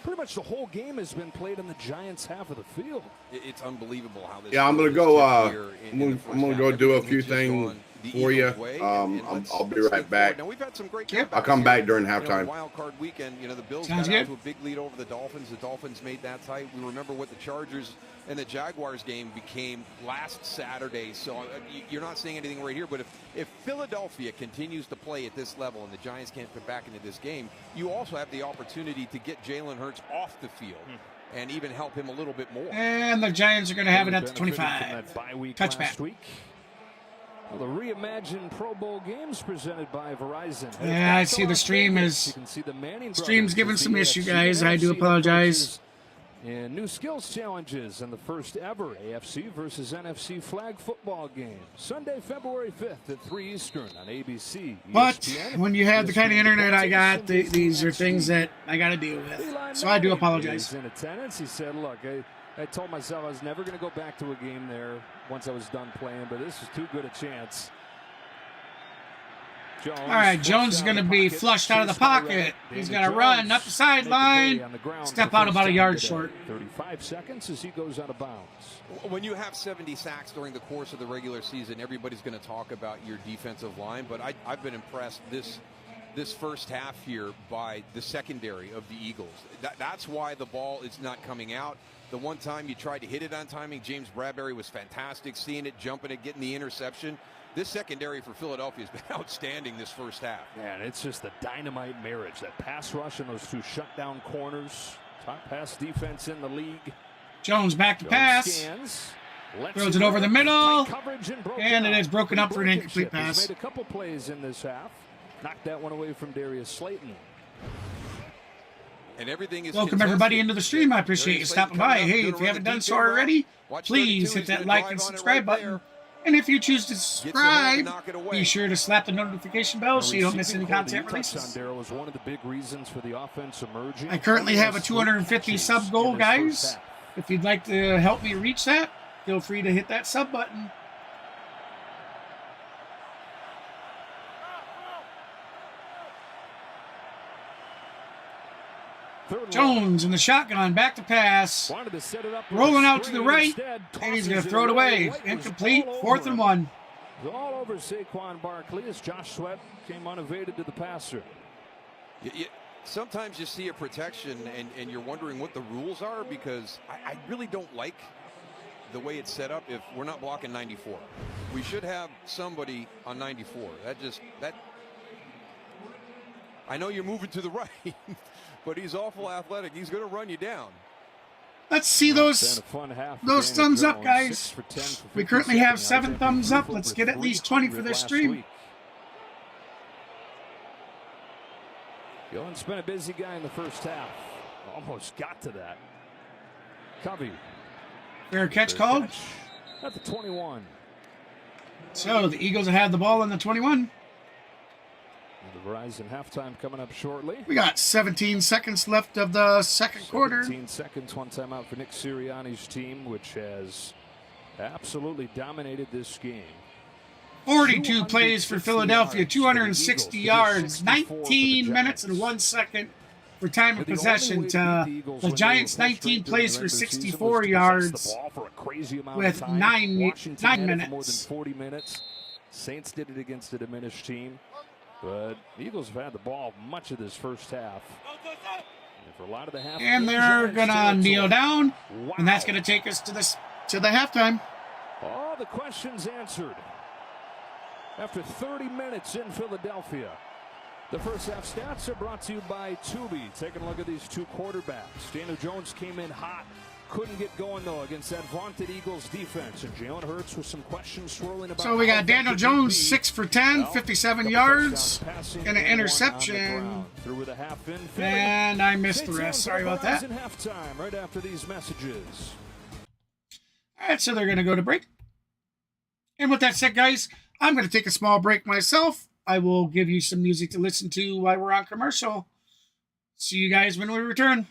[SPEAKER 2] Pretty much the whole game has been played on the Giants' half of the field.
[SPEAKER 3] It's unbelievable how this.
[SPEAKER 4] Yeah, I'm gonna go. I'm gonna go do a few things for you. I'll be right back.
[SPEAKER 3] Now we've had some great.
[SPEAKER 4] I'll come back during halftime.
[SPEAKER 3] Wild card weekend. The Bills
[SPEAKER 1] Sounds
[SPEAKER 3] got
[SPEAKER 1] good.
[SPEAKER 3] out to a big lead over the Dolphins. The Dolphins made that tight. We remember what the Chargers and the Jaguars game became last Saturday. So you're not seeing anything right here. But if Philadelphia continues to play at this level and the Giants can't get back into this game, you also have the opportunity to get Jalen Hurts off the field and even help him a little bit more.
[SPEAKER 1] And the Giants are going to have it at the 25. Touchback.
[SPEAKER 2] Well, the reimagined Pro Bowl games presented by Verizon.
[SPEAKER 1] Yeah, I see the stream stream's giving some issue, guys. I do apologize.
[SPEAKER 2] And new skills challenges in the first ever AFC versus NFC flag football game. Sunday, February 5th at 3 Eastern on ABC.
[SPEAKER 1] But
[SPEAKER 2] ESPN,
[SPEAKER 1] when you have the kind of internet I got, these are things that I got to deal with. So I do apologize.
[SPEAKER 2] In attendance, he said, look, I told myself I was never going to go back to a game there once I was done playing, but this is too good a chance. Jones,
[SPEAKER 1] all right, Jones is going to be flushed out of the pocket. He's going to run up the sideline, step out about a yard short.
[SPEAKER 2] 35 seconds as he goes out of bounds.
[SPEAKER 3] When you have 70 sacks during the course of the regular season, everybody's going to talk about your defensive line, but I've been impressed this first half here by the secondary of the Eagles. That's why the ball is not coming out. The one time you tried to hit it on timing, James Bradbury was fantastic, seeing it, jumping it, getting the interception. This secondary for Philadelphia has been outstanding this first half.
[SPEAKER 2] Yeah, and it's just the dynamite marriage. That pass rush and those two shutdown corners. Top pass defense in the league.
[SPEAKER 1] Jones back to pass. Throws it over the middle. And it is broken up for an incomplete pass.
[SPEAKER 2] He's made a couple plays in this half. Knocked that one away from Darius Slayton.
[SPEAKER 3] And everything is
[SPEAKER 1] welcome everybody into the stream. I appreciate you stopping by. Hey, if you haven't done so already, please hit that like and subscribe button. And if you choose to subscribe, be sure to slap the notification bell so you don't miss any content releases. I currently have a 250 sub goal, guys. If you'd like to help me reach that, feel free to hit that sub button. Jones in the shotgun, back to pass. Rolling out to the right, and he's going to throw it away. Incomplete, 4th and 1.
[SPEAKER 2] All over Saquon Barkley as Josh Sweat came unevaded to the passer.
[SPEAKER 3] Sometimes you see a protection and you're wondering what the rules are, because I really don't like the way it's set up. If we're not blocking 94, we should have somebody on 94. I know you're moving to the right, but he's awful athletic. He's going to run you down.
[SPEAKER 1] Let's see those thumbs up, guys. We currently have 7 thumbs up. Let's get at least 20 for this stream.
[SPEAKER 2] Gillen's been a busy guy in the first half. Almost got to that. Covey.
[SPEAKER 1] Fair catch called.
[SPEAKER 2] At the 21.
[SPEAKER 1] So the Eagles have the ball in the 21.
[SPEAKER 2] The Verizon halftime coming up shortly.
[SPEAKER 1] We got 17 seconds left of the second quarter.
[SPEAKER 2] 17 seconds, one timeout for Nick Sirianni's team, which has absolutely dominated this game.
[SPEAKER 1] 42 plays for Philadelphia, 260 yards, 19 minutes and 1 second for time of possession. The Giants 19 plays for 64 yards with 9 minutes.
[SPEAKER 2] 40 minutes. Saints did it against a diminished team. But the Eagles have had the ball much of this first half. And for a lot of the half,
[SPEAKER 1] and they're going to kneel down, and that's going to take us to the halftime.
[SPEAKER 2] All the questions answered after 30 minutes in Philadelphia. The first half stats are brought to you by Tubi. Taking a look at these two quarterbacks. Daniel Jones came in hot. Couldn't get going, though, against that vaunted Eagles defense. And Jalen Hurts with some questions swirling about.
[SPEAKER 1] So we got Daniel Jones, 6 for 10, 57 yards, and an interception. And I missed the rest. Sorry about that.
[SPEAKER 2] Halftime right after these messages.
[SPEAKER 1] All right, so they're going to go to break. And with that said, guys, I'm going to take a small break myself. I will give you some music to listen to while we're on commercial. See you guys when we return.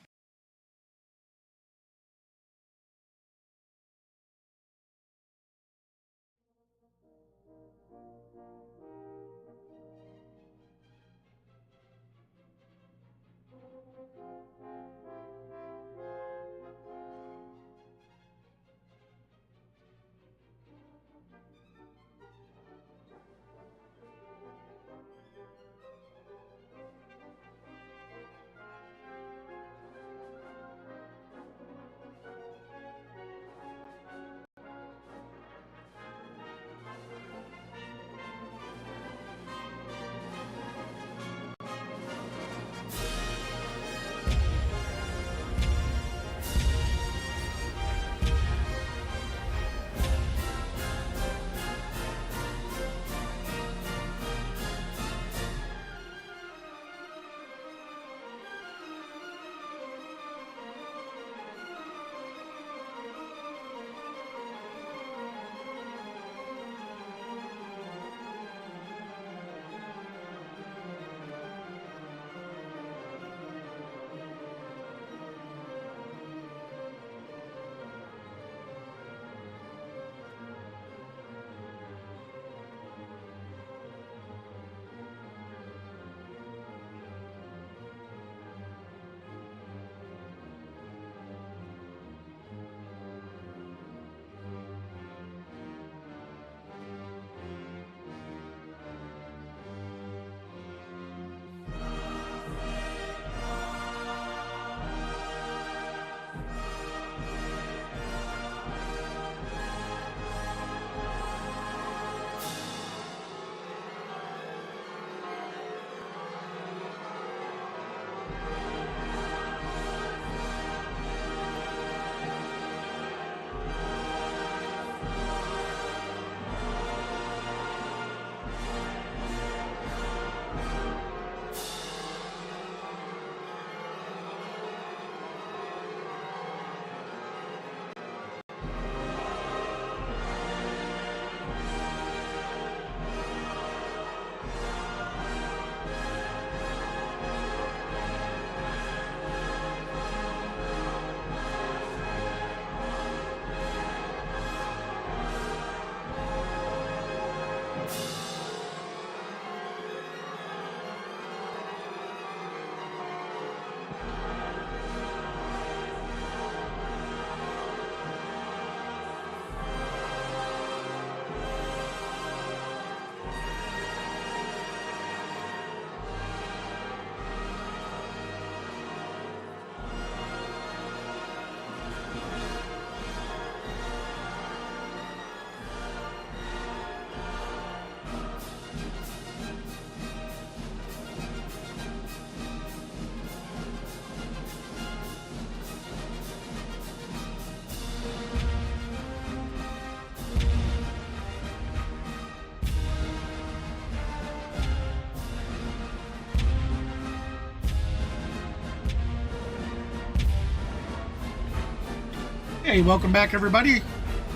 [SPEAKER 1] Hey, welcome back, everybody.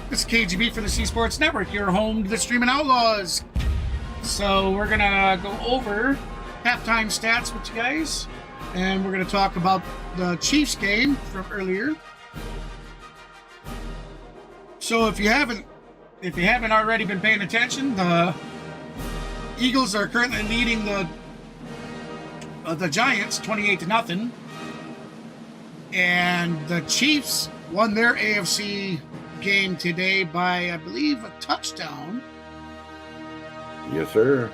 [SPEAKER 1] This is KGB for the C Sports Network, your home to the Streaming Outlaws. So we're going to go over halftime stats with you guys, and we're going to talk about the Chiefs game from earlier. So if you haven't already been paying attention, the Eagles are currently leading the Giants 28-0, and the Chiefs won their AFC game today by, I believe, a touchdown.
[SPEAKER 4] Yes, sir.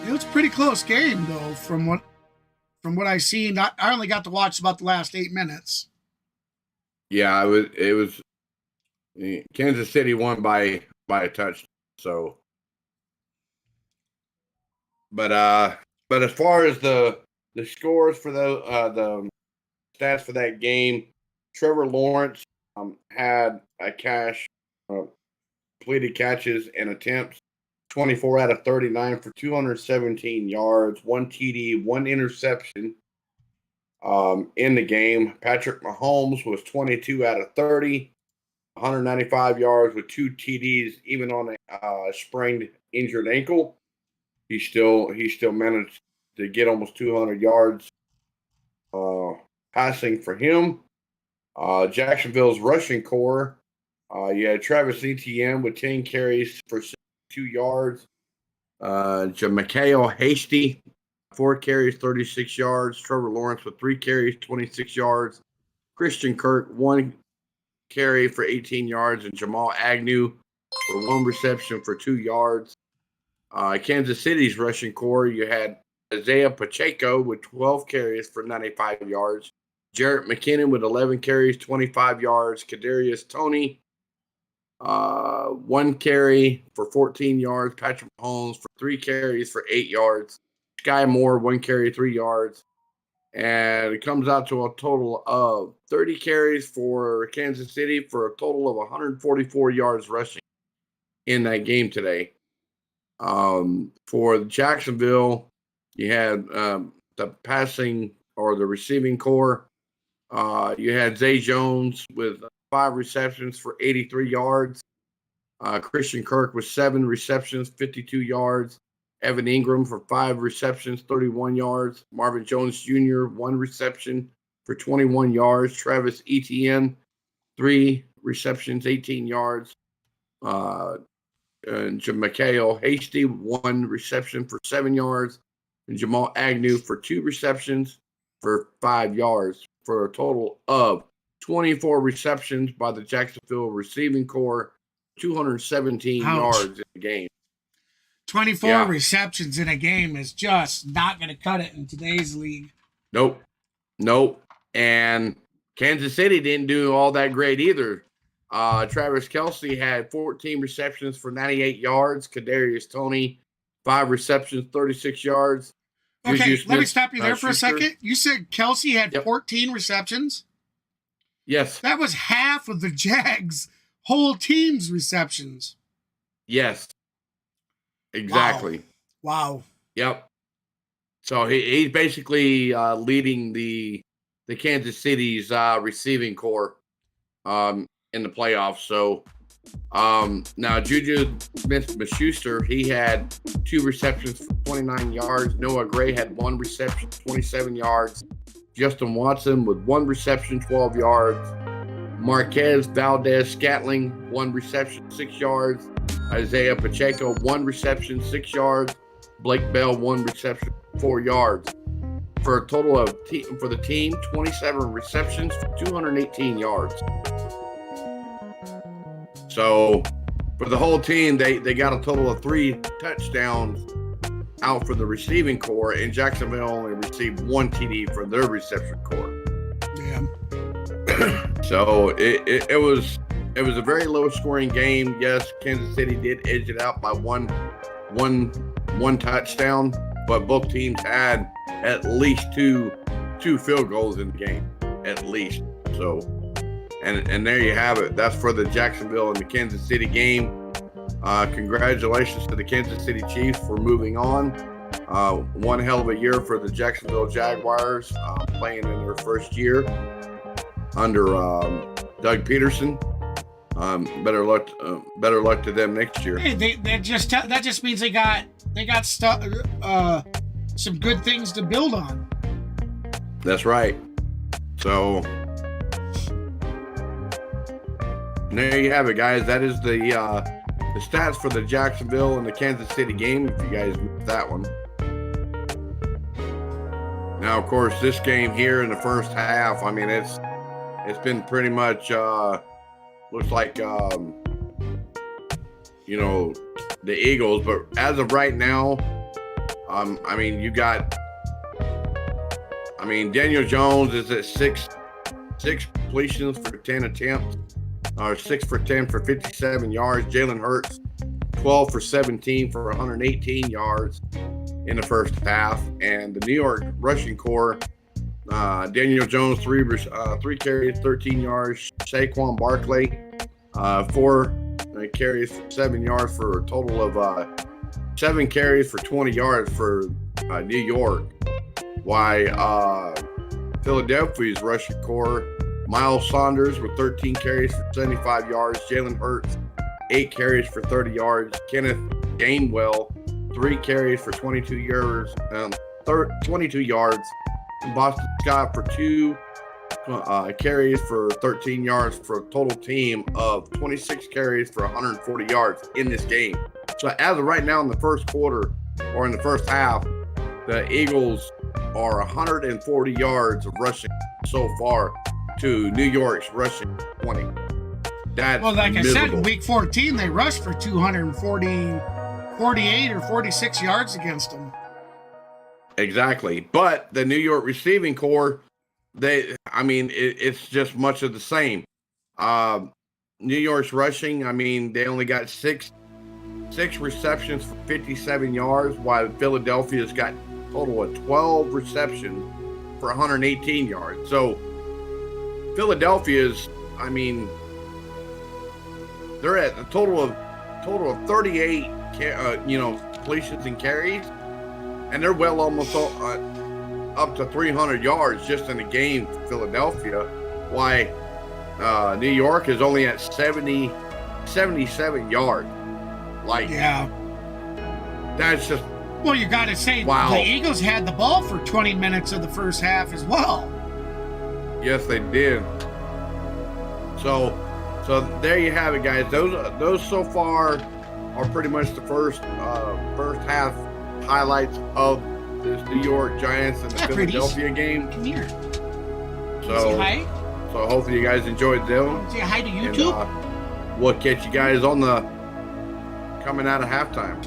[SPEAKER 1] It was a pretty close game, though, from what I seen. I only got to watch about the last 8 minutes.
[SPEAKER 4] Yeah, it was Kansas City won by a touchdown. So, but as far as the scores for the stats for that game, Trevor Lawrence had a completed catches and attempts, 24 out of 39 for 217 yards, 1 TD, 1 interception in the game. Patrick Mahomes was 22 out of 30, 195 yards with 2 TDs, even on a sprained, injured ankle. he still managed to get almost 200 yards passing for him. Jacksonville's rushing core, you had Travis Etienne with 10 carries for 62 yards. Jamaica Hasty, 4 carries, 36 yards. Trevor Lawrence with 3 carries, 26 yards. Christian Kirk, 1 carry for 18 yards. And Jamal Agnew for 1 reception for 2 yards. Kansas City's rushing core, you had Isaiah Pacheco with 12 carries for 95 yards. Jarrett McKinnon with 11 carries, 25 yards. Kadarius Toney, 1 carry for 14 yards. Patrick Mahomes for 3 carries for 8 yards. Sky Moore, 1 carry, 3 yards. And it comes out to a total of 30 carries for Kansas City for a total of 144 yards rushing in that game today. For Jacksonville, you had the passing or the receiving core. You had Zay Jones with 5 receptions for 83 yards. Christian Kirk with 7 receptions, 52 yards. Evan Ingram for 5 receptions, 31 yards. Marvin Jones Jr., 1 reception for 21 yards. Travis Etienne, 3 receptions, 18 yards. And Jamaica Hasty, 1 reception for 7 yards. And Jamal Agnew for 2 receptions for 5 yards, for a total of 24 receptions by the Jacksonville receiving core, 217 yards in the game.
[SPEAKER 1] 24 receptions in a game is just not going to cut it in today's league.
[SPEAKER 4] Nope. And Kansas City didn't do all that great either. Travis Kelce had 14 receptions for 98 yards. Kadarius Toney, 5 receptions, 36 yards.
[SPEAKER 1] Okay, let me stop you there for a second. You said Kelce had 14 receptions?
[SPEAKER 4] Yes.
[SPEAKER 1] That was half of the Jags' whole team's receptions.
[SPEAKER 4] Yes. Exactly.
[SPEAKER 1] Wow.
[SPEAKER 4] Yep. So he's basically leading the Kansas City's receiving core in the playoffs. So now Juju Smith-Schuster, he had 2 receptions for 29 yards. Noah Gray had 1 reception, 27 yards. Justin Watson with 1 reception, 12 yards. Marquez Valdez-Scantling, 1 reception, 6 yards. Isaiah Pacheco, 1 reception, 6 yards. Blake Bell, 1 reception, 4 yards. For a total of, for the team, 27 receptions for 218 yards. So for the whole team, they got a total of 3 touchdowns out for the receiving core, and Jacksonville only received 1 TD for their reception core.
[SPEAKER 1] Yeah.
[SPEAKER 4] So it was a very low scoring game. Yes, Kansas City did edge it out by one touchdown, but both teams had at least two field goals in the game, at least. So, and there you have it. That's for the Jacksonville and the Kansas City game. Congratulations to the Kansas City Chiefs for moving on. One hell of a year for the Jacksonville Jaguars, playing in their first year under Doug Peterson. Better luck to them next year.
[SPEAKER 1] Hey, that just means they got some good things to build on.
[SPEAKER 4] That's right. So there you have it, guys. That is the stats for the Jacksonville and the Kansas City game, if you guys missed that one. Now, of course, this game here in the first half, I mean, it's been pretty much looks like the Eagles, but as of right now, I mean, Daniel Jones is at six completions for 10 attempts, 6 for 10 for 57 yards. Jalen Hurts, 12 for 17 for 118 yards in the first half. And the New York rushing core, Daniel Jones, 3 carries, 13 yards. Saquon Barkley, 4 carries for 7 yards for a total of 7 carries for 20 yards for New York. Why Philadelphia's rushing core, Miles Saunders with 13 carries for 75 yards. Jalen Hurts, 8 carries for 30 yards. Kenneth Gainwell, 3 carries for 22 yards. 22 yards. Boston Scott for 2 carries for 13 yards for a total team of 26 carries for 140 yards in this game. So as of right now in the first quarter or in the first half, the Eagles are 140 yards of rushing so far to New York's rushing 20. That's
[SPEAKER 1] well, like
[SPEAKER 4] miserable.
[SPEAKER 1] I said, in week 14, they rushed for 48 or 46 yards against them.
[SPEAKER 4] Exactly. But the New York receiving core, it's just much of the same. New York's rushing, they only got six receptions for 57 yards, while Philadelphia's got a total of 12 receptions for 118 yards. So Philadelphia's, they're at a total of 38, completions and carries, and they're well almost up to 300 yards just in the game for Philadelphia. Why New York is only at 77 yards. That's just.
[SPEAKER 1] Well, you got to say,
[SPEAKER 4] wow.
[SPEAKER 1] The Eagles had the ball for 20 minutes of the first half as well.
[SPEAKER 4] Yes, they did. So there you have it, guys. Those so far are pretty much the first half highlights of this New York Giants and the Philadelphia game.
[SPEAKER 1] Come here.
[SPEAKER 4] So,
[SPEAKER 1] say hi.
[SPEAKER 4] So hopefully you guys enjoyed them.
[SPEAKER 1] Say hi to YouTube.
[SPEAKER 4] And, we'll catch you guys on the coming out of halftime.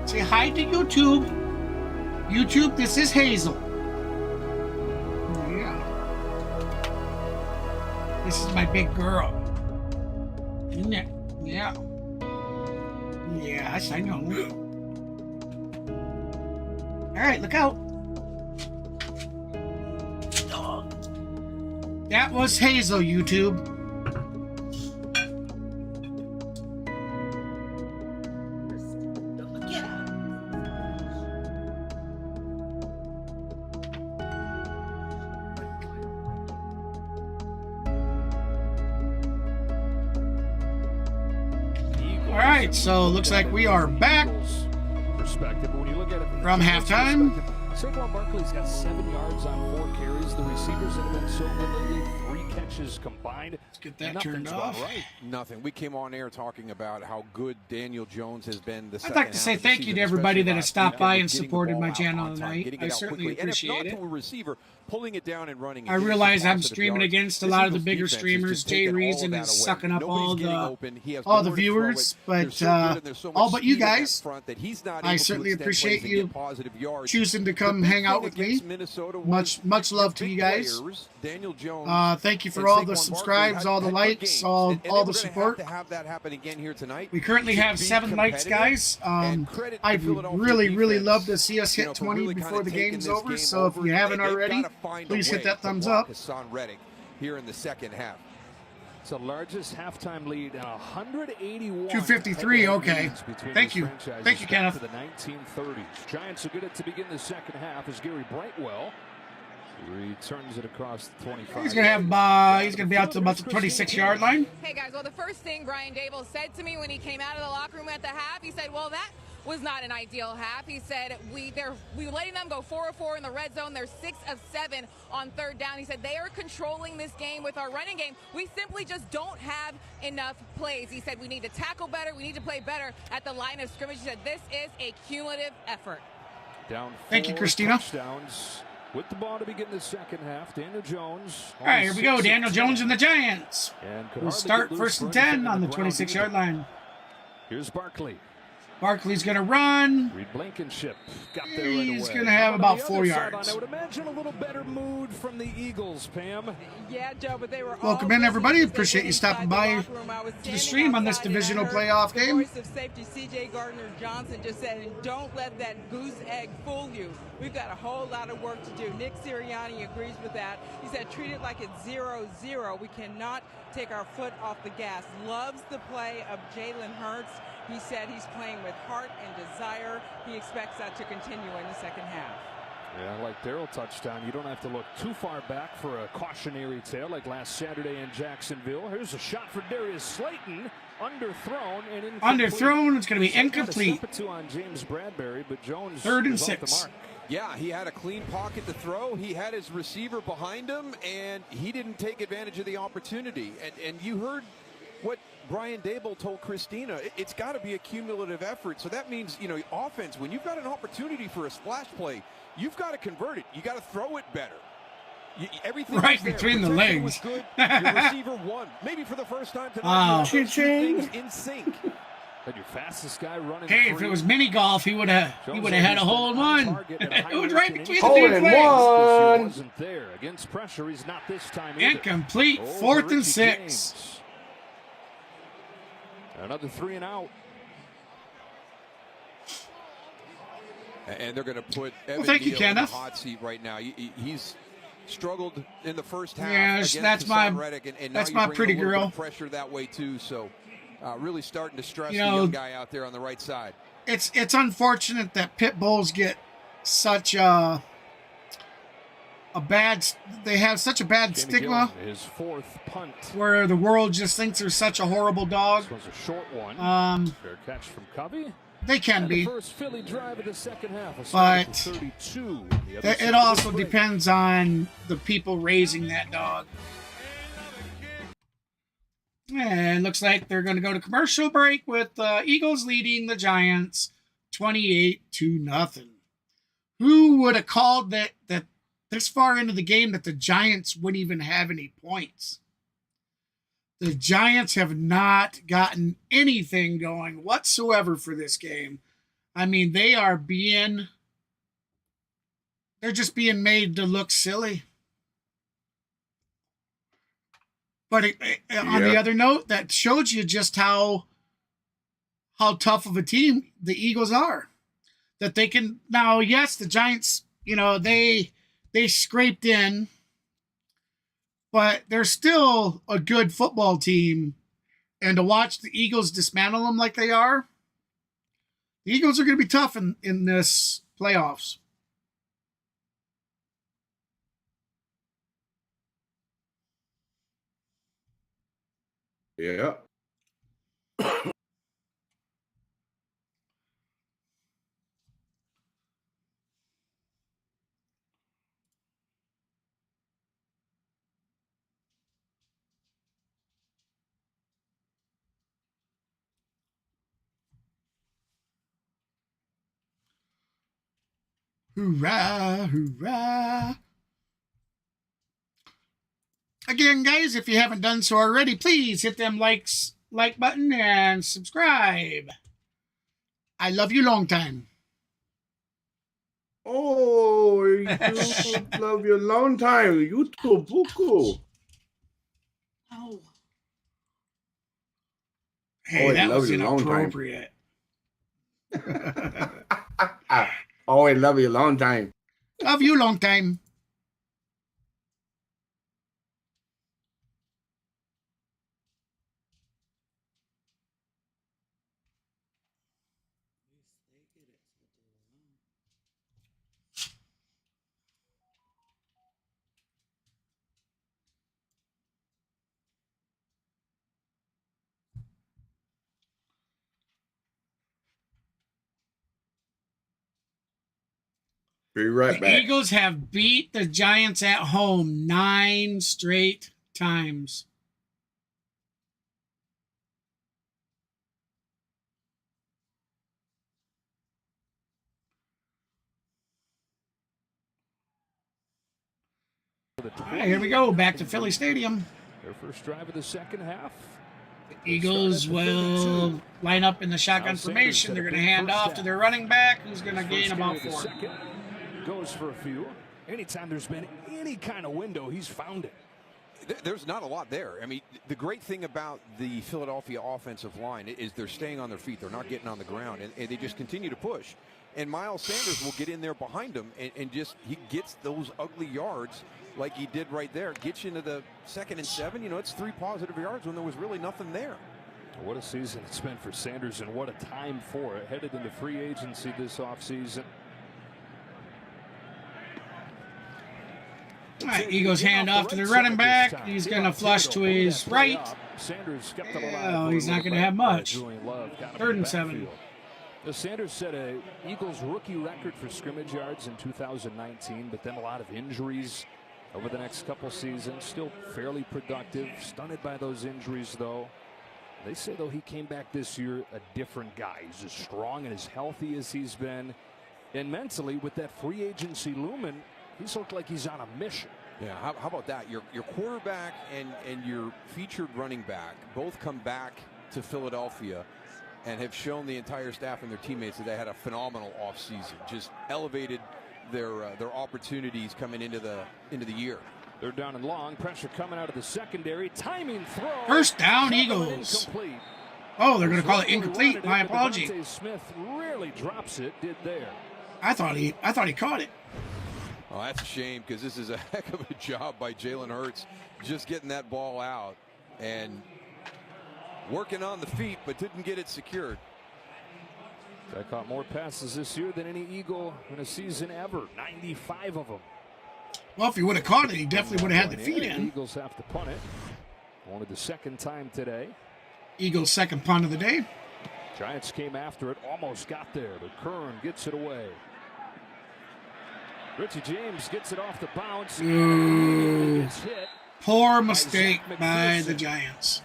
[SPEAKER 1] Say hi to YouTube. YouTube, this is Hazel. Yeah. This is my big girl. Isn't it? Yeah. Yes, I know. All right, look out. That was Hazel, YouTube. All right, so looks like we are back from halftime.
[SPEAKER 2] Saquon Barkley's got 7 yards on 4 carries. The receivers that have been so good lately, 3 catches combined.
[SPEAKER 1] Let's get that turned off.
[SPEAKER 3] Right. Nothing. We came on air talking about how good Daniel Jones has been.
[SPEAKER 1] I'd like to say thank you to everybody that has stopped by and supported my channel tonight. I certainly appreciate it.
[SPEAKER 3] Pulling it down and running.
[SPEAKER 1] I realize I'm streaming against a lot of the bigger streamers. Jay Reason is sucking up all the viewers, but all but you guys. I certainly appreciate you choosing to come hang out with me. Much love to you guys. Thank you for all the subscribes, all the likes, all the support. We currently have 7 likes, guys. I'd really love to see us hit 20 before the game's over. So if you haven't already, please hit that thumbs up.
[SPEAKER 3] Here in the second half.
[SPEAKER 2] It's the largest halftime lead, 181.
[SPEAKER 1] 253. Okay. Thank you, Kenneth.
[SPEAKER 2] The 1930s. Giants will get it to begin the second half as Gary Brightwell returns it across the 25.
[SPEAKER 1] He's gonna be out to about the 26-yard line.
[SPEAKER 6] Hey guys, well the first thing Brian Dable said to me when he came out of the locker room at the half, he said, "Well, that was not an ideal half." He said, we were letting them go 4 of 4 in the red zone. They're 6 of 7 on third down. He said they are controlling this game with our running game. We simply just don't have enough plays. He said we need to tackle better. We need to play better at the line of scrimmage. He said this is a cumulative effort.
[SPEAKER 2] Down.
[SPEAKER 1] Thank you, Christina.
[SPEAKER 2] Touchdowns with the ball to begin the second half. Daniel Jones.
[SPEAKER 1] All right, here we go. Daniel Jones and the Giants. We'll start 1st and 10 on the 26-yard line.
[SPEAKER 2] Here's Barkley.
[SPEAKER 1] Barkley's going to run.
[SPEAKER 2] Reed Blankenship got there right away.
[SPEAKER 1] He's going to have about 4 yards.
[SPEAKER 2] I would imagine a little better mood from the Eagles, Pam.
[SPEAKER 5] Yeah, Joe, but they were
[SPEAKER 1] welcome in, everybody. Appreciate you stopping by the stream on this divisional playoff game.
[SPEAKER 5] The voice of safety C.J. Gardner-Johnson just said, "Don't let that goose egg fool you. We've got a whole lot of work to do." Nick Sirianni agrees with that. He said, "Treat it like it's 0-0. We cannot take our foot off the gas." Loves the play of Jalen Hurts. He said he's playing with heart and desire. He expects that to continue in the second half.
[SPEAKER 2] Yeah, like Darrell touched on, you don't have to look too far back for a cautionary tale like last Saturday in Jacksonville. Here's a shot for Darius Slayton, underthrown and incomplete.
[SPEAKER 1] Underthrown, it's going to be incomplete.
[SPEAKER 2] Step or two on James Bradbury, but Jones
[SPEAKER 1] 3rd and
[SPEAKER 2] is off
[SPEAKER 1] 6.
[SPEAKER 2] the mark.
[SPEAKER 3] Yeah, he had a clean pocket to throw. He had his receiver behind him, and he didn't take advantage of the opportunity. And you heard what Brian Dable told Christina. It's got to be a cumulative effort. So that means, you know, offense, when you've got an opportunity for a splash play, you've got to convert it. You got to throw it better. Everything
[SPEAKER 1] right between the legs.
[SPEAKER 3] Was good. Your receiver won. Maybe for the first time tonight.
[SPEAKER 1] Things
[SPEAKER 3] in sync.
[SPEAKER 2] But your fastest guy running.
[SPEAKER 1] Hey,
[SPEAKER 2] free.
[SPEAKER 1] if it was mini golf, he would have had a hole in one. It was right between the
[SPEAKER 4] hole
[SPEAKER 1] two
[SPEAKER 4] in
[SPEAKER 1] legs.
[SPEAKER 4] one.
[SPEAKER 2] Wasn't there against pressure. He's not this time either.
[SPEAKER 1] Incomplete. 4th and 6.
[SPEAKER 2] Another 3 and out.
[SPEAKER 3] And they're going to put Evan
[SPEAKER 1] thank you,
[SPEAKER 3] Neal in the
[SPEAKER 1] Kenneth.
[SPEAKER 3] hot seat right now. He's struggled in the first half.
[SPEAKER 1] Yes,
[SPEAKER 3] against
[SPEAKER 1] that's my
[SPEAKER 3] Hassan Reddick, and
[SPEAKER 1] that's
[SPEAKER 3] now
[SPEAKER 1] my
[SPEAKER 3] you bring
[SPEAKER 1] pretty
[SPEAKER 3] a little bit
[SPEAKER 1] girl.
[SPEAKER 3] of pressure that way too. So really starting to stress
[SPEAKER 1] You
[SPEAKER 3] the
[SPEAKER 1] know,
[SPEAKER 3] young guy out there on the right side.
[SPEAKER 1] It's unfortunate that pit bulls get such a bad. They have such a bad stigma.
[SPEAKER 2] His 4th punt.
[SPEAKER 1] Where the world just thinks they're such a horrible dog.
[SPEAKER 2] This was a short one. Fair catch from Covey.
[SPEAKER 1] They can be.
[SPEAKER 2] The first Philly drive of the second half.
[SPEAKER 1] But
[SPEAKER 2] 32.
[SPEAKER 1] It also depends on the people raising that dog. And looks like they're going to go to commercial break with Eagles leading the Giants 28-0. Who would have called that this far into the game that the Giants wouldn't even have any points? The Giants have not gotten anything going whatsoever for this game. I mean, they're just being made to look silly. But on the other note, that shows you just how tough of a team the Eagles are. That they can now, yes, the Giants, you know, they scraped in, but they're still a good football team. And to watch the Eagles dismantle them like they are, the Eagles are going to be tough in this playoffs.
[SPEAKER 4] Yeah.
[SPEAKER 1] Hoorah, hoorah. Again, guys, if you haven't done so already, please hit them like button and subscribe. I love you long time.
[SPEAKER 4] Oh, you love you long time. You too, buku.
[SPEAKER 1] Oh. Hey,
[SPEAKER 4] I
[SPEAKER 1] that
[SPEAKER 4] love
[SPEAKER 1] was
[SPEAKER 4] you long time.
[SPEAKER 1] inappropriate.
[SPEAKER 4] Oh, I love you long time.
[SPEAKER 1] Love you long time.
[SPEAKER 4] Be right
[SPEAKER 1] The
[SPEAKER 4] back.
[SPEAKER 1] Eagles have beat the Giants at home 9 straight times. All right, here we go. Back to Philly Stadium.
[SPEAKER 2] Their first drive of the second half.
[SPEAKER 1] The Eagles will line up in the shotgun formation. They're going to hand off to their running back, who's going to gain about 4.
[SPEAKER 2] Goes for a few. Anytime there's been any kind of window, he's found it.
[SPEAKER 3] There's not a lot there. I mean, the great thing about the Philadelphia offensive line is they're staying on their feet. They're not getting on the ground, and they just continue to push. And Miles Sanders will get in there behind him, and just he gets those ugly yards like he did right there. Gets you into the 2nd and 7. You know, it's 3 positive yards when there was really nothing there.
[SPEAKER 2] What a season it's been for Sanders, and what a time for it. Headed into free agency this offseason.
[SPEAKER 1] right, Eagles hand off to the running back. He's going to flush to his right. Well, he's not going to have much. 3rd and 7.
[SPEAKER 2] Sanders set a Eagles rookie record for scrimmage yards in 2019, but then a lot of injuries over the next couple seasons. Still fairly productive. Stunted by those injuries, though. They say, though, he came back this year a different guy. He's as strong and as healthy as he's been. And mentally, with that free agency looming, he's looked like he's on a mission.
[SPEAKER 3] Yeah, how about that? Your quarterback and your featured running back both come back to Philadelphia and have shown the entire staff and their teammates that they had a phenomenal offseason. Just elevated their opportunities coming into the year.
[SPEAKER 2] They're down and long. Pressure coming out of the secondary. Timing throw.
[SPEAKER 1] First down, Eagles. Oh, they're going to call it incomplete. My apology.
[SPEAKER 2] Smith rarely drops it. Did there.
[SPEAKER 1] I thought he caught it.
[SPEAKER 3] Oh, that's a shame, because this is a heck of a job by Jalen Hurts just getting that ball out and working on the feet, but didn't get it secured.
[SPEAKER 2] I caught more passes this year than any Eagle in a season ever. 95 of them.
[SPEAKER 1] Well, if he would have caught it, he definitely would have had the feet in.
[SPEAKER 2] Eagles have to punt it. Only the 2nd time today.
[SPEAKER 1] Eagles' 2nd punt of the day.
[SPEAKER 2] Giants came after it, almost got there, but Kern gets it away. Richie James gets it off the bounce.
[SPEAKER 1] Ooh. Poor mistake by the Giants.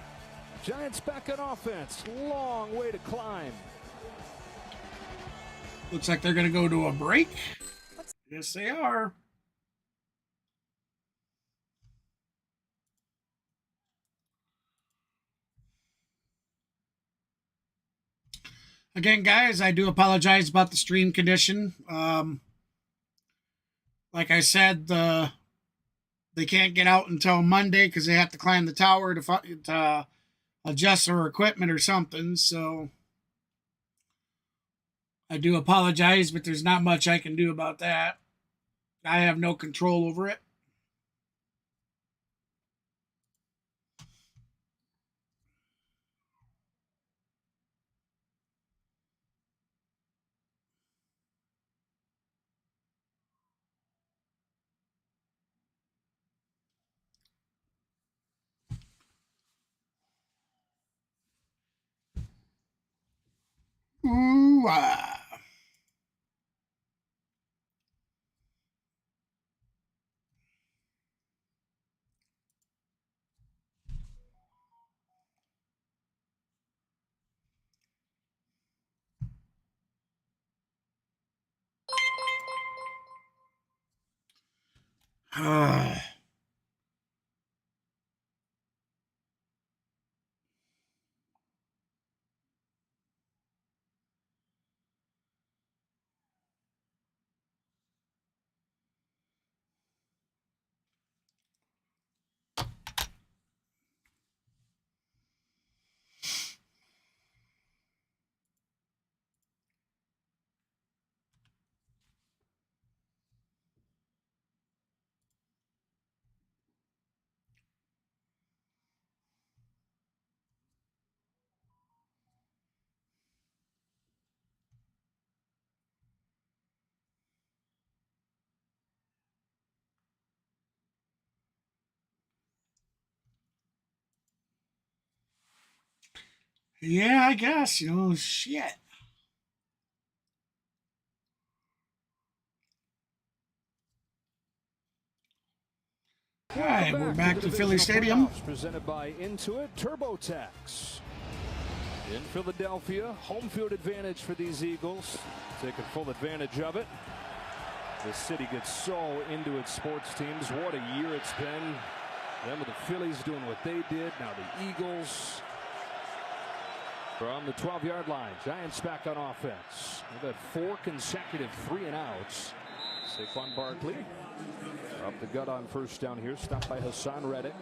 [SPEAKER 2] Giants back on offense. Long way to climb.
[SPEAKER 1] Looks like they're going to go to a break. Yes, they are. Again, guys, I do apologize about the stream condition. Like I said, they can't get out until Monday because they have to climb the tower to adjust their equipment or something. So I do apologize, but there's not much I can do about that. I have no control over it. Ooh, yeah, I guess, shit. All right, we're back to Philly Stadium.
[SPEAKER 2] Presented by Intuit TurboTax. In Philadelphia, home field advantage for these Eagles. Taking full advantage of it. The city gets so into its sports teams. What a year it's been. Them with the Phillies doing what they did. Now the Eagles from the 12-yard line. Giants back on offense. They've had 4 consecutive 3-and-outs. Saquon Barkley up the gut on first down here. Stopped by Hassan Reddick.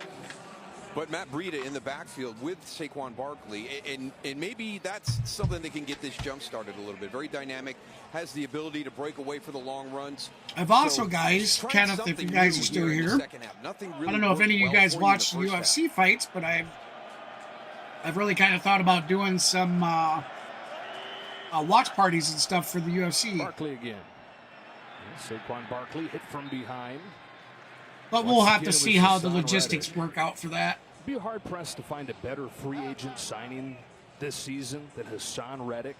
[SPEAKER 3] But Matt Breida in the backfield with Saquon Barkley, and maybe that's something that can get this jump started a little bit. Very dynamic, has the ability to break away for the long runs.
[SPEAKER 1] I've also, guys, Kenneth, if you guys are still here,
[SPEAKER 3] really
[SPEAKER 1] I don't know if any of you guys watch UFC fights, but I've really kind of thought about doing some watch parties and stuff for the UFC.
[SPEAKER 2] Barkley again. Saquon Barkley hit from behind.
[SPEAKER 1] But we'll have to see how the logistics work out for that.
[SPEAKER 2] Be hard pressed to find a better free agent signing this season than Hassan Reddick.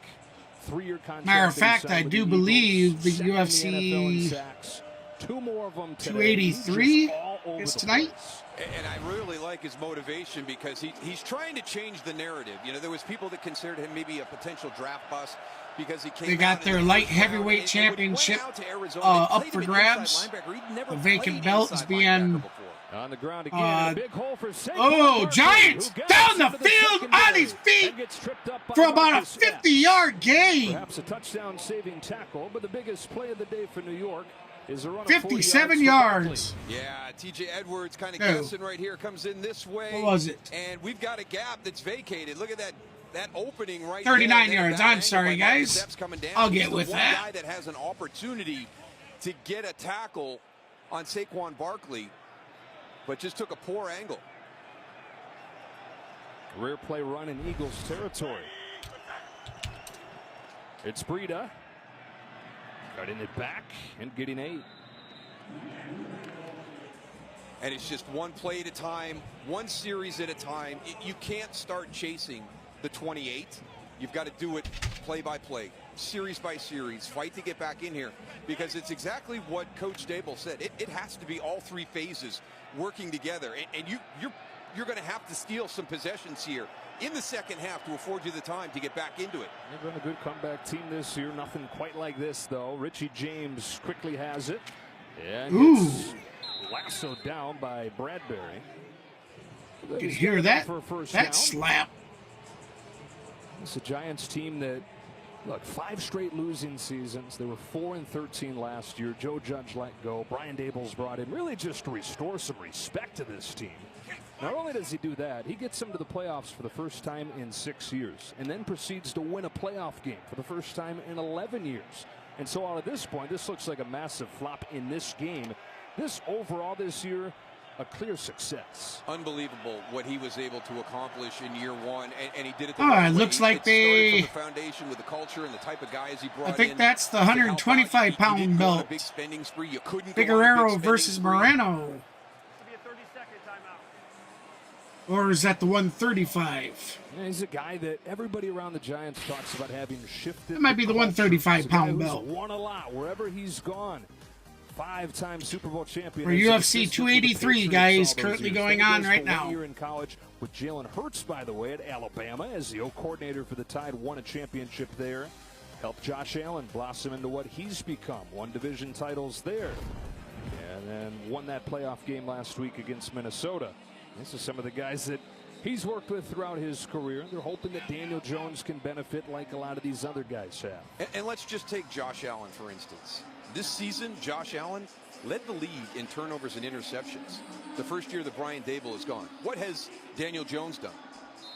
[SPEAKER 2] 3-year contract.
[SPEAKER 1] Matter of fact, I do believe the UFC
[SPEAKER 2] 2 more of them
[SPEAKER 1] 283 is tonight.
[SPEAKER 3] And I really like his motivation because he's trying to change the narrative. You know, there was people that considered him maybe a potential draft bust because he came.
[SPEAKER 1] They got their light heavyweight championship up for grabs. The vacant belt is being.
[SPEAKER 2] On the ground again, a big hole for
[SPEAKER 1] Giants down the field on his feet for about a 50-yard gain.
[SPEAKER 2] Perhaps a touchdown-saving tackle, but the biggest play of the day for New York is a run of
[SPEAKER 1] 57 yards.
[SPEAKER 3] Yeah, TJ Edwards kind of guessing right here, comes in this way.
[SPEAKER 1] What was it?
[SPEAKER 3] And we've got a gap that's vacated. Look at that opening right
[SPEAKER 1] 39
[SPEAKER 3] there.
[SPEAKER 1] yards. I'm sorry, guys. I'll get with that.
[SPEAKER 3] Guy that has an opportunity to get a tackle on Saquon Barkley, but just took a poor angle.
[SPEAKER 2] Rare play run in Eagles territory. It's Breida. Cutting it back and getting 8.
[SPEAKER 3] And it's just one play at a time, one series at a time. You can't start chasing the 28. You've got to do it play by play, series by series, fight to get back in here, because it's exactly what Coach Dable said. It has to be all 3 phases working together, and you're going to have to steal some possessions here in the second half to afford you the time to get back into it.
[SPEAKER 2] They've been a good comeback team this year. Nothing quite like this, though. Richie James quickly has it. And gets lassoed down by Bradbury.
[SPEAKER 1] You can hear that slap.
[SPEAKER 2] It's a Giants team that, look, 5 straight losing seasons. They were 4-13 last year. Joe Judge let go. Brian Dable's brought in really just to restore some respect to this team. Not only does he do that, he gets them to the playoffs for the first time in 6 years, and then proceeds to win a playoff game for the first time in 11 years. And so out of this point, this looks like a massive flop in this game. This overall this year, a clear success.
[SPEAKER 3] Unbelievable what he was able to accomplish in year 1, and he did it.
[SPEAKER 1] It looks like
[SPEAKER 3] they from the foundation with the culture and the type of guys he brought in.
[SPEAKER 1] I think that's the 125-pound belt.
[SPEAKER 3] Big spending spree. You couldn't
[SPEAKER 1] Figueroa versus Moreno. Or is that the 135?
[SPEAKER 2] Yeah, he's a guy that everybody around the Giants talks about having shifted.
[SPEAKER 1] It might be the 135-pound belt.
[SPEAKER 2] Won a lot wherever he's gone. 5-time Super Bowl champion.
[SPEAKER 1] For UFC 283, guys, currently going on right now.
[SPEAKER 2] Year in college with Jalen Hurts, by the way, at Alabama as the O-coordinator for the Tide, won a championship there. Helped Josh Allen blossom into what he's become. Won division titles there. And then won that playoff game last week against Minnesota. This is some of the guys that he's worked with throughout his career. They're hoping that Daniel Jones can benefit like a lot of these other guys have.
[SPEAKER 3] And let's just take Josh Allen, for instance. This season, Josh Allen led the league in turnovers and interceptions. The first year that Brian Dable is gone. What has Daniel Jones done?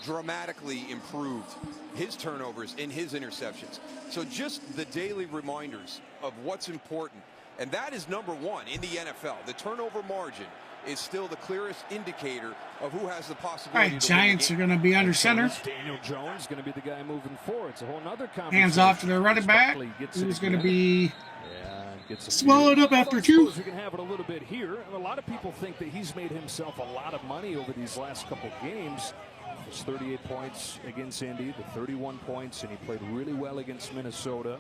[SPEAKER 3] Dramatically improved his turnovers and his interceptions. So just the daily reminders of what's important. And that is number 1 in the NFL. The turnover margin is still the clearest indicator of who has the possibility.
[SPEAKER 1] All right, Giants are going to be under center.
[SPEAKER 2] Daniel Jones going to be the guy moving forward. It's a whole other conversation.
[SPEAKER 1] Hands off to their running back, who's going to be swallowed up after 2.
[SPEAKER 2] We can have it a little bit here. And a lot of people think that he's made himself a lot of money over these last couple games. His 38 points against Indy, the 31 points, and he played really well against Minnesota.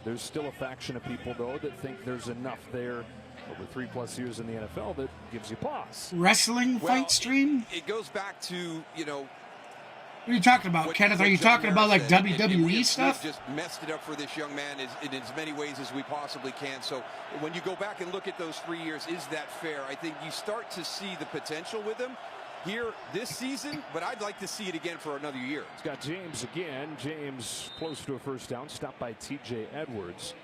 [SPEAKER 2] There's still a faction of people, though, that think there's enough there over 3+ years in the NFL that gives you pause.
[SPEAKER 1] Wrestling fight stream?
[SPEAKER 3] It goes back to, you know.
[SPEAKER 1] What are you talking about, Kenneth? Are you talking about like WWE stuff?
[SPEAKER 3] We've just messed it up for this young man in as many ways as we possibly can. So when you go back and look at those 3 years, is that fair? I think you start to see the potential with him here this season, but I'd like to see it again for another year.
[SPEAKER 2] He's got James again. James close to a first down, stopped by TJ Edwards.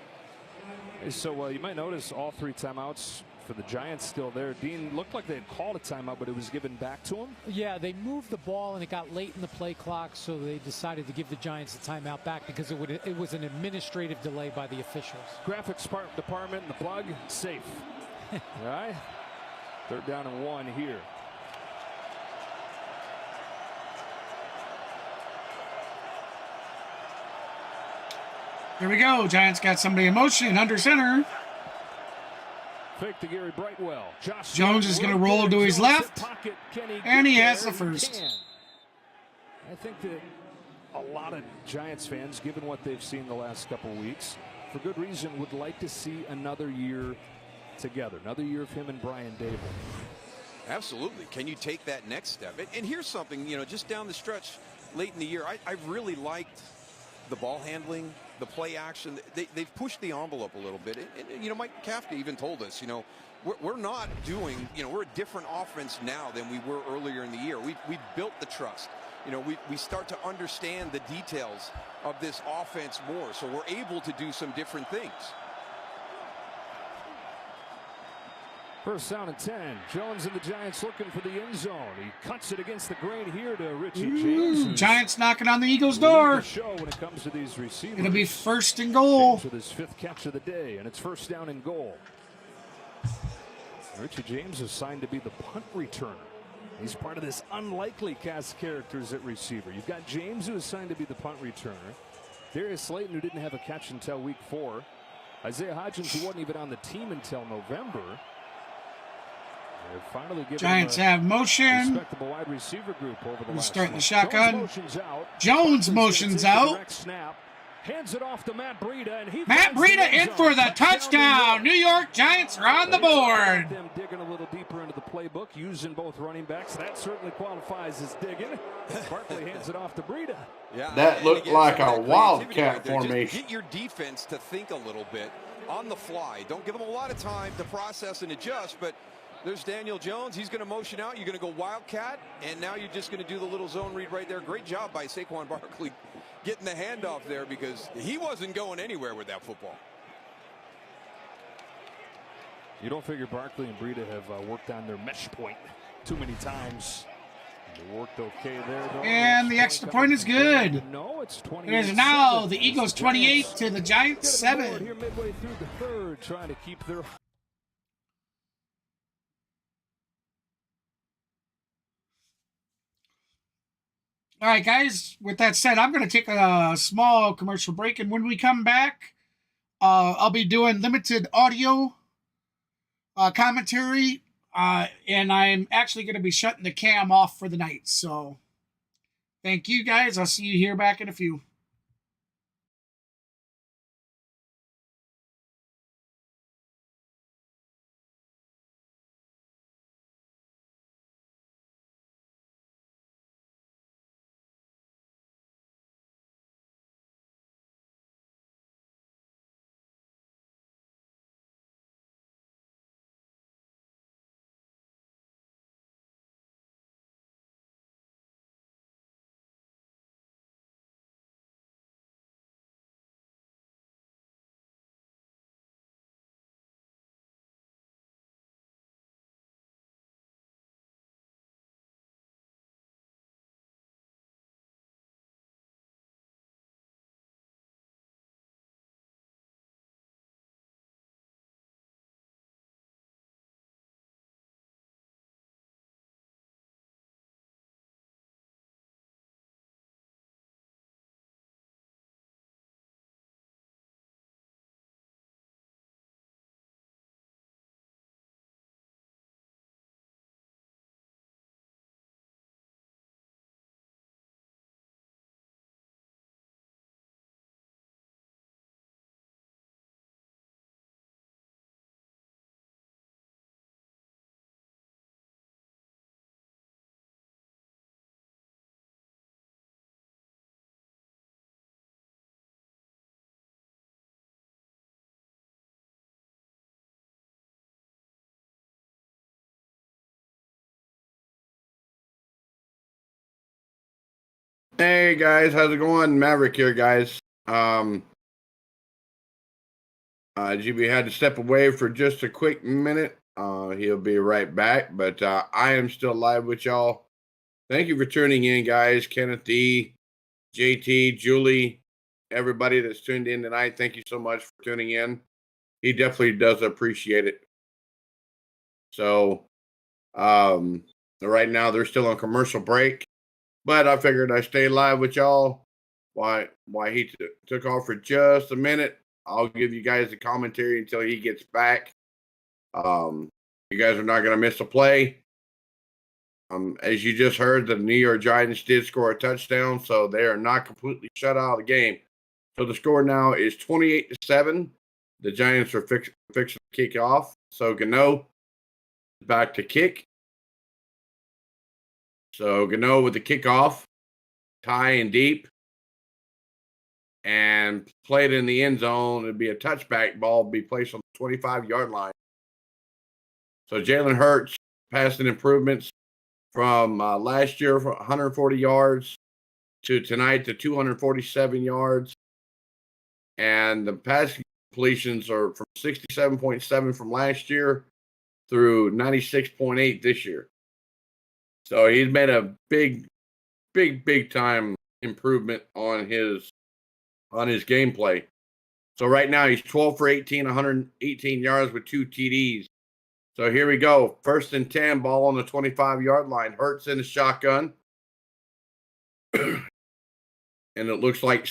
[SPEAKER 2] So you might notice all 3 timeouts for the Giants still there. Dean, looked like they had called a timeout, but it was given back to him.
[SPEAKER 11] Yeah, they moved the ball and it got late in the play clock, so they decided to give the Giants the timeout back because it was an administrative delay by the officials.
[SPEAKER 2] Graphics department, the plug, safe. All right, 3rd down and 1 here.
[SPEAKER 1] Here we go. Giants got somebody in motion under center.
[SPEAKER 2] fake to Gary Brightwell.
[SPEAKER 1] Jones is going to roll to his left, and he has the first.
[SPEAKER 2] I think that a lot of Giants fans, given what they've seen the last couple weeks, for good reason, would like to see another year together, another year of him and Brian Dable.
[SPEAKER 3] Absolutely. Can you take that next step? And here's something, you know, just down the stretch late in the year, I really liked the ball handling, the play action. They've pushed the envelope a little bit. And you know, Mike Kafka even told us, you know, we're not doing, you know, we're a different offense now than we were earlier in the year. We've built the trust. You know, we start to understand the details of this offense more, so we're able to do some different things.
[SPEAKER 2] First down and 10. Jones and the Giants looking for the end zone. He cuts it against the grain here to Richie James.
[SPEAKER 1] Giants knocking on the Eagles' door.
[SPEAKER 2] When it comes to these receivers.
[SPEAKER 1] It'll be first and goal.
[SPEAKER 2] James with his 5th catch of the day, and it's first down and goal. Richie James is signed to be the punt returner. He's part of this unlikely cast of characters at receiver. You've got James, who is signed to be the punt returner. Darius Slayton, who didn't have a catch until week 4. Isaiah Hodgins, who wasn't even on the team until November. They're finally giving
[SPEAKER 1] Giants have motion.
[SPEAKER 2] Respectable wide receiver group over the last
[SPEAKER 1] starting the
[SPEAKER 2] month.
[SPEAKER 1] shotgun. Jones motions out.
[SPEAKER 2] Snap. Hands it off to Matt Breida, and he
[SPEAKER 1] Matt Breida in for the touchdown. New York Giants are on the board.
[SPEAKER 2] Them digging a little deeper into the playbook, using both running backs. That certainly qualifies as digging. Barkley hands it off to Breida.
[SPEAKER 4] Yeah, that looked like a wildcat formation.
[SPEAKER 3] Get your defense to think a little bit on the fly. Don't give them a lot of time to process and adjust, but there's Daniel Jones. He's going to motion out. You're going to go wildcat, and now you're just going to do the little zone read right there. Great job by Saquon Barkley getting the handoff there, because he wasn't going anywhere with that football.
[SPEAKER 2] You don't figure Barkley and Breida have worked on their mesh point too many times. They worked okay there, though.
[SPEAKER 1] And the extra point is good.
[SPEAKER 2] No, it's 28.
[SPEAKER 1] It is now the Eagles 28 to the Giants 7.
[SPEAKER 2] Here midway through the third, trying to keep their
[SPEAKER 1] All right, guys, with that said, I'm going to take a small commercial break, and when we come back, I'll be doing limited audio commentary, and I'm actually going to be shutting the cam off for the night. So thank you, guys. I'll see you here back in a few.
[SPEAKER 4] Hey guys, how's it going? Maverick here, guys. GB had to step away for just a quick minute. He'll be right back, but I am still live with y'all. Thank you for tuning in, guys. Kenneth D, JT, Julie, everybody that's tuned in tonight. Thank you so much for tuning in. He definitely does appreciate it. So, right now they're still on commercial break. But I figured I'd stay live with y'all while he took off for just a minute. I'll give you guys the commentary until he gets back. You guys are not going to miss a play. As you just heard, the New York Giants did score a touchdown, so they are not completely shut out of the game. So the score now is 28-7. The Giants are fixing to kick off. So Gano back to kick. So Gano with the kickoff, tie and deep, and play it in the end zone. It'd be a touchback ball, be placed on the 25-yard line. So Jalen Hurts passing improvements from last year for 140 yards to tonight to 247 yards. And the pass completions are from 67.7 from last year through 96.8 this year. So he's made a big time improvement on his gameplay. So right now he's 12 for 18, 118 yards with 2 TDs. So here we go. 1st and 10, ball on the 25-yard line. Hurts in the shotgun. And it looks like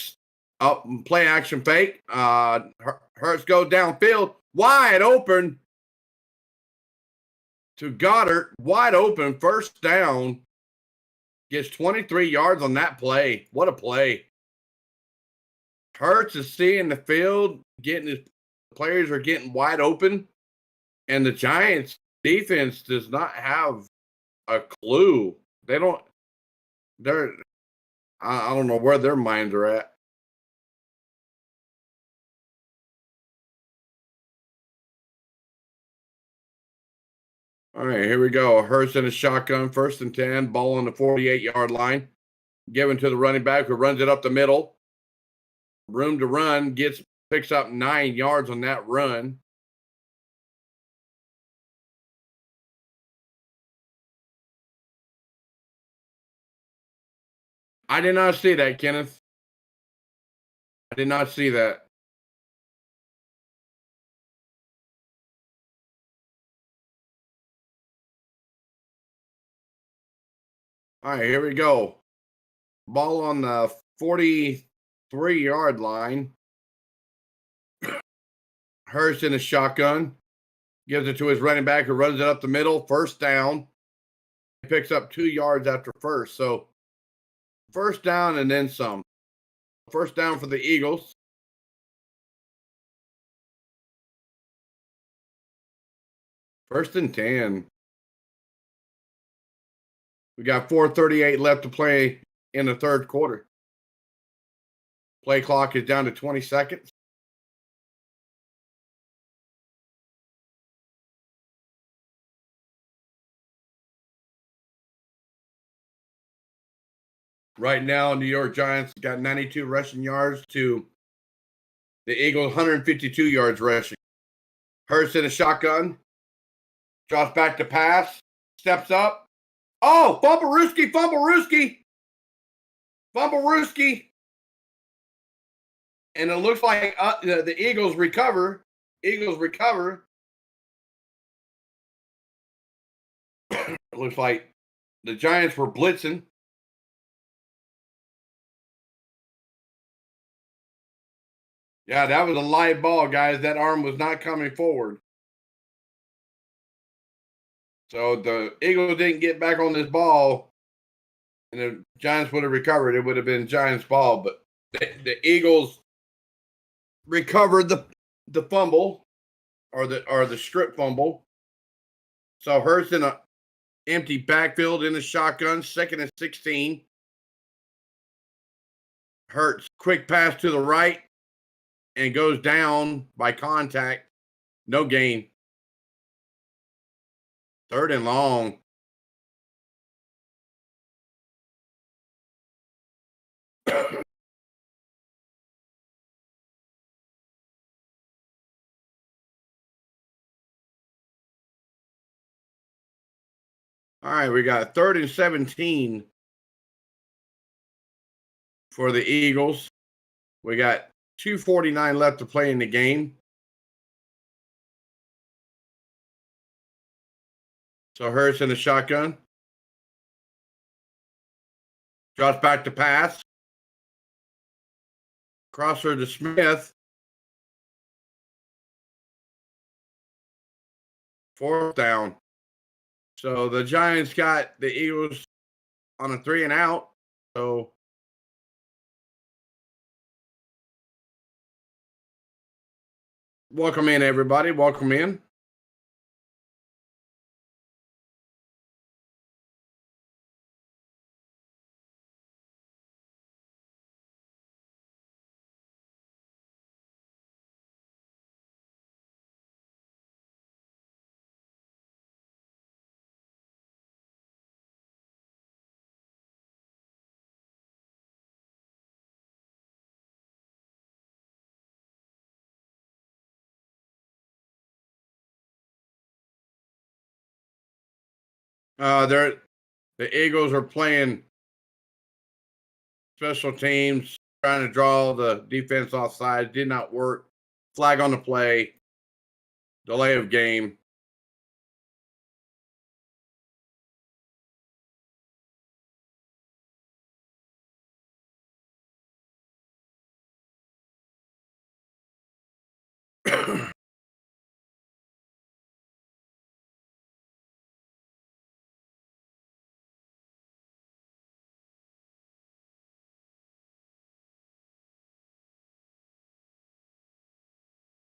[SPEAKER 4] up play action fake. Hurts go downfield. Wide open to Goddard. Wide open. 1st down. Gets 23 yards on that play. What a play. Hurts is seeing the field. His players are getting wide open. And the Giants defense does not have a clue. I don't know where their minds are at. All right, here we go. Hurts in a shotgun, 1st and 10, ball on the 48-yard line. Given to the running back who runs it up the middle. Room to run, picks up 9 yards on that run. I did not see that, Kenneth. I did not see that. All right, here we go. Ball on the 43-yard line. Hurst in a shotgun. Gives it to his running back who runs it up the middle. 1st down. He picks up 2 yards after first. So 1st down and then some. 1st down for the Eagles. First and 10. We got 4:38 left to play in the 3rd quarter. Play clock is down to 20 seconds. Right now, New York Giants got 92 rushing yards to the Eagles 152 yards rushing. Hurst in a shotgun. Drops back to pass. Steps up. Oh, fumble-rooski. And it looks like the Eagles recover. It looks like the Giants were blitzing. Yeah, that was a live ball, guys. That arm was not coming forward. So the Eagles didn't get back on this ball, and the Giants would have recovered. It would have been Giants' ball, but the Eagles recovered the fumble or the strip fumble. So Hurst in an empty backfield in the shotgun, 2nd and 16. Hurts quick pass to the right and goes down by contact. No gain. 3rd and long. All right, we got 3rd and 17 for the Eagles. We got 2:49 left to play in the game. So Hurst in the shotgun. Drops back to pass. Crosser to Smith. 4th down. So the Giants got the Eagles on a 3 and out. So welcome in, everybody. Welcome in. The Eagles are playing special teams, trying to draw the defense offside. Did not work. Flag on the play. Delay of game.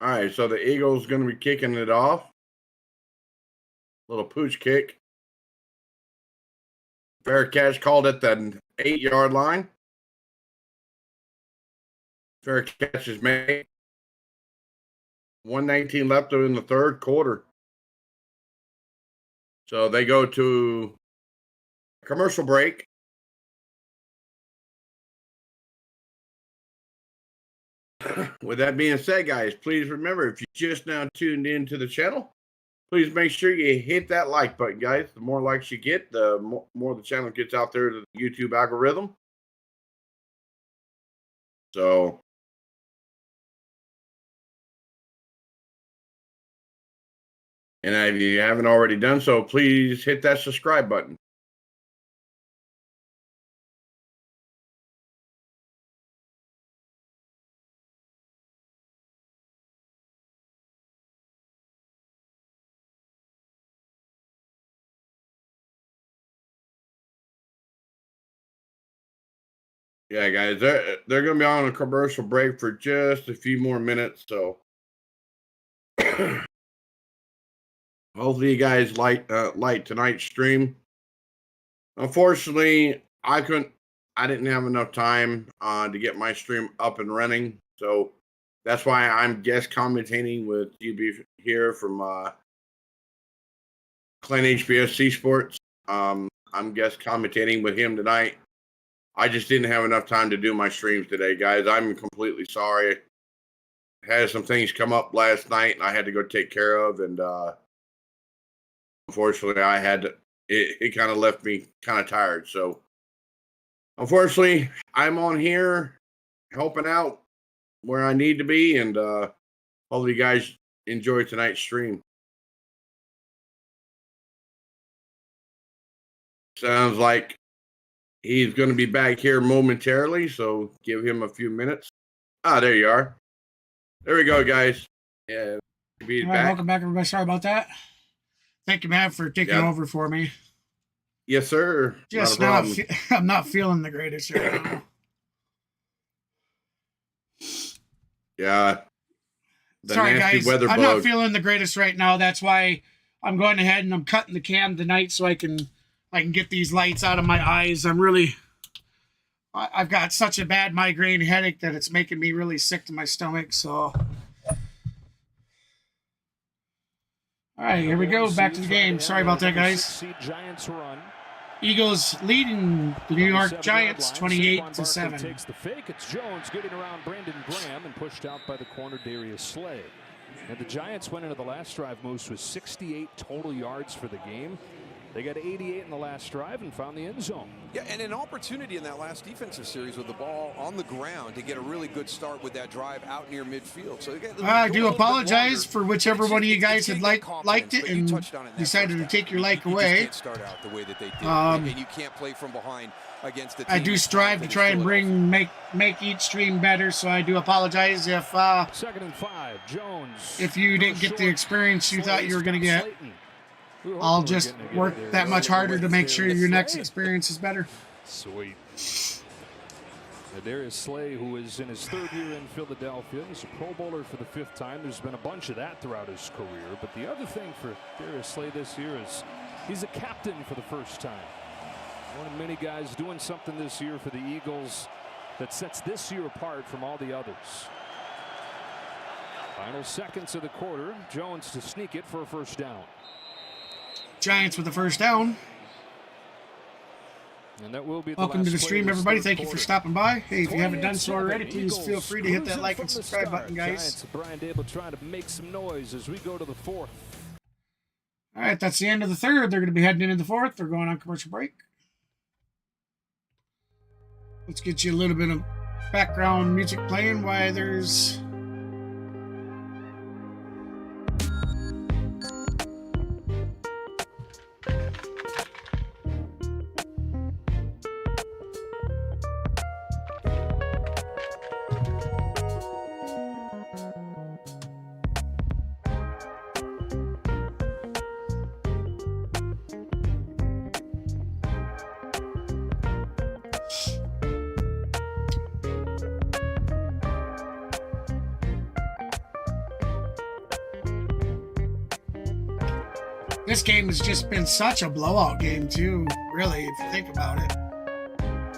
[SPEAKER 4] All right, so the Eagles going to be kicking it off. Little pooch kick. Fair catch called at the 8-yard line. Fair catch is made. 1:19 left in the 3rd quarter. So they go to commercial break. With that being said, guys, please remember, if you just now tuned into the channel, please make sure you hit that like button, guys. The more likes you get, the more the channel gets out there to the YouTube algorithm. So, and if you haven't already done so, please hit that subscribe button. Yeah, guys, they're going to be on a commercial break for just a few more minutes, so hopefully you guys like tonight's stream. Unfortunately, I didn't have enough time to get my stream up and running, so that's why I'm guest commentating with GB here from Clint HBSC Sports. I'm guest commentating with him tonight. I just didn't have enough time to do my streams today, guys. I'm completely sorry. Had some things come up last night and I had to go take care of, and unfortunately I had to, it kind of left me kind of tired. So unfortunately, I'm on here helping out where I need to be, and hopefully you guys enjoy tonight's stream. Sounds like he's going to be back here momentarily, so give him a few minutes. Ah, there you are. There we go, guys. Yeah,
[SPEAKER 1] all right, welcome back, everybody. Sorry about that. Thank you, Matt, for taking over for me.
[SPEAKER 4] Yes, sir.
[SPEAKER 1] Just now, I'm not feeling the greatest right now.
[SPEAKER 4] Yeah.
[SPEAKER 1] Sorry, guys. I'm not feeling the greatest right now. That's why I'm going ahead and I'm cutting the cam tonight so I can get these lights out of my eyes. I've got such a bad migraine headache that it's making me really sick to my stomach. So, all right, here we go. Back to the game. Sorry about that, guys. Eagles leading the New York Giants 28-7.
[SPEAKER 2] Takes the fake. It's Jones getting around Brandon Graham and pushed out by the corner Darius Slay. And the Giants went into the last drive, Moose, with 68 total yards for the game. They got 88 in the last drive and found the end zone.
[SPEAKER 3] Yeah, and an opportunity in that last defensive series with the ball on the ground to get a really good start with that drive out near midfield. So
[SPEAKER 1] I do apologize for whichever one of you guys had liked it and decided to take your like away.
[SPEAKER 3] Start out the way that they did, and you can't play from behind against the team.
[SPEAKER 1] I do strive to try and make each stream better, so I do apologize if
[SPEAKER 2] 2nd and 5, Jones.
[SPEAKER 1] if you didn't get the experience you thought you were going to get. I'll just work that much harder to make sure your next experience is better.
[SPEAKER 2] Sweet. Darius Slay, who is in his 3rd year in Philadelphia, he's a Pro Bowler for the 5th time. There's been a bunch of that throughout his career. But the other thing for Darius Slay this year is he's a captain for the first time. One of many guys doing something this year for the Eagles that sets this year apart from all the others. Final seconds of the quarter. Jones to sneak it for a 1st down.
[SPEAKER 1] Giants with the 1st down.
[SPEAKER 2] And that will be
[SPEAKER 1] welcome to the stream, everybody. Thank you for stopping by. Hey, if you haven't done so already, please feel free to hit that like and subscribe button, guys.
[SPEAKER 2] Brian Dable trying to make some noise as we go to the 4th.
[SPEAKER 1] All right, that's the end of the 3rd. They're going to be heading into the 4th. They're going on commercial break. Let's get you a little bit of background music playing while there's... This game has just been such a blowout game, too, really, if you think about it.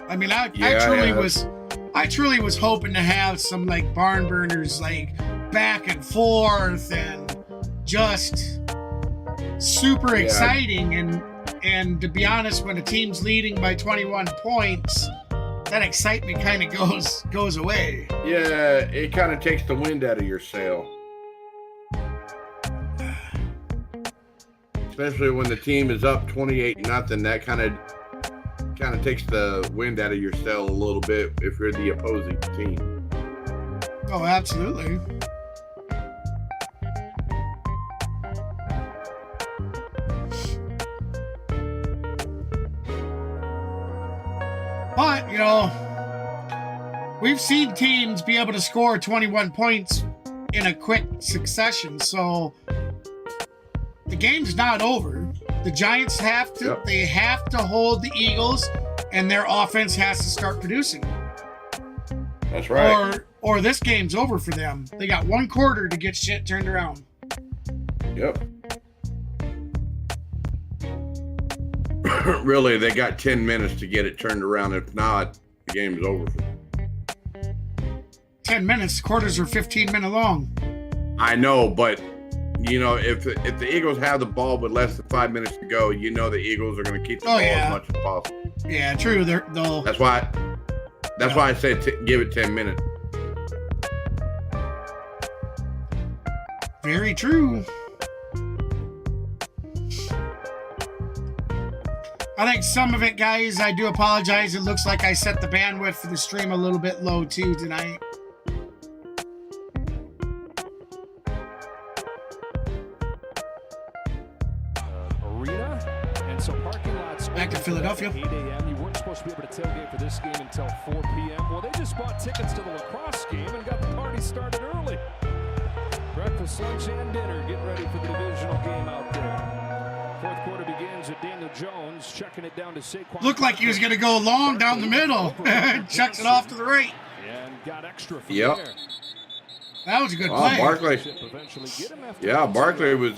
[SPEAKER 1] I mean, I truly was hoping to have some, like, barn burners, like, back and forth and just super exciting. And to be honest, when a team's leading by 21 points, that excitement kind of goes away.
[SPEAKER 4] Yeah, it kind of takes the wind out of your sail. Especially when the team is up 28-0, that kind of takes the wind out of your sail a little bit if you're the opposing team.
[SPEAKER 1] Oh, absolutely. But, you know, we've seen teams be able to score 21 points in a quick succession, so the game's not over. The Giants have to they have to hold the Eagles, and their offense has to start producing.
[SPEAKER 4] That's right.
[SPEAKER 1] Or this game's over for them. They got 1 quarter to get shit turned around.
[SPEAKER 4] Yep. Really, they got 10 minutes to get it turned around. If not, the game's over.
[SPEAKER 1] 10 minutes. Quarters are 15 minutes long.
[SPEAKER 4] I know, but you know, if the Eagles have the ball with less than 5 minutes to go, you know the Eagles are going to keep the ball as much as possible.
[SPEAKER 1] Yeah, true.
[SPEAKER 4] That's why I said give it 10 minutes.
[SPEAKER 1] Very true. I think some of it, guys, I do apologize. It looks like I set the bandwidth for the stream a little bit low, too, tonight.
[SPEAKER 2] So parking lots
[SPEAKER 1] back to Philadelphia.
[SPEAKER 2] 8 a.m. You weren't supposed to be able to tailgate for this game until 4 p.m. Well, they just bought tickets to the lacrosse game and got the party started early. Breakfast, lunch, and dinner getting ready for the divisional game out there. 4th quarter begins with Daniel Jones checking it down to Saquon.
[SPEAKER 1] Looked like he was going to go long down the middle. Chucks it off to the right.
[SPEAKER 2] And got extra from there.
[SPEAKER 1] That was a good play.
[SPEAKER 4] Barkley. Yeah, Barkley was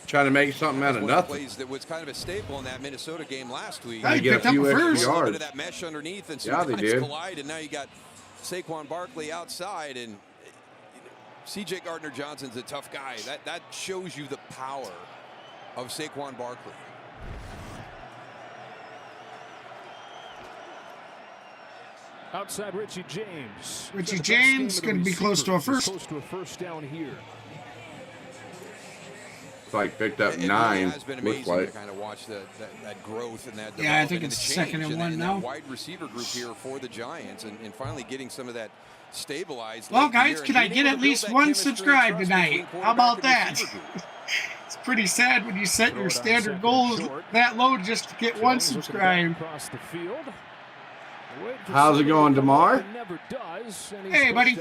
[SPEAKER 4] trying to make something out of nothing.
[SPEAKER 3] Plays that was kind of a staple in that Minnesota game last week.
[SPEAKER 1] He get a few extra
[SPEAKER 3] yards. That mesh underneath, and so they collide, and now you got Saquon Barkley outside, and C.J. Gardner-Johnson's a tough guy. That shows you the power of Saquon Barkley.
[SPEAKER 2] Outside Richie James.
[SPEAKER 1] Richie James going to be close to a first.
[SPEAKER 2] Close to a 1st down here.
[SPEAKER 4] It's like picked up
[SPEAKER 3] It
[SPEAKER 4] 9.
[SPEAKER 3] really has been
[SPEAKER 4] Looks
[SPEAKER 3] amazing
[SPEAKER 4] like.
[SPEAKER 3] to kind of watch that growth and that
[SPEAKER 1] Yeah, I think
[SPEAKER 3] development and
[SPEAKER 1] it's
[SPEAKER 3] the
[SPEAKER 1] second
[SPEAKER 3] change
[SPEAKER 1] and one
[SPEAKER 3] in
[SPEAKER 1] now.
[SPEAKER 3] that wide receiver group here for the Giants and finally getting some of that stabilized.
[SPEAKER 1] Well,
[SPEAKER 3] late in the
[SPEAKER 1] guys,
[SPEAKER 3] year
[SPEAKER 1] can
[SPEAKER 3] and
[SPEAKER 1] I
[SPEAKER 3] being
[SPEAKER 1] get
[SPEAKER 3] able
[SPEAKER 1] at
[SPEAKER 3] to build
[SPEAKER 1] least
[SPEAKER 3] that
[SPEAKER 1] one
[SPEAKER 3] chemistry and
[SPEAKER 1] subscribe
[SPEAKER 3] trust
[SPEAKER 1] tonight?
[SPEAKER 3] between
[SPEAKER 1] How about
[SPEAKER 3] quarterback
[SPEAKER 1] that?
[SPEAKER 3] and receiver group.
[SPEAKER 1] It's pretty sad when you set
[SPEAKER 2] Throw
[SPEAKER 1] your
[SPEAKER 2] it on
[SPEAKER 1] standard
[SPEAKER 2] second
[SPEAKER 1] goals
[SPEAKER 2] short.
[SPEAKER 1] that low just to get one
[SPEAKER 2] Jones looking
[SPEAKER 1] subscribe.
[SPEAKER 2] back across the field.
[SPEAKER 4] How's it going, DeMar?
[SPEAKER 1] Hey, buddy.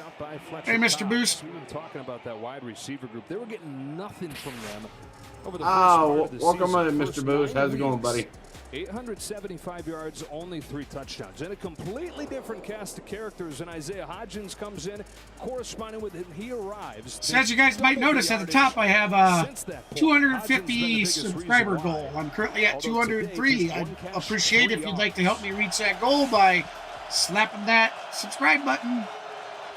[SPEAKER 1] Hey, Mr. Boost.
[SPEAKER 2] We've been talking about that wide receiver group. They were getting nothing from them over the
[SPEAKER 4] Welcome in, Mr. Boost. How's it going, buddy?
[SPEAKER 2] 875 yards, only 3 touchdowns. And a completely different cast of characters. And Isaiah Hodgins comes in, corresponding with him. He arrives.
[SPEAKER 1] So as you guys might notice at the top, I have a 250 subscriber goal. I'm currently at 203. I'd appreciate if you'd like to help me reach that goal by slapping that subscribe button.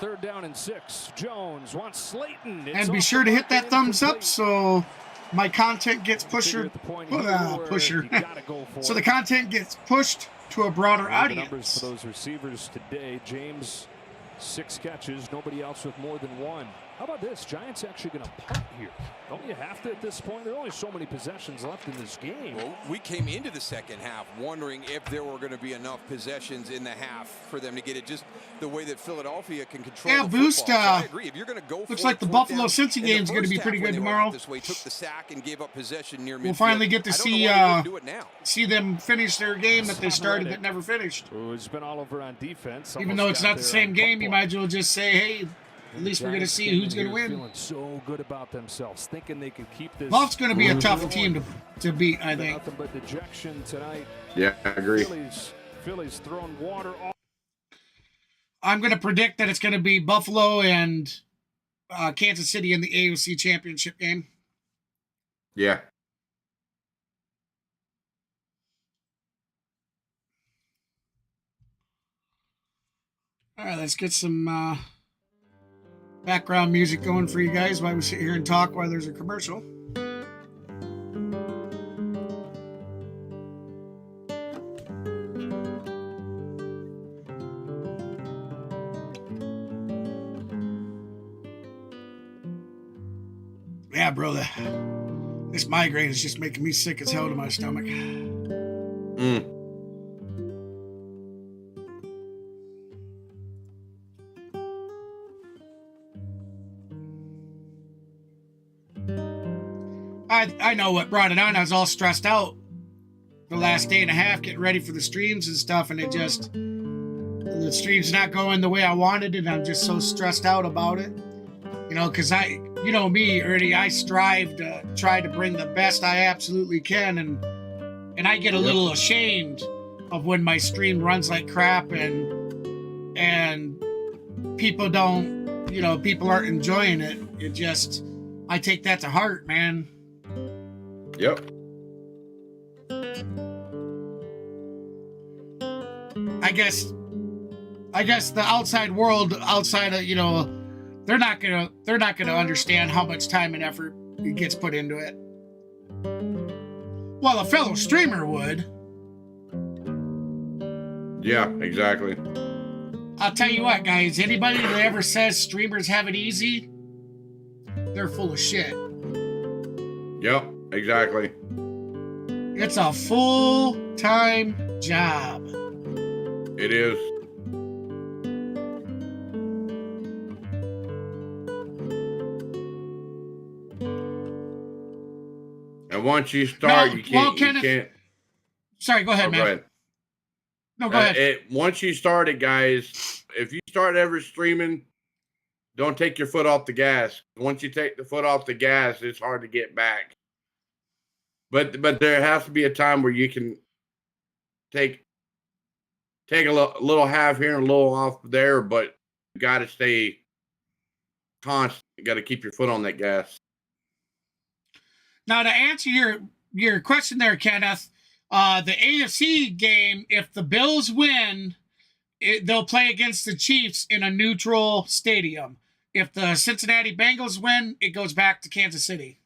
[SPEAKER 2] 3rd down and 6. Jones wants Slayton.
[SPEAKER 1] And be sure to hit that thumbs up so my content gets pusher. So the content gets pushed to a broader audience.
[SPEAKER 2] Numbers for those receivers today. James, 6 catches. Nobody else with more than 1. How about this? Giants actually going to punt here. Don't you have to at this point? There are only so many possessions left in this game.
[SPEAKER 3] Well, we came into the second half wondering if there were going to be enough possessions in the half for them to get it just the way that Philadelphia can control the
[SPEAKER 1] Boost.
[SPEAKER 3] football. So I agree. If you're going to go
[SPEAKER 1] looks like the Buffalo Cincy game is going to be pretty good tomorrow.
[SPEAKER 3] This way, took the sack and gave up possession near midfield.
[SPEAKER 1] We'll finally get to see them finish their game that they started that never finished.
[SPEAKER 2] It's been all over on defense.
[SPEAKER 1] Even though it's not the same game, you might as well just say, hey, at least we're going to see who's going to win.
[SPEAKER 2] Feeling so good about themselves, thinking they could keep this.
[SPEAKER 1] Buff's going to be a tough team to beat, I think.
[SPEAKER 2] Nothing but dejection tonight.
[SPEAKER 4] Yeah, I agree.
[SPEAKER 2] Phillies throwing water off.
[SPEAKER 1] I'm going to predict that it's going to be Buffalo and Kansas City in the AOC championship game.
[SPEAKER 4] Yeah.
[SPEAKER 1] All right, let's get some background music going for you guys while we sit here and talk while there's a commercial. Yeah, brother. This migraine is just making me sick as hell to my stomach. I know what brought it on. I was all stressed out the last day and a half getting ready for the streams and stuff, and the stream's not going the way I wanted, and I'm just so stressed out about it. You know, because you know me, Ernie, I strive to try to bring the best I absolutely can, and I get a little ashamed of when my stream runs like crap and people don't, you know, people aren't enjoying it. I take that to heart, man.
[SPEAKER 4] Yep.
[SPEAKER 1] I guess the outside world, outside of, you know, they're not gonna understand how much time and effort it gets put into it. Well, a fellow streamer would.
[SPEAKER 4] Yeah, exactly.
[SPEAKER 1] I'll tell you what, guys. Anybody that ever says streamers have it easy, they're full of shit.
[SPEAKER 4] Yep, exactly.
[SPEAKER 1] It's a full-time job.
[SPEAKER 4] It is. And once you start, you can't.
[SPEAKER 1] Sorry, go ahead, man.
[SPEAKER 4] Go ahead.
[SPEAKER 1] No, go ahead.
[SPEAKER 4] Once you start it, guys, if you start ever streaming, don't take your foot off the gas. Once you take the foot off the gas, it's hard to get back. But there has to be a time where you can take a little half here and a little off there, but you got to stay constant. You got to keep your foot on that gas.
[SPEAKER 1] Now, to answer your question there, Kenneth, the AFC game, if the Bills win, they'll play against the Chiefs in a neutral stadium. If the Cincinnati Bengals win, it goes back to Kansas City.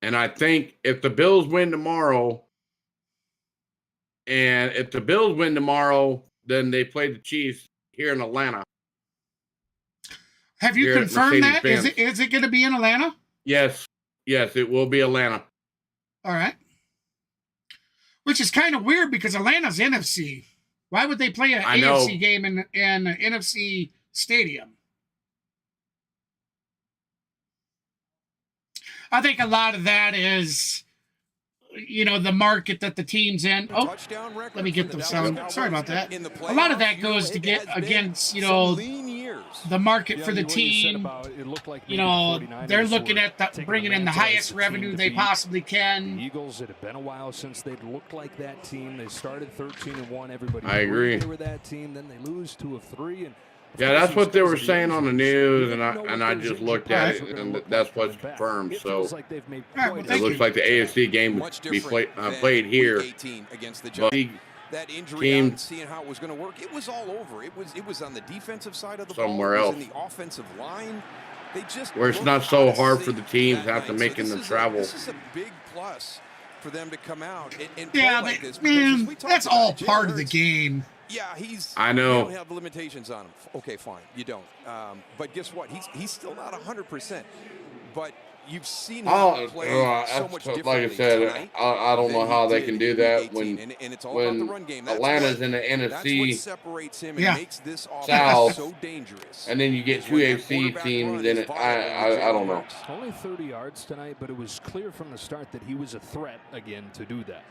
[SPEAKER 4] And I think if the Bills win tomorrow, then they play the Chiefs here in Atlanta.
[SPEAKER 1] Have you
[SPEAKER 4] here at
[SPEAKER 1] confirmed that?
[SPEAKER 4] Mercedes-Benz.
[SPEAKER 1] Is it going to be in Atlanta?
[SPEAKER 4] Yes, it will be Atlanta.
[SPEAKER 1] All right. Which is kind of weird because Atlanta's NFC. Why would they play an AFC game in an NFC stadium? I think a lot of that is, the market that the team's in. Oh, let me get the sound. Sorry about that. A lot of that goes to get against, the market for the team. They're looking at bringing in the highest revenue they possibly can.
[SPEAKER 2] The Eagles, it had been a while since they'd looked like that team. They started 13-1. Everybody
[SPEAKER 4] I agree.
[SPEAKER 2] They were that team. Then they lose 2-3. And
[SPEAKER 4] yeah, that's what they were saying on the news, and I just looked at it, and that's what's confirmed. So it looks like the AFC game would be played here. But
[SPEAKER 3] that injury out, seeing how it was going to work, it was all over. It was on the defensive side of the
[SPEAKER 4] somewhere
[SPEAKER 3] ball.
[SPEAKER 4] else.
[SPEAKER 3] It was in the offensive line. They just
[SPEAKER 4] where it's not so hard for the teams to have to make in the travel.
[SPEAKER 3] This is a big plus for them to come out and
[SPEAKER 1] play
[SPEAKER 3] like this.
[SPEAKER 1] Man, that's all part of the game.
[SPEAKER 3] Yeah,
[SPEAKER 4] I know.
[SPEAKER 3] You don't have limitations on him. Okay, fine, you don't. But guess what? He's still not 100%. But you've seen him play so much differently.
[SPEAKER 4] Like I said, I don't know how they can do that when Atlanta's in the NFC
[SPEAKER 3] separates him and makes this
[SPEAKER 4] South,
[SPEAKER 3] so dangerous.
[SPEAKER 4] And then you get two AFC teams in it. I don't know.
[SPEAKER 2] Only 30 yards tonight, but it was clear from the start that he was a threat again to do that.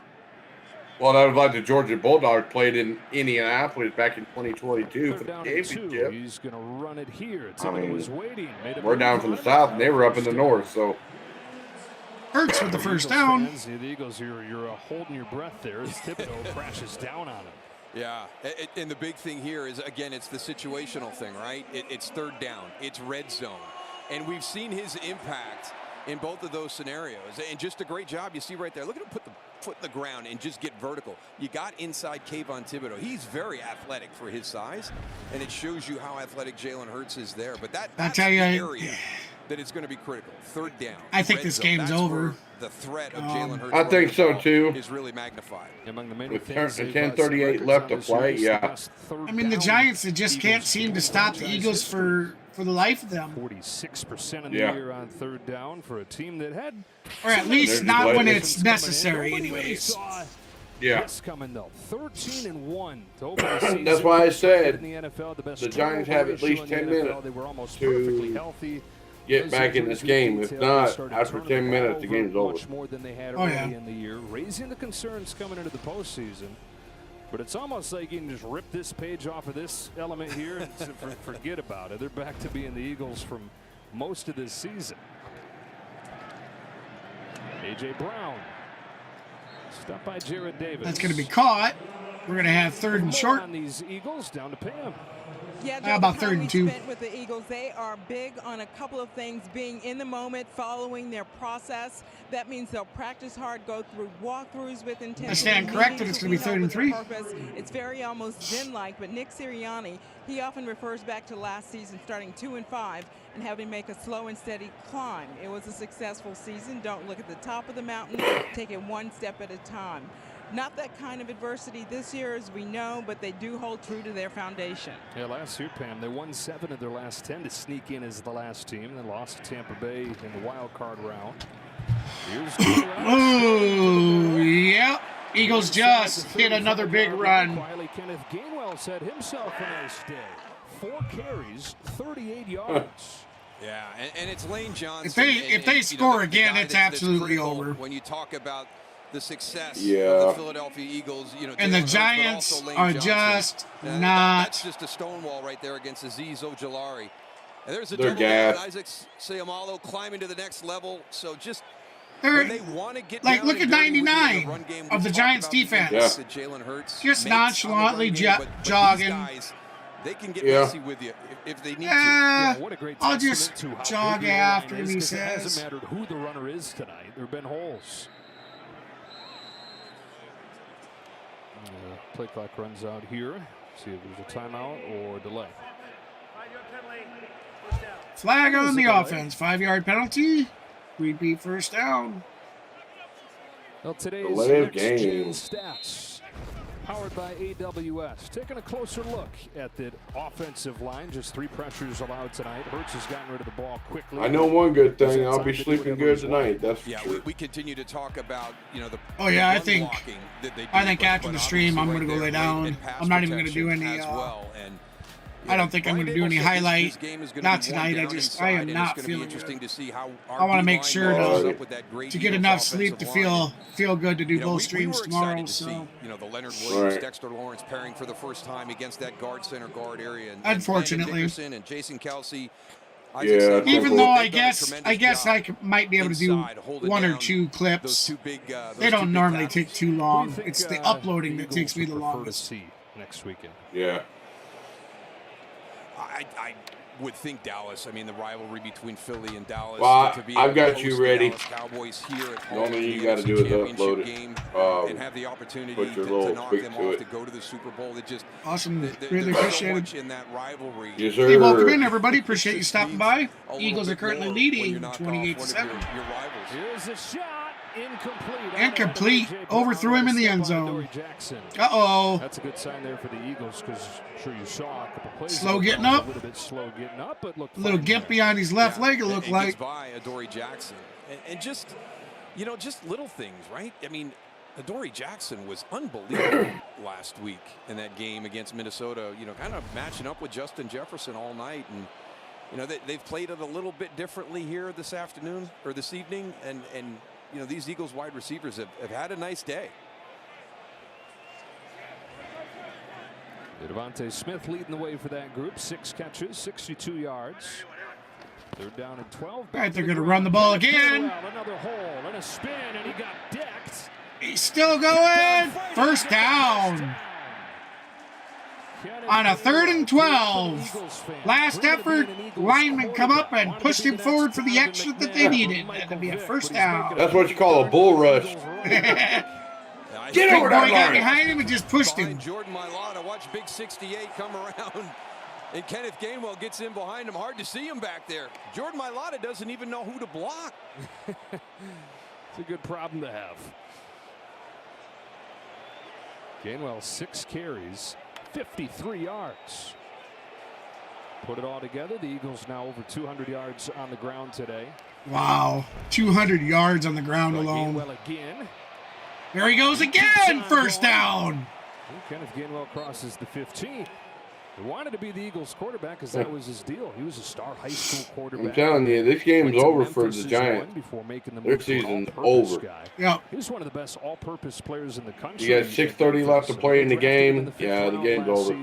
[SPEAKER 4] Well, that was like the Georgia Bulldogs played in Indianapolis back in 2022 for the championship.
[SPEAKER 2] He's going to run it here. Was waiting.
[SPEAKER 4] We're down from the south, and they were up in the north. So
[SPEAKER 1] Hurts with the first down.
[SPEAKER 2] The Eagles, you're holding your breath there as Thibodeau crashes down on him.
[SPEAKER 3] Yeah, and the big thing here is, again, it's the situational thing, right? It's third down. It's red zone. And we've seen his impact in both of those scenarios. And just a great job you see right there. Look at him put the foot in the ground and just get vertical. You got inside Kayvon Thibodeau. He's very athletic for his size, and it shows you how athletic Jalen Hurts is there. But that's the area that it's going to be critical. Third down.
[SPEAKER 1] I think this game's over.
[SPEAKER 3] The threat of Jalen Hurts,
[SPEAKER 4] I think so too,
[SPEAKER 3] is really magnified.
[SPEAKER 2] Among the many
[SPEAKER 4] with 10:38 left to play, yeah.
[SPEAKER 1] I mean, the Giants just can't seem to stop the Eagles for the life of them.
[SPEAKER 2] 46% of the year on third down for a team that had,
[SPEAKER 1] or at least not when it's necessary, anyways.
[SPEAKER 4] Yeah.
[SPEAKER 2] Coming though, 13-1 to open the season.
[SPEAKER 4] That's why I said
[SPEAKER 2] in the NFL,
[SPEAKER 4] the Giants have at least 10 minutes
[SPEAKER 2] they were almost
[SPEAKER 4] to
[SPEAKER 2] healthy.
[SPEAKER 4] Get back in this game. If not, after 10 minutes, the game's over.
[SPEAKER 2] Much more than they had early in the year, raising the concerns coming into the postseason. But it's almost like you can just rip this page off of this element here and forget about it. They're back to being the Eagles from most of this season. A.J. Brown. Stopped by Jared Davis.
[SPEAKER 1] That's going to be caught. We're going to have third and short.
[SPEAKER 2] On these Eagles, down to Pam.
[SPEAKER 5] Yeah,
[SPEAKER 1] how about third and 2?
[SPEAKER 5] With the Eagles, they are big on a couple of things, being in the moment, following their process. That means they'll practice hard, go through walkthroughs with intensity.
[SPEAKER 1] I stand corrected. It's going to be third and 3.
[SPEAKER 5] It's very almost Zen-like, but Nick Sirianni, he often refers back to last season, starting 2-5 and having make a slow and steady climb. It was a successful season. Don't look at the top of the mountain. Take it one step at a time. Not that kind of adversity this year, as we know, but they do hold true to their foundation.
[SPEAKER 2] Yeah, last year, Pam, they won 7 of their last 10 to sneak in as the last team. They lost to Tampa Bay in the wild card round.
[SPEAKER 1] Oh, yeah. Eagles just hit another big run.
[SPEAKER 2] Quietly, Kenneth Gainwell's had himself a nice day. 4 carries, 38 yards.
[SPEAKER 3] Yeah, and it's Lane Johnson.
[SPEAKER 1] If they score again, it's absolutely over.
[SPEAKER 3] When you talk about the success of
[SPEAKER 1] the
[SPEAKER 3] Philadelphia Eagles,
[SPEAKER 1] and the Giants are just not.
[SPEAKER 3] That's just a stonewall right there against Azeez Ojulari. And there's a double Isaac Seumalo climbing to the next level. So just when they want to get
[SPEAKER 1] like, look at 99 of the Giants defense.
[SPEAKER 3] Jalen Hurts
[SPEAKER 1] just nonchalantly jogging.
[SPEAKER 3] They can get messy with you if they need to.
[SPEAKER 2] What a great
[SPEAKER 1] I'll just jog after him, he says.
[SPEAKER 2] It hasn't mattered who the runner is tonight. There have been holes. Play clock runs out here. See if there's a timeout or delay.
[SPEAKER 1] Flag on the offense. 5-yard penalty. We'd be first down.
[SPEAKER 2] Well, today's
[SPEAKER 4] game
[SPEAKER 2] stats. Powered by AWS. Taking a closer look at the offensive line. Just 3 pressures allowed tonight. Hurts has gotten rid of the ball quickly.
[SPEAKER 4] I know one good thing. I'll be sleeping good tonight. That's for sure.
[SPEAKER 3] We continue to talk about, you know, the
[SPEAKER 1] I think after the stream I'm going to go lay down. I'm not even going to do any I don't think I'm going to do any highlight. Not tonight. I am not feeling good. I want to make sure to get enough sleep to feel good to do both streams tomorrow. So,
[SPEAKER 3] the Leonard Williams, Dexter Lawrence pairing for the first time against that center guard area. And
[SPEAKER 1] unfortunately,
[SPEAKER 3] and Jason Kelsey.
[SPEAKER 4] Yeah,
[SPEAKER 1] even though I guess I might be able to do 1 or 2 clips. They don't normally take too long. It's the uploading that takes me the longest.
[SPEAKER 2] Next weekend.
[SPEAKER 4] Yeah.
[SPEAKER 3] I would think Dallas. I mean, the rivalry between Philly and Dallas.
[SPEAKER 4] Well,
[SPEAKER 3] to be
[SPEAKER 4] I've got you ready.
[SPEAKER 3] Cowboys here at home.
[SPEAKER 4] Normally, you got to do is upload it.
[SPEAKER 3] And have the opportunity
[SPEAKER 4] put your
[SPEAKER 3] to
[SPEAKER 4] little
[SPEAKER 3] knock
[SPEAKER 4] tweak
[SPEAKER 3] them
[SPEAKER 4] to
[SPEAKER 3] off
[SPEAKER 4] it.
[SPEAKER 3] to go to the Super Bowl. It just
[SPEAKER 1] awesome. Really appreciate it.
[SPEAKER 3] In that rivalry.
[SPEAKER 4] Yes, sir.
[SPEAKER 1] Hey, welcome in, everybody. Appreciate you stopping by. Eagles are currently leading 28-7.
[SPEAKER 3] Your rivals.
[SPEAKER 2] Here's a shot.
[SPEAKER 1] Incomplete. Overthrew him in the end zone. Uh-oh.
[SPEAKER 2] That's a good sign there for the Eagles because I'm sure you saw a couple plays.
[SPEAKER 1] Slow getting up.
[SPEAKER 2] A little bit slow getting up, but look.
[SPEAKER 1] A little gimpy on his left leg, it looked like.
[SPEAKER 3] By Adoree Jackson. And just, just little things, right? I mean, Adoree Jackson was unbelievable last week in that game against Minnesota, kind of matching up with Justin Jefferson all night. And, they've played it a little bit differently here this afternoon or this evening. And these Eagles wide receivers have had a nice day.
[SPEAKER 2] Devontae Smith leading the way for that group. 6 catches, 62 yards. They're down at 12.
[SPEAKER 1] All right, they're going to run the ball again.
[SPEAKER 2] Another hole and a spin, and he got decked.
[SPEAKER 1] He's still going. First down. On a 3rd and 12. Last effort, linemen come up and pushed him forward for the extra that they needed. That could be a first down.
[SPEAKER 4] That's what you call a bull rush. Get over that
[SPEAKER 1] line. Got behind him and just pushed him.
[SPEAKER 3] Jordan Mailata, watch Big 68 come around. And Kenneth Gainwell gets in behind him. Hard to see him back there. Jordan Mailata doesn't even know who to block.
[SPEAKER 2] It's a good problem to have. Gainwell 6 carries. 53 yards. Put it all together. The Eagles now over 200 yards on the ground today.
[SPEAKER 1] Wow. 200 yards on the ground alone.
[SPEAKER 2] Gainwell again.
[SPEAKER 1] There he goes again. First down.
[SPEAKER 2] Kenneth Gainwell crosses the 15. He wanted to be the Eagles quarterback because that was his deal. He was a star high school quarterback.
[SPEAKER 4] I'm telling you, this game's over for the Giants. Their season's over.
[SPEAKER 1] Yeah.
[SPEAKER 2] He's one of the best all-purpose players in the country.
[SPEAKER 4] You got 6:30 left to play in the game. Yeah, the game's over.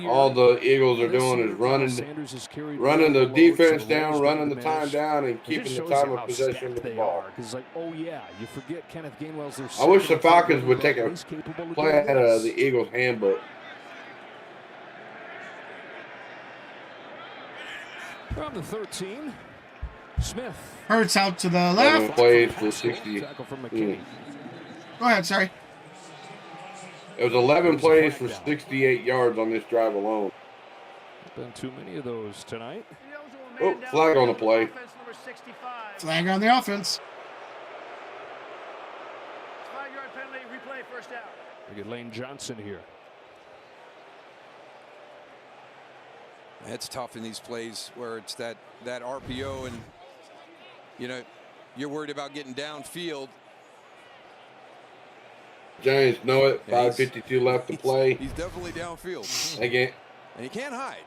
[SPEAKER 4] All the Eagles are doing is running the defense down, running the time down, and keeping the time of possession of the ball. I wish the Falcons would take a play out of the Eagles' handbook.
[SPEAKER 2] From the 13, Smith.
[SPEAKER 1] Hurts out to the left.
[SPEAKER 4] Plays for 60.
[SPEAKER 1] Go ahead, sorry.
[SPEAKER 4] It was 11 plays for 68 yards on this drive alone.
[SPEAKER 2] Been too many of those tonight.
[SPEAKER 4] Oh, flag on the play.
[SPEAKER 1] Flag on the offense.
[SPEAKER 7] 5-yard penalty, replay, first down.
[SPEAKER 2] We get Lane Johnson here.
[SPEAKER 3] It's tough in these plays where it's that RPO and, you're worried about getting downfield.
[SPEAKER 4] Giants know it. 5:52 left to play.
[SPEAKER 3] He's definitely downfield.
[SPEAKER 4] Again,
[SPEAKER 3] and he can't hide.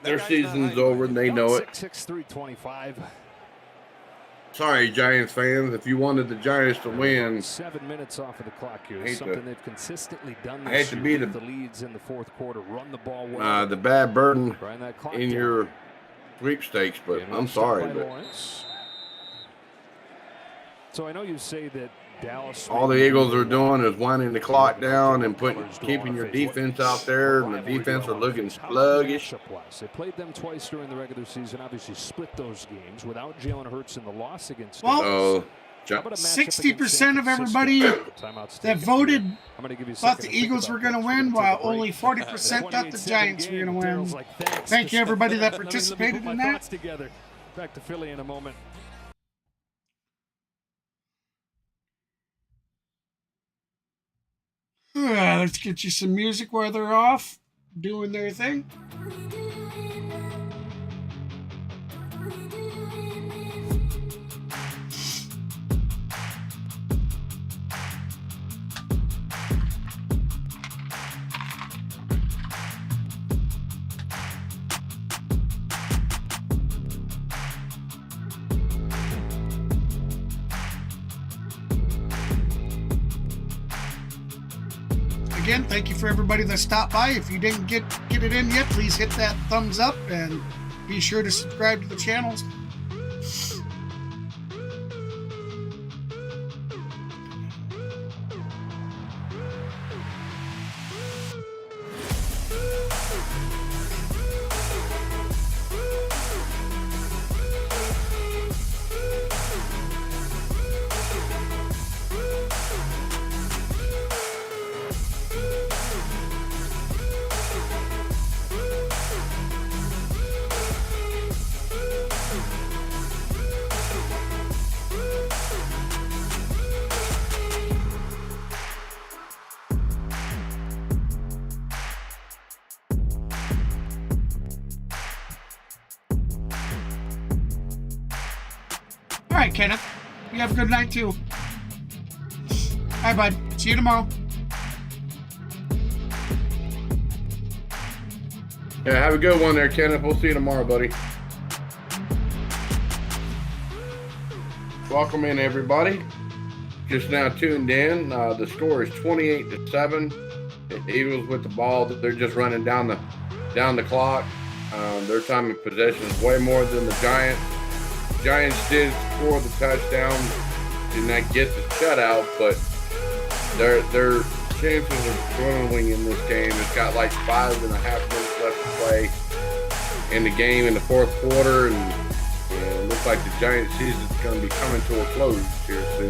[SPEAKER 4] Their season's over and they know it.
[SPEAKER 2] 6'3", 225.
[SPEAKER 4] Sorry, Giants fans. If you wanted the Giants to win,
[SPEAKER 2] 7 minutes off of the clock here. Something they've consistently done this
[SPEAKER 4] I hate to be
[SPEAKER 2] the leads in the fourth quarter. Run the ball
[SPEAKER 4] well. The bad burden in your sweepstakes, but I'm sorry. But
[SPEAKER 2] so I know you say that Dallas.
[SPEAKER 4] All the Eagles are doing is winding the clock down and keeping your defense out there, and the defense are looking sluggish.
[SPEAKER 2] They played them twice during the regular season. Obviously, split those games without Jalen Hurts in the loss against.
[SPEAKER 1] Well, 60% of everybody that voted thought the Eagles were going to win, while only 40% thought the Giants were going to win. Thank you, everybody that participated in that.
[SPEAKER 2] Back to Philly in a moment.
[SPEAKER 1] right, let's get you some music while they're off doing their thing. Again, thank you for everybody that stopped by. If you didn't get it in yet, please hit that thumbs up and be sure to subscribe to the channels. All right, Kenneth. You have a good night, too. All right, bud. See you tomorrow.
[SPEAKER 4] Yeah, have a good one there, Kenneth. We'll see you tomorrow, buddy. Welcome in, everybody. Just now tuned in. The score is 28-7. The Eagles with the ball. They're just running down the clock. Their time of possession is way more than the Giants. Giants did score the touchdown, did not get the shutout, but their chances of growing in this game. It's got like 5.5 minutes left to play in the game in the fourth quarter, and it looks like the Giants season is going to be coming to a close here soon.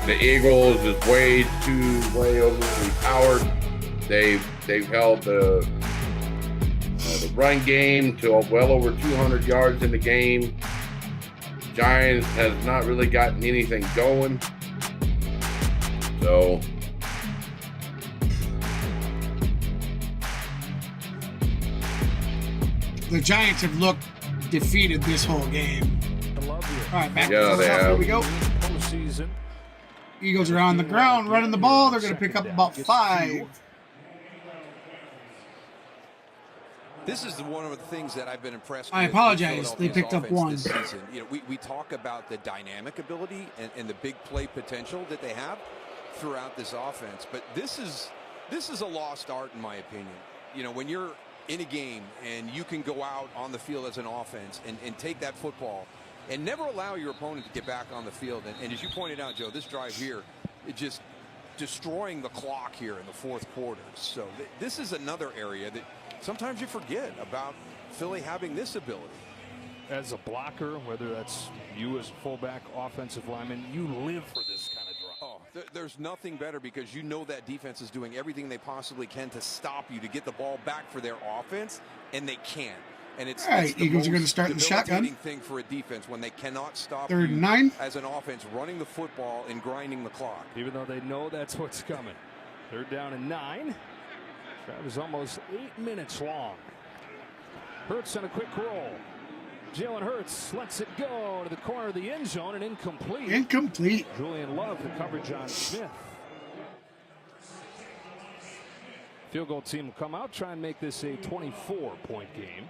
[SPEAKER 4] The Eagles is way overly powered. They've held the run game to well over 200 yards in the game. Giants has not really gotten anything going. So
[SPEAKER 1] the Giants have looked defeated this whole game. All right, back to the top. Here we go. Eagles are on the ground running the ball. They're going to pick up about 5.
[SPEAKER 3] This is one of the things that I've been impressed with.
[SPEAKER 1] I apologize. They picked up 1.
[SPEAKER 3] This season. You know, we talk about the dynamic ability and the big play potential that they have throughout this offense, but this is a lost art in my opinion. You know, when you're in a game and you can go out on the field as an offense and take that football and never allow your opponent to get back on the field. And as you pointed out, Joe, this drive here, it just destroying the clock here in the fourth quarter. So this is another area that sometimes you forget about Philly having this ability.
[SPEAKER 2] As a blocker, whether that's you as a fullback, offensive lineman, you live for this kind of drive.
[SPEAKER 3] Oh, there's nothing better because you know that defense is doing everything they possibly can to stop you, to get the ball back for their offense, and they can't. And it's,
[SPEAKER 1] all right,
[SPEAKER 3] it's the
[SPEAKER 1] Eagles are going to
[SPEAKER 3] most
[SPEAKER 1] start in the shotgun.
[SPEAKER 3] debilitating thing for a defense when they cannot stop
[SPEAKER 1] 3rd
[SPEAKER 3] you
[SPEAKER 1] and 9
[SPEAKER 3] as an offense running the football and grinding the clock.
[SPEAKER 2] Even though they know that's what's coming. 3rd down and 9. Drive is almost 8 minutes long. Hurts on a quick roll. Jalen Hurts lets it go to the corner of the end zone and incomplete.
[SPEAKER 1] Incomplete.
[SPEAKER 2] Julian Love, the coverage on Smith. Field goal team will come out, try and make this a 24-point game.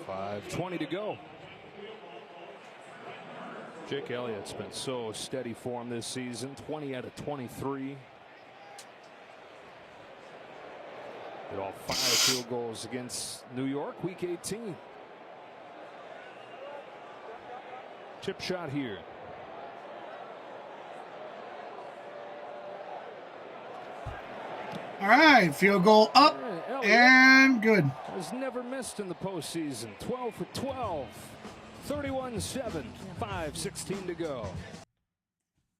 [SPEAKER 2] 5:20 to go. Jake Elliott's been so steady for him this season. 20 out of 23. Did all 5 field goals against New York, Week 18. Chip shot here.
[SPEAKER 1] All right, field goal up and good.
[SPEAKER 2] Has never missed in the postseason. 12 for 12. 31-7. 5:16 to go.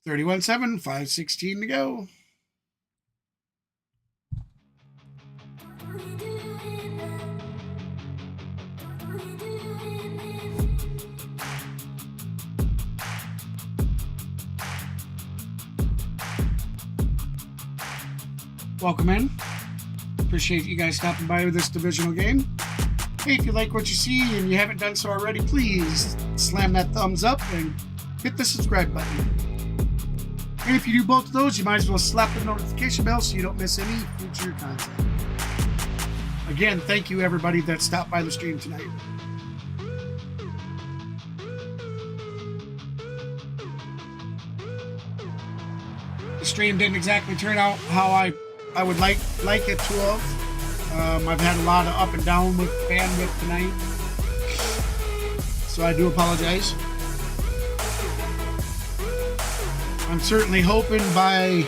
[SPEAKER 1] 31-7. 5:16 to go. welcome in. Appreciate you guys stopping by with this divisional game. Hey, if you like what you see and you haven't done so already, please slam that thumbs up and hit the subscribe button. And if you do both of those, you might as well slap the notification bell so you don't miss any future content. Again, thank you everybody that stopped by the stream tonight. The stream didn't exactly turn out how I would like it to have. I've had a lot of up and down with bandwidth tonight, so I do apologize. I'm certainly hoping by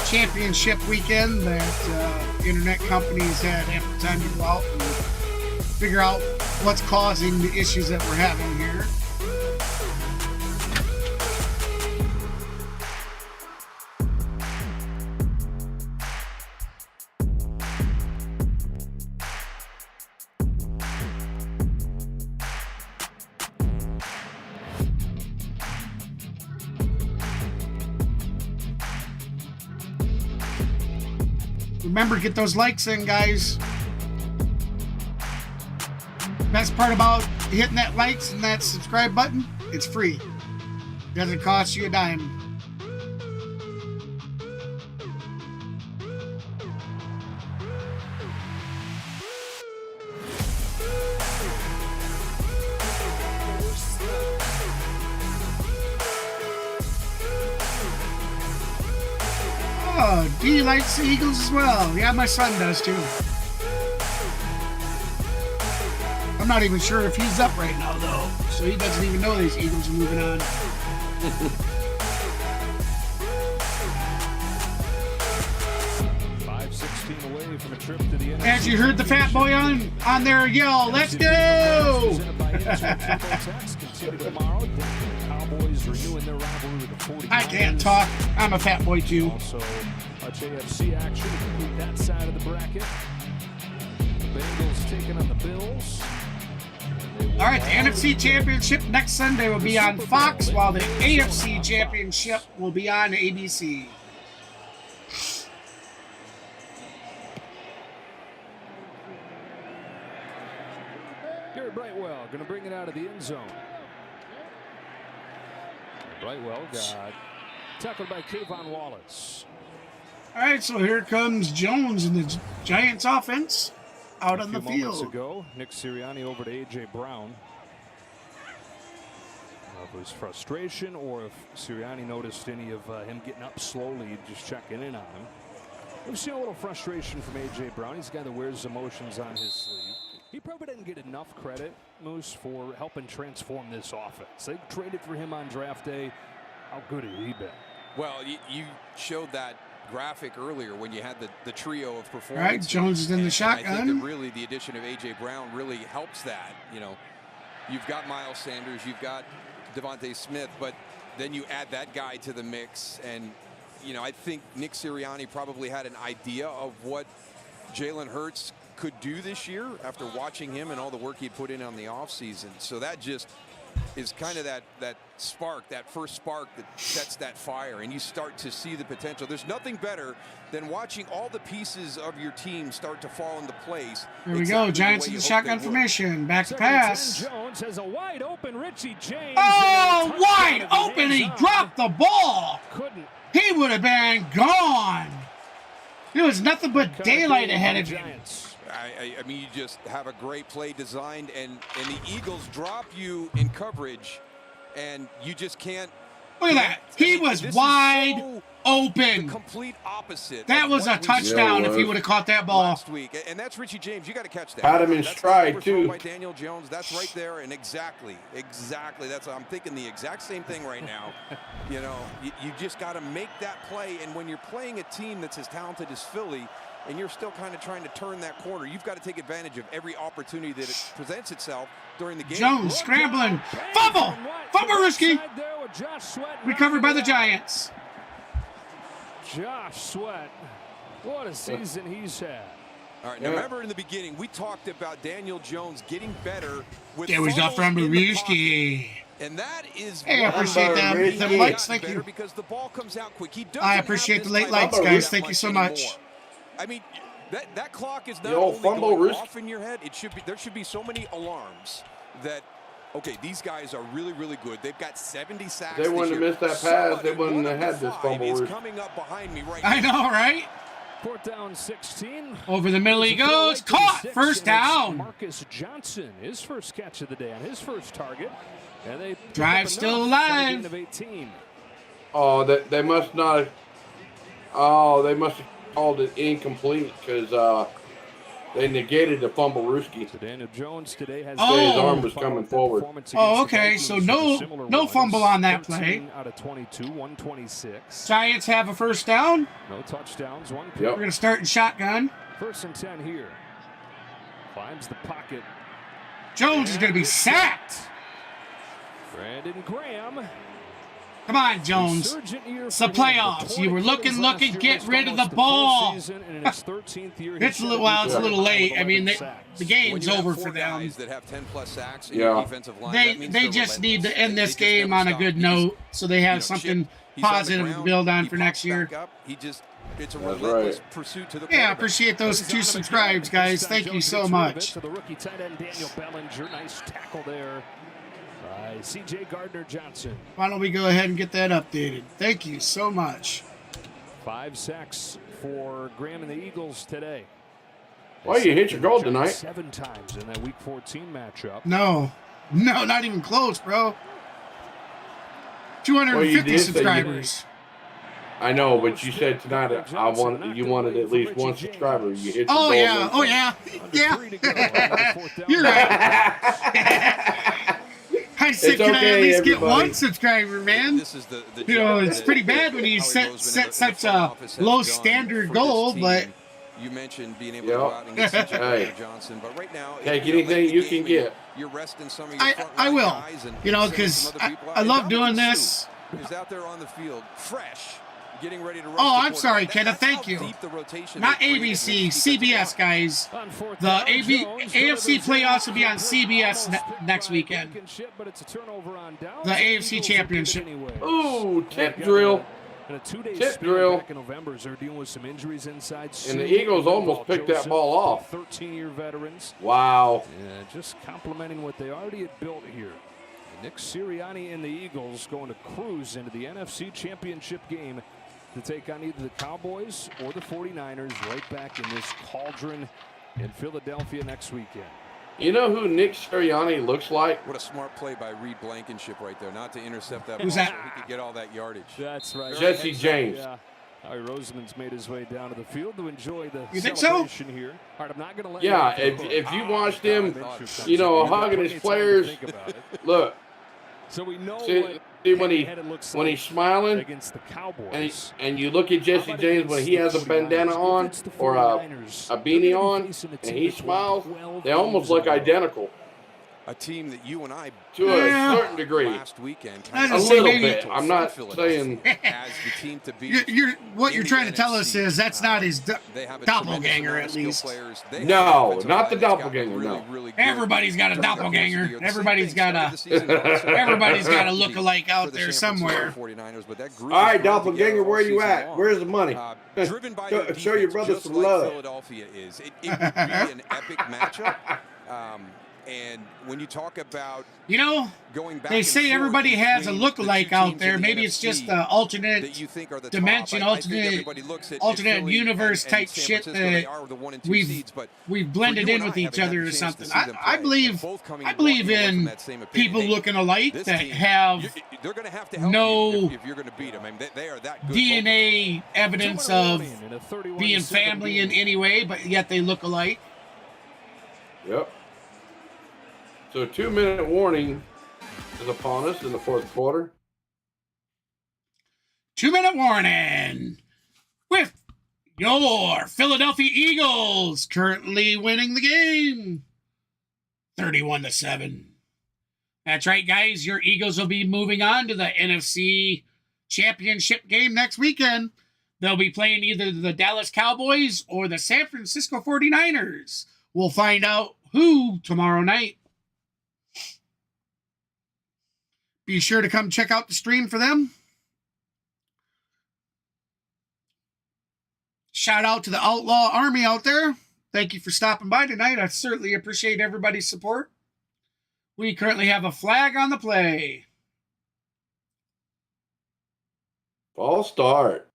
[SPEAKER 1] championship weekend that internet companies had ample time to go out and figure out what's causing the issues that we're having here. Remember, get those likes in, guys. Best part about hitting that likes and that subscribe button, it's free. Doesn't cost you a dime. Oh, D likes the Eagles as well. Yeah, my son does too. I'm not even sure if he's up right now though, so he doesn't even know these Eagles are moving on.
[SPEAKER 2] 5:16 away from a trip to the NFC.
[SPEAKER 1] As you heard the fat boy on there yell, "Let's go!" I can't talk. I'm a fat boy too.
[SPEAKER 2] Also, much AFC action to complete that side of the bracket. The Bengals taking on the Bills.
[SPEAKER 1] All right, the NFC Championship next Sunday will be on Fox, while the AFC Championship will be on ABC.
[SPEAKER 2] Gary Brightwell going to bring it out of the end zone. Brightwell got tackled by Kayvon Wallace.
[SPEAKER 1] All right, so here comes Jones and the Giants offense out on the field.
[SPEAKER 2] Moments ago, Nick Sirianni over to A.J. Brown. If it was frustration or if Sirianni noticed any of him getting up slowly, just checking in on him. We've seen a little frustration from A.J. Brown. He's a guy that wears emotions on his sleeve. He probably doesn't get enough credit, Moose, for helping transform this offense. They traded for him on draft day. How good has he been?
[SPEAKER 3] Well, you showed that graphic earlier when you had the trio of performances.
[SPEAKER 1] All right, Jones is in the
[SPEAKER 3] I
[SPEAKER 1] shotgun.
[SPEAKER 3] think that really the addition of A.J. Brown really helps that. You know, you've got Miles Sanders, you've got Devontae Smith, but then you add that guy to the mix. And, you know, I think Nick Sirianni probably had an idea of what Jalen Hurts could do this year after watching him and all the work he'd put in on the offseason. So that just is kind of that spark, that first spark that sets that fire, and you start to see the potential. There's nothing better than watching all the pieces of your team start to fall into place.
[SPEAKER 1] Here we go, Giants in the shotgun formation. Back to pass.
[SPEAKER 2] Jones has a wide open Richie James.
[SPEAKER 1] Oh, wide open. He dropped the ball.
[SPEAKER 2] Couldn't.
[SPEAKER 1] He would have been gone. There was nothing but daylight ahead of him.
[SPEAKER 3] I mean, you just have a great play designed, and the Eagles drop you in coverage, and you just can't.
[SPEAKER 1] Look at that. He was wide open.
[SPEAKER 3] The complete opposite.
[SPEAKER 1] That was a touchdown if he would have caught that ball
[SPEAKER 3] last week. And that's Richie James. You got to catch that.
[SPEAKER 4] Had him in stride too.
[SPEAKER 3] By Daniel Jones. That's right there. And exactly. That's I'm thinking the exact same thing right now. You know, you just got to make that play. And when you're playing a team that's as talented as Philly, and you're still kind of trying to turn that corner, you've got to take advantage of every opportunity that it presents itself during the game.
[SPEAKER 1] Jones scrambling. Fumble. Fumble risky. Recovered by the Giants.
[SPEAKER 2] Josh Sweat. What a season he's had.
[SPEAKER 3] All right, now remember in the beginning, we talked about Daniel Jones getting better with
[SPEAKER 1] there was the from Risky.
[SPEAKER 3] And that is
[SPEAKER 1] hey, I appreciate them likes. Thank you.
[SPEAKER 3] Because the ball comes out quick. He
[SPEAKER 1] I appreciate the late likes, guys. Thank you so much.
[SPEAKER 3] I mean, that clock is not
[SPEAKER 4] The old
[SPEAKER 3] only
[SPEAKER 4] fumble
[SPEAKER 3] going
[SPEAKER 4] risk.
[SPEAKER 3] off in your head. There should be so many alarms that, okay, these guys are really, really good. They've got 70 sacks.
[SPEAKER 4] They wouldn't have missed that pass. They wouldn't have had this fumble risk.
[SPEAKER 3] Coming up behind me right
[SPEAKER 1] I
[SPEAKER 3] now.
[SPEAKER 1] know, right?
[SPEAKER 2] 4th down, 16.
[SPEAKER 1] Over the middle he goes. Caught. First down.
[SPEAKER 2] Marcus Johnson, his first catch of the day on his first target. And they
[SPEAKER 1] Drive still alive.
[SPEAKER 2] of 18.
[SPEAKER 4] Oh, they must not have. Oh, they must have called it incomplete because they negated the fumble rooski.
[SPEAKER 2] Daniel Jones today has
[SPEAKER 4] His arm was coming forward.
[SPEAKER 1] Oh, okay. So no fumble on that play.
[SPEAKER 2] Out of 22, 126.
[SPEAKER 1] Giants have a first down.
[SPEAKER 2] No touchdowns, one pick.
[SPEAKER 1] We're going to start in shotgun.
[SPEAKER 2] 1st and 10 here. Climbs the pocket.
[SPEAKER 1] Jones is going to be sacked.
[SPEAKER 2] Brandon Graham.
[SPEAKER 1] Come on, Jones. It's the playoffs. You were looking. Get rid of the ball. It's a little late. I mean, the game's over for them.
[SPEAKER 3] That have 10+ sacks in
[SPEAKER 4] Yeah.
[SPEAKER 3] your defensive line,
[SPEAKER 1] They just need to end this game on a good note so they have something positive to build on for next year.
[SPEAKER 3] It's a
[SPEAKER 4] That's
[SPEAKER 3] relentless
[SPEAKER 4] right.
[SPEAKER 3] pursuit to the
[SPEAKER 1] Yeah,
[SPEAKER 3] quarterback.
[SPEAKER 1] appreciate those 2 subscribes, guys. Thank you so much.
[SPEAKER 2] To the rookie tight end Daniel Bellinger. Nice tackle there by C.J. Gardner-Johnson.
[SPEAKER 1] Why don't we go ahead and get that updated? Thank you so much.
[SPEAKER 2] 5 sacks for Graham and the Eagles today.
[SPEAKER 4] Well, you hit your goal tonight.
[SPEAKER 2] 7 times in that Week 14 matchup.
[SPEAKER 1] No, not even close, bro. 250 subscribers.
[SPEAKER 4] I know, but you said tonight you wanted at least 1 subscriber. You hit your goal.
[SPEAKER 1] Yeah. You're right. I said, can I at least get 1 subscriber, man?
[SPEAKER 3] This is the
[SPEAKER 1] It's pretty bad when you set such a low standard goal, but
[SPEAKER 3] you mentioned being able to go out and get C.J. Johnson, but right now,
[SPEAKER 4] take anything you can get.
[SPEAKER 3] You're resting some of your
[SPEAKER 1] I will, because I love doing this.
[SPEAKER 3] Is out there on the field, fresh, getting ready to rush.
[SPEAKER 1] Oh, I'm sorry, Kenneth. Thank you. Not ABC, CBS, guys. The AFC playoffs will be on CBS next weekend. The AFC Championship.
[SPEAKER 4] Ooh, tip drill.
[SPEAKER 2] And a 2-day
[SPEAKER 4] Tip drill.
[SPEAKER 2] back in November as they're dealing with some injuries inside.
[SPEAKER 4] And the Eagles almost picked that ball off.
[SPEAKER 2] 13-year veterans.
[SPEAKER 4] Wow.
[SPEAKER 2] Yeah, just complimenting what they already had built here. Nick Sirianni and the Eagles going to cruise into the NFC Championship game to take on either the Cowboys or the 49ers right back in this cauldron in Philadelphia next weekend.
[SPEAKER 4] You know who Nick Sirianni looks like?
[SPEAKER 3] What a smart play by Reed Blankenship right there, not to intercept that
[SPEAKER 1] Who's
[SPEAKER 3] ball
[SPEAKER 1] that?
[SPEAKER 3] so he could get all that yardage.
[SPEAKER 2] That's right.
[SPEAKER 4] Jesse James.
[SPEAKER 2] Yeah. Howie Roseman's made his way down to the field to enjoy the
[SPEAKER 1] You think so?
[SPEAKER 2] celebration here. All right, I'm not going to let
[SPEAKER 4] Yeah,
[SPEAKER 2] you
[SPEAKER 4] if you watched him, hugging his players, look.
[SPEAKER 2] So we know
[SPEAKER 4] See when he's smiling,
[SPEAKER 2] against the Cowboys.
[SPEAKER 4] and you look at Jesse James when he has a bandana on or a beanie on, and he smiles, they almost look identical.
[SPEAKER 3] A team that you and I
[SPEAKER 4] to a certain degree.
[SPEAKER 3] Last weekend,
[SPEAKER 1] That's
[SPEAKER 4] a
[SPEAKER 1] the same
[SPEAKER 4] little
[SPEAKER 1] maybe-
[SPEAKER 4] bit. I'm not saying.
[SPEAKER 3] as the team to beat.
[SPEAKER 1] What you're trying to tell us
[SPEAKER 3] NFC.
[SPEAKER 1] is that's not his
[SPEAKER 3] They have a
[SPEAKER 1] doppelganger,
[SPEAKER 3] tremendous
[SPEAKER 1] at
[SPEAKER 3] amount of
[SPEAKER 1] least.
[SPEAKER 3] skill players. They have
[SPEAKER 4] No,
[SPEAKER 3] an offensive
[SPEAKER 4] not
[SPEAKER 3] line
[SPEAKER 4] the
[SPEAKER 3] that's gotten
[SPEAKER 4] doppelganger,
[SPEAKER 3] really,
[SPEAKER 4] no.
[SPEAKER 3] really good.
[SPEAKER 1] Everybody's got a
[SPEAKER 3] Throughout the
[SPEAKER 1] doppelganger.
[SPEAKER 3] rest of the year.
[SPEAKER 1] Everybody's
[SPEAKER 3] The
[SPEAKER 1] got
[SPEAKER 3] same
[SPEAKER 1] a
[SPEAKER 3] thing started the season also.
[SPEAKER 1] everybody's got a
[SPEAKER 3] For
[SPEAKER 1] lookalike out
[SPEAKER 3] the
[SPEAKER 1] there
[SPEAKER 3] San Francisco
[SPEAKER 1] somewhere.
[SPEAKER 3] 49ers, but that group
[SPEAKER 4] All right,
[SPEAKER 3] has grown
[SPEAKER 4] doppelganger,
[SPEAKER 3] together
[SPEAKER 4] where
[SPEAKER 3] all
[SPEAKER 4] you
[SPEAKER 3] season
[SPEAKER 4] at?
[SPEAKER 3] long.
[SPEAKER 4] Where's the money?
[SPEAKER 3] Driven by their
[SPEAKER 4] Show your
[SPEAKER 3] defense,
[SPEAKER 4] brother
[SPEAKER 3] just
[SPEAKER 4] some
[SPEAKER 3] like
[SPEAKER 4] love.
[SPEAKER 3] Philadelphia is. It would be an epic matchup. And when you talk about going back
[SPEAKER 1] They
[SPEAKER 3] and
[SPEAKER 1] say
[SPEAKER 3] forth
[SPEAKER 1] everybody has a
[SPEAKER 3] between the
[SPEAKER 1] lookalike
[SPEAKER 3] two
[SPEAKER 1] out
[SPEAKER 3] teams
[SPEAKER 1] there.
[SPEAKER 3] in the
[SPEAKER 1] Maybe it's just
[SPEAKER 3] NFC
[SPEAKER 1] the alternate
[SPEAKER 3] that you think are the
[SPEAKER 1] dimension,
[SPEAKER 3] top. I think
[SPEAKER 1] alternate
[SPEAKER 3] everybody looks at
[SPEAKER 1] alternate
[SPEAKER 3] Philly
[SPEAKER 1] universe
[SPEAKER 3] and
[SPEAKER 1] type
[SPEAKER 3] San
[SPEAKER 1] shit
[SPEAKER 3] Francisco, they
[SPEAKER 1] that
[SPEAKER 3] are the 1 and 2
[SPEAKER 1] we've
[SPEAKER 3] seeds, but
[SPEAKER 1] we've
[SPEAKER 3] for
[SPEAKER 1] blended
[SPEAKER 3] you
[SPEAKER 1] in
[SPEAKER 3] and
[SPEAKER 1] with
[SPEAKER 3] I
[SPEAKER 1] each
[SPEAKER 3] having
[SPEAKER 1] other
[SPEAKER 3] had
[SPEAKER 1] or
[SPEAKER 3] a chance
[SPEAKER 1] something.
[SPEAKER 3] to see them
[SPEAKER 1] I
[SPEAKER 3] play,
[SPEAKER 1] believe
[SPEAKER 3] and both coming
[SPEAKER 1] I
[SPEAKER 3] and
[SPEAKER 1] believe
[SPEAKER 3] walking away from
[SPEAKER 1] in
[SPEAKER 3] that same opinion.
[SPEAKER 1] people looking alike
[SPEAKER 3] This
[SPEAKER 1] that
[SPEAKER 3] team,
[SPEAKER 1] have
[SPEAKER 3] they're going to have to help
[SPEAKER 1] no
[SPEAKER 3] you if you're going to beat them. I mean, they are that good.
[SPEAKER 1] DNA evidence of being family in any way, but yet they look alike.
[SPEAKER 4] Yep. So 2-minute warning is upon us in the fourth quarter.
[SPEAKER 1] 2-minute warning with your Philadelphia Eagles currently winning the game 31-7. That's right, guys. Your Eagles will be moving on to the NFC Championship game next weekend. They'll be playing either the Dallas Cowboys or the San Francisco 49ers. We'll find out who tomorrow night. Be sure to come check out the stream for them. Shout out to the Outlaw Army out there. Thank you for stopping by tonight. I certainly appreciate everybody's support. We currently have a flag on the play.
[SPEAKER 4] False start.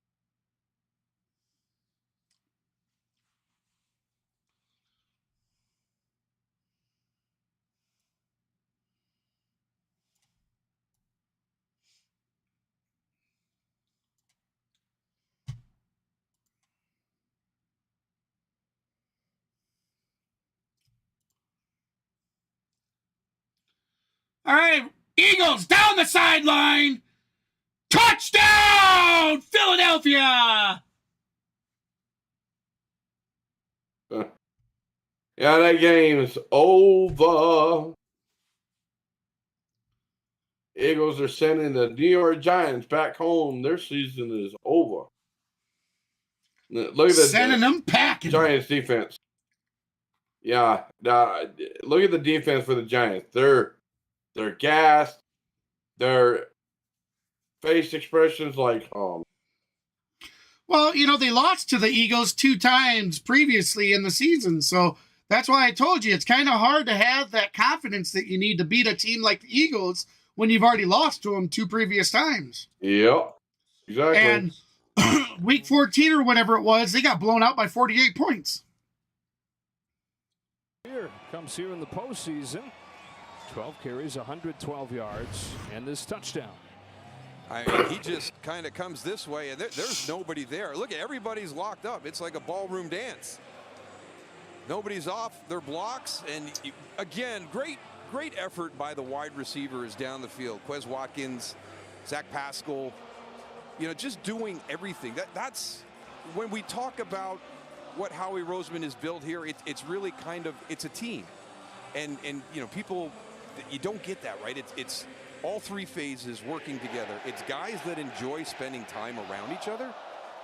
[SPEAKER 1] All right, Eagles down the sideline. Touchdown, Philadelphia!
[SPEAKER 4] Yeah, that game's over. Eagles are sending the New York Giants back home. Their season is over. Look at
[SPEAKER 1] sending them packing.
[SPEAKER 4] Giants defense. Yeah, look at the defense for the Giants. They're gassed. Their face expressions like,
[SPEAKER 1] Well, you know, they lost to the Eagles 2 times previously in the season, so that's why I told you it's kind of hard to have that confidence that you need to beat a team like the Eagles when you've already lost to them 2 previous times.
[SPEAKER 4] Yep, exactly.
[SPEAKER 1] And week 14 or whatever it was, they got blown out by 48 points.
[SPEAKER 2] Here comes here in the postseason. 12 carries, 112 yards, and this touchdown.
[SPEAKER 3] I mean, he just kind of comes this way, and there's nobody there. Look, everybody's locked up. It's like a ballroom dance. Nobody's off their blocks, and again, great effort by the wide receivers down the field. Quez Watkins, Zach Pascal, you know, just doing everything. That's when we talk about what Howie Roseman has built here. It's really kind of, it's a team, and you know, people, you don't get that, right? It's all 3 phases working together. It's guys that enjoy spending time around each other.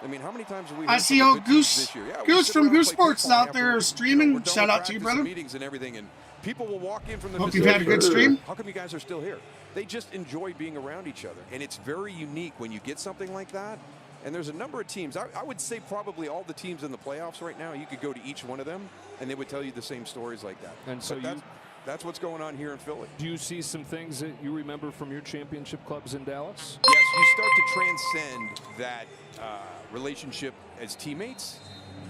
[SPEAKER 3] I mean, how many times have we?
[SPEAKER 1] I see old Goose, Goose from Goose Sports out there streaming. Shout out to you, brother.
[SPEAKER 3] Meetings and everything, and people will walk in from the.
[SPEAKER 1] Hope you've had a good stream.
[SPEAKER 3] How come you guys are still here? They just enjoy being around each other, and it's very unique when you get something like that. And there's a number of teams. I would say probably all the teams in the playoffs right now. You could go to each one of them, and they would tell you the same stories like that.
[SPEAKER 2] And so
[SPEAKER 3] that's what's going on here in Philly.
[SPEAKER 2] Do you see some things that you remember from your championship clubs in Dallas?
[SPEAKER 3] Yes, you start to transcend that relationship as teammates,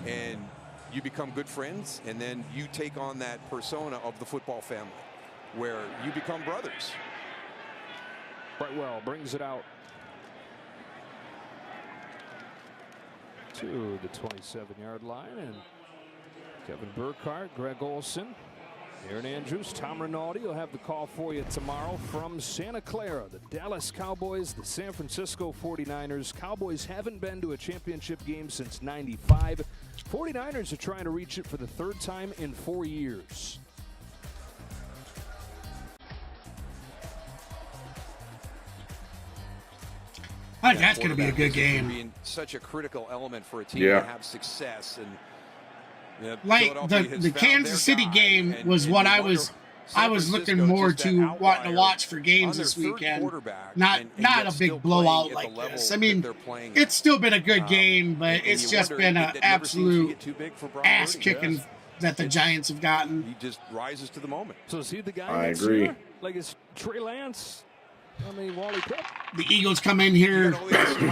[SPEAKER 3] and you become good friends, and then you take on that persona of the football family, where you become brothers.
[SPEAKER 2] Brightwell brings it out to the 27-yard line, and Kevin Burkhardt, Greg Olson, Aaron Andrews, Tom Rinaldi will have the call for you tomorrow from Santa Clara. The Dallas Cowboys, the San Francisco 49ers. Cowboys haven't been to a championship game since '95. 49ers are trying to reach it for the 3rd time in 4 years.
[SPEAKER 1] I think that's going to be a good game.
[SPEAKER 3] Being such a critical element for a team to have success, and you know,
[SPEAKER 1] like the Kansas City game was what I was looking more to wanting to watch for games this weekend. Not a big blowout like this. I mean, it's still been a good game, but it's just been an absolute ass kicking that the Giants have gotten.
[SPEAKER 3] He just rises to the moment.
[SPEAKER 2] So is he the guy?
[SPEAKER 4] I agree.
[SPEAKER 2] Like it's Trey Lance. I mean, Wally Cook.
[SPEAKER 1] The Eagles come in here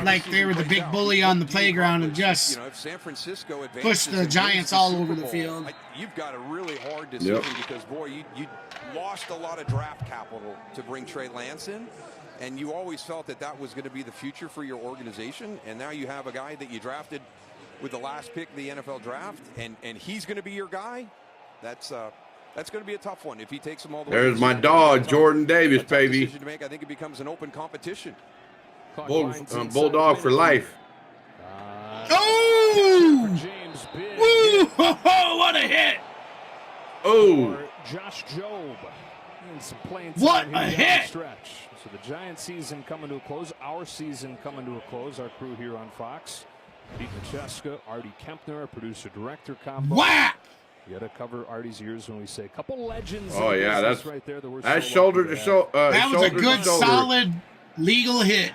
[SPEAKER 1] like they were the big bully on the playground and just push the Giants all over the field.
[SPEAKER 3] You've got a really hard decision because, boy, you lost a lot of draft capital to bring Trey Lance in, and you always felt that was going to be the future for your organization, and now you have a guy that you drafted with the last pick of the NFL draft, and he's going to be your guy. That's going to be a tough one if he takes them all the way.
[SPEAKER 4] There's my dog, Jordan Davis, baby.
[SPEAKER 3] To make. I think it becomes an open competition.
[SPEAKER 4] Bulldog for life.
[SPEAKER 1] Oh! Woo! What a hit!
[SPEAKER 4] Oh!
[SPEAKER 2] Josh Jobe. Some playing time
[SPEAKER 1] what a hit!
[SPEAKER 2] Stretch. So the Giants season coming to a close. Our season coming to a close. Our crew here on Fox. Pete Macheska, Artie Kempner, our producer-director combo.
[SPEAKER 1] Whack!
[SPEAKER 2] You got to cover Artie's ears when we say a couple legends.
[SPEAKER 4] Oh yeah,
[SPEAKER 2] right there.
[SPEAKER 4] That's shoulder to shoulder.
[SPEAKER 1] That was a good, solid, legal hit.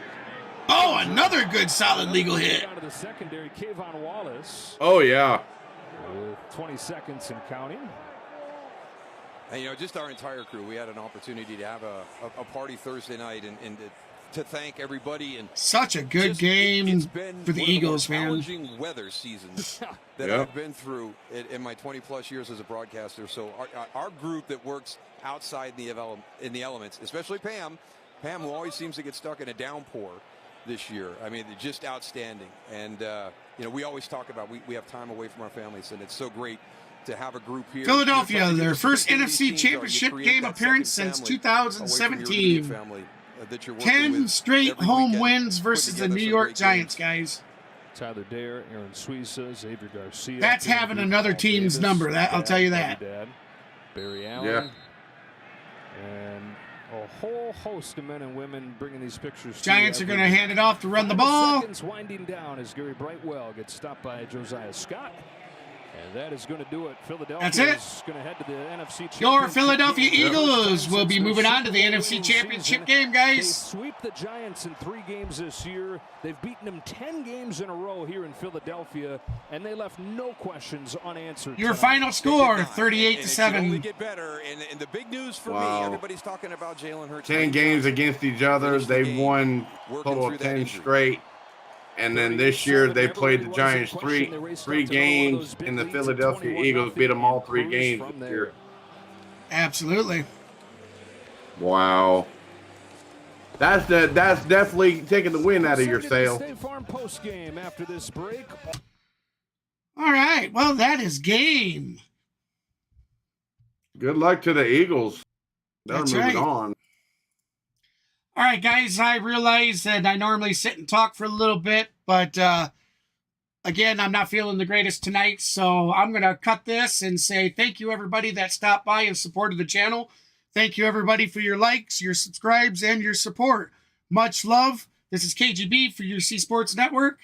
[SPEAKER 1] Oh, another good solid legal hit.
[SPEAKER 2] Out of the secondary, Kayvon Wallace.
[SPEAKER 4] Oh, yeah.
[SPEAKER 2] With 20 seconds and counting.
[SPEAKER 3] And, you know, just our entire crew, we had an opportunity to have a party Thursday night and to thank everybody. And
[SPEAKER 1] such a good game
[SPEAKER 3] it's been
[SPEAKER 1] for the
[SPEAKER 3] one
[SPEAKER 1] Eagles,
[SPEAKER 3] of the more
[SPEAKER 1] man.
[SPEAKER 3] challenging weather seasons that I've been through in my 20-plus years as a broadcaster. So our group that works outside in the elements, especially Pam, who always seems to get stuck in a downpour this year. I mean, they're just outstanding. And, you know, we always talk about we have time away from our families, and it's so great to have a group here.
[SPEAKER 1] Philadelphia, their first NFC Championship game appearance since 2017. 10 straight home wins versus the New York Giants, guys.
[SPEAKER 2] Tyler Dare, Aaron Suisa, Xavier Garcia.
[SPEAKER 1] That's having another team's number. I'll tell you that.
[SPEAKER 2] Barry Allen.
[SPEAKER 4] Yeah.
[SPEAKER 2] And a whole host of men and women bringing these pictures.
[SPEAKER 1] Giants are going to hand it off to run the ball.
[SPEAKER 2] Seconds winding down as Gary Brightwell gets stopped by Josiah Scott. And that is going to do it. Philadelphia
[SPEAKER 1] That's it.
[SPEAKER 2] is going to head to the NFC Championship.
[SPEAKER 1] Your Philadelphia Eagles will be moving on to the NFC Championship game,
[SPEAKER 2] They
[SPEAKER 1] guys.
[SPEAKER 2] sweep the Giants in 3 games this year. They've beaten them 10 games in a row here in Philadelphia, and they left no questions unanswered.
[SPEAKER 1] Your
[SPEAKER 2] tonight.
[SPEAKER 1] final score,
[SPEAKER 3] And
[SPEAKER 1] 38-7.
[SPEAKER 3] only get better. And the big news for me, everybody's talking about Jalen Hurts.
[SPEAKER 4] 10 games against each other. They've won total of 10 straight. And then this year they played the Giants three games, and the Philadelphia Eagles beat them all 3 games this year.
[SPEAKER 1] Absolutely.
[SPEAKER 4] Wow. That's definitely taking the wind out of your sail.
[SPEAKER 2] State Farm post game after this break.
[SPEAKER 1] All right. Well, that is game.
[SPEAKER 4] Good luck to the Eagles. They're
[SPEAKER 1] That's
[SPEAKER 4] moving
[SPEAKER 1] right.
[SPEAKER 4] on.
[SPEAKER 1] All right, guys, I realize that I normally sit and talk for a little bit, but again, I'm not feeling the greatest tonight, so I'm going to cut this and say thank you, everybody that stopped by and supported the channel. Thank you, everybody, for your likes, your subscribes, and your support. Much love. This is KGB for your C Sports Network.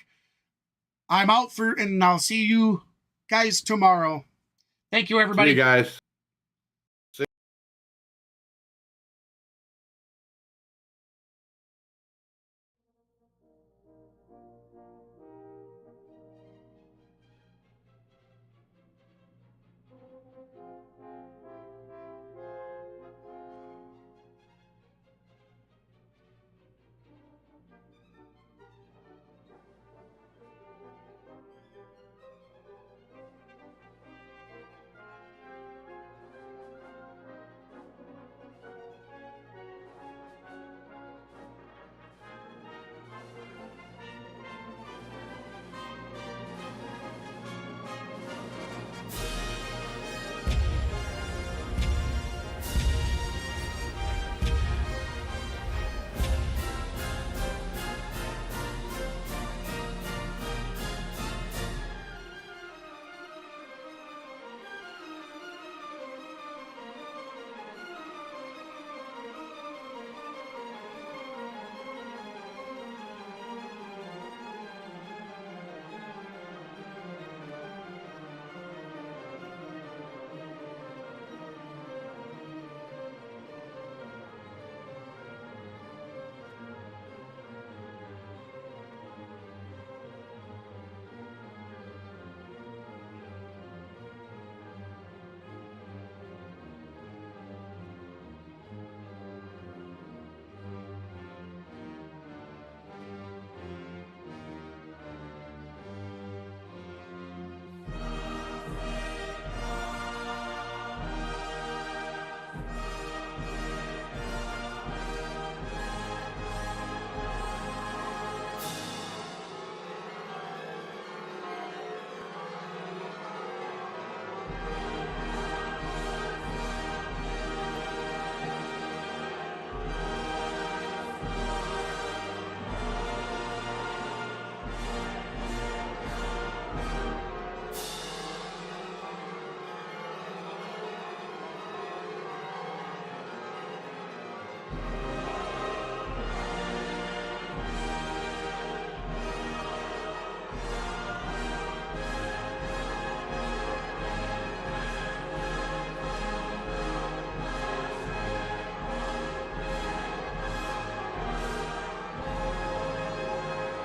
[SPEAKER 1] I'm out and I'll see you guys tomorrow. Thank you, everybody.
[SPEAKER 4] See you guys.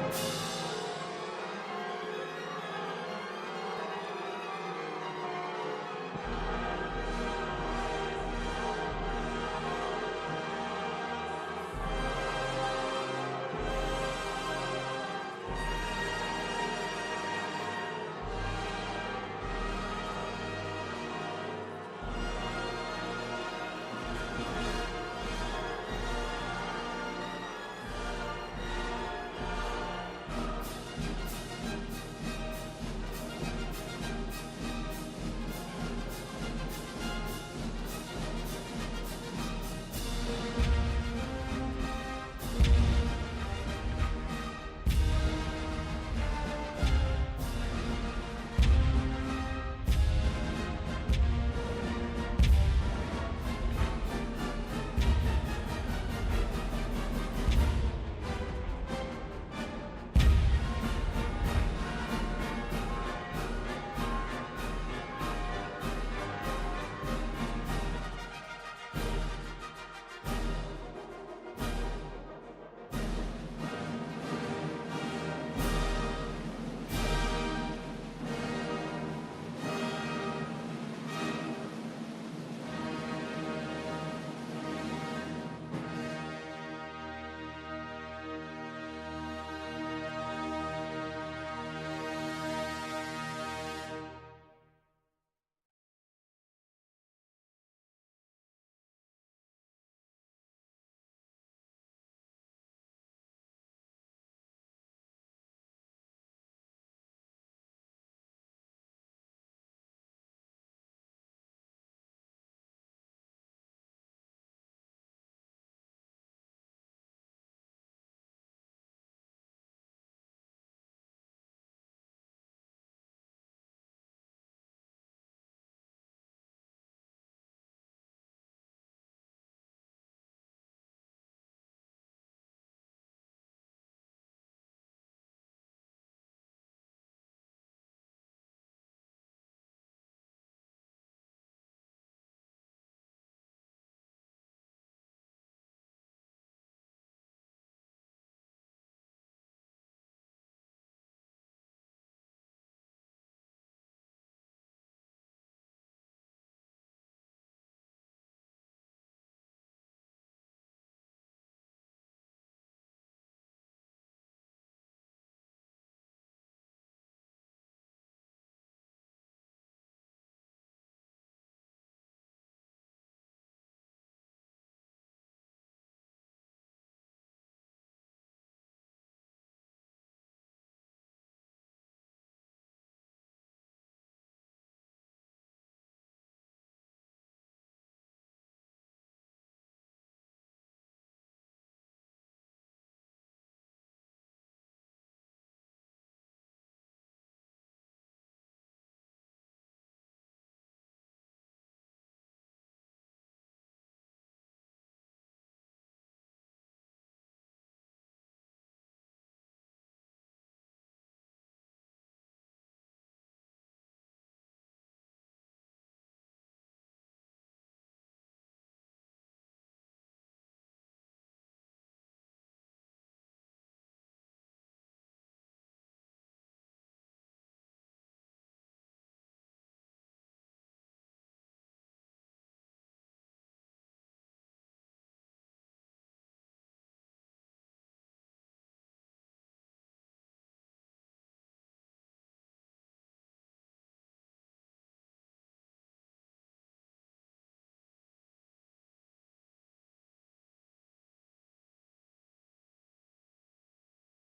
[SPEAKER 1] it.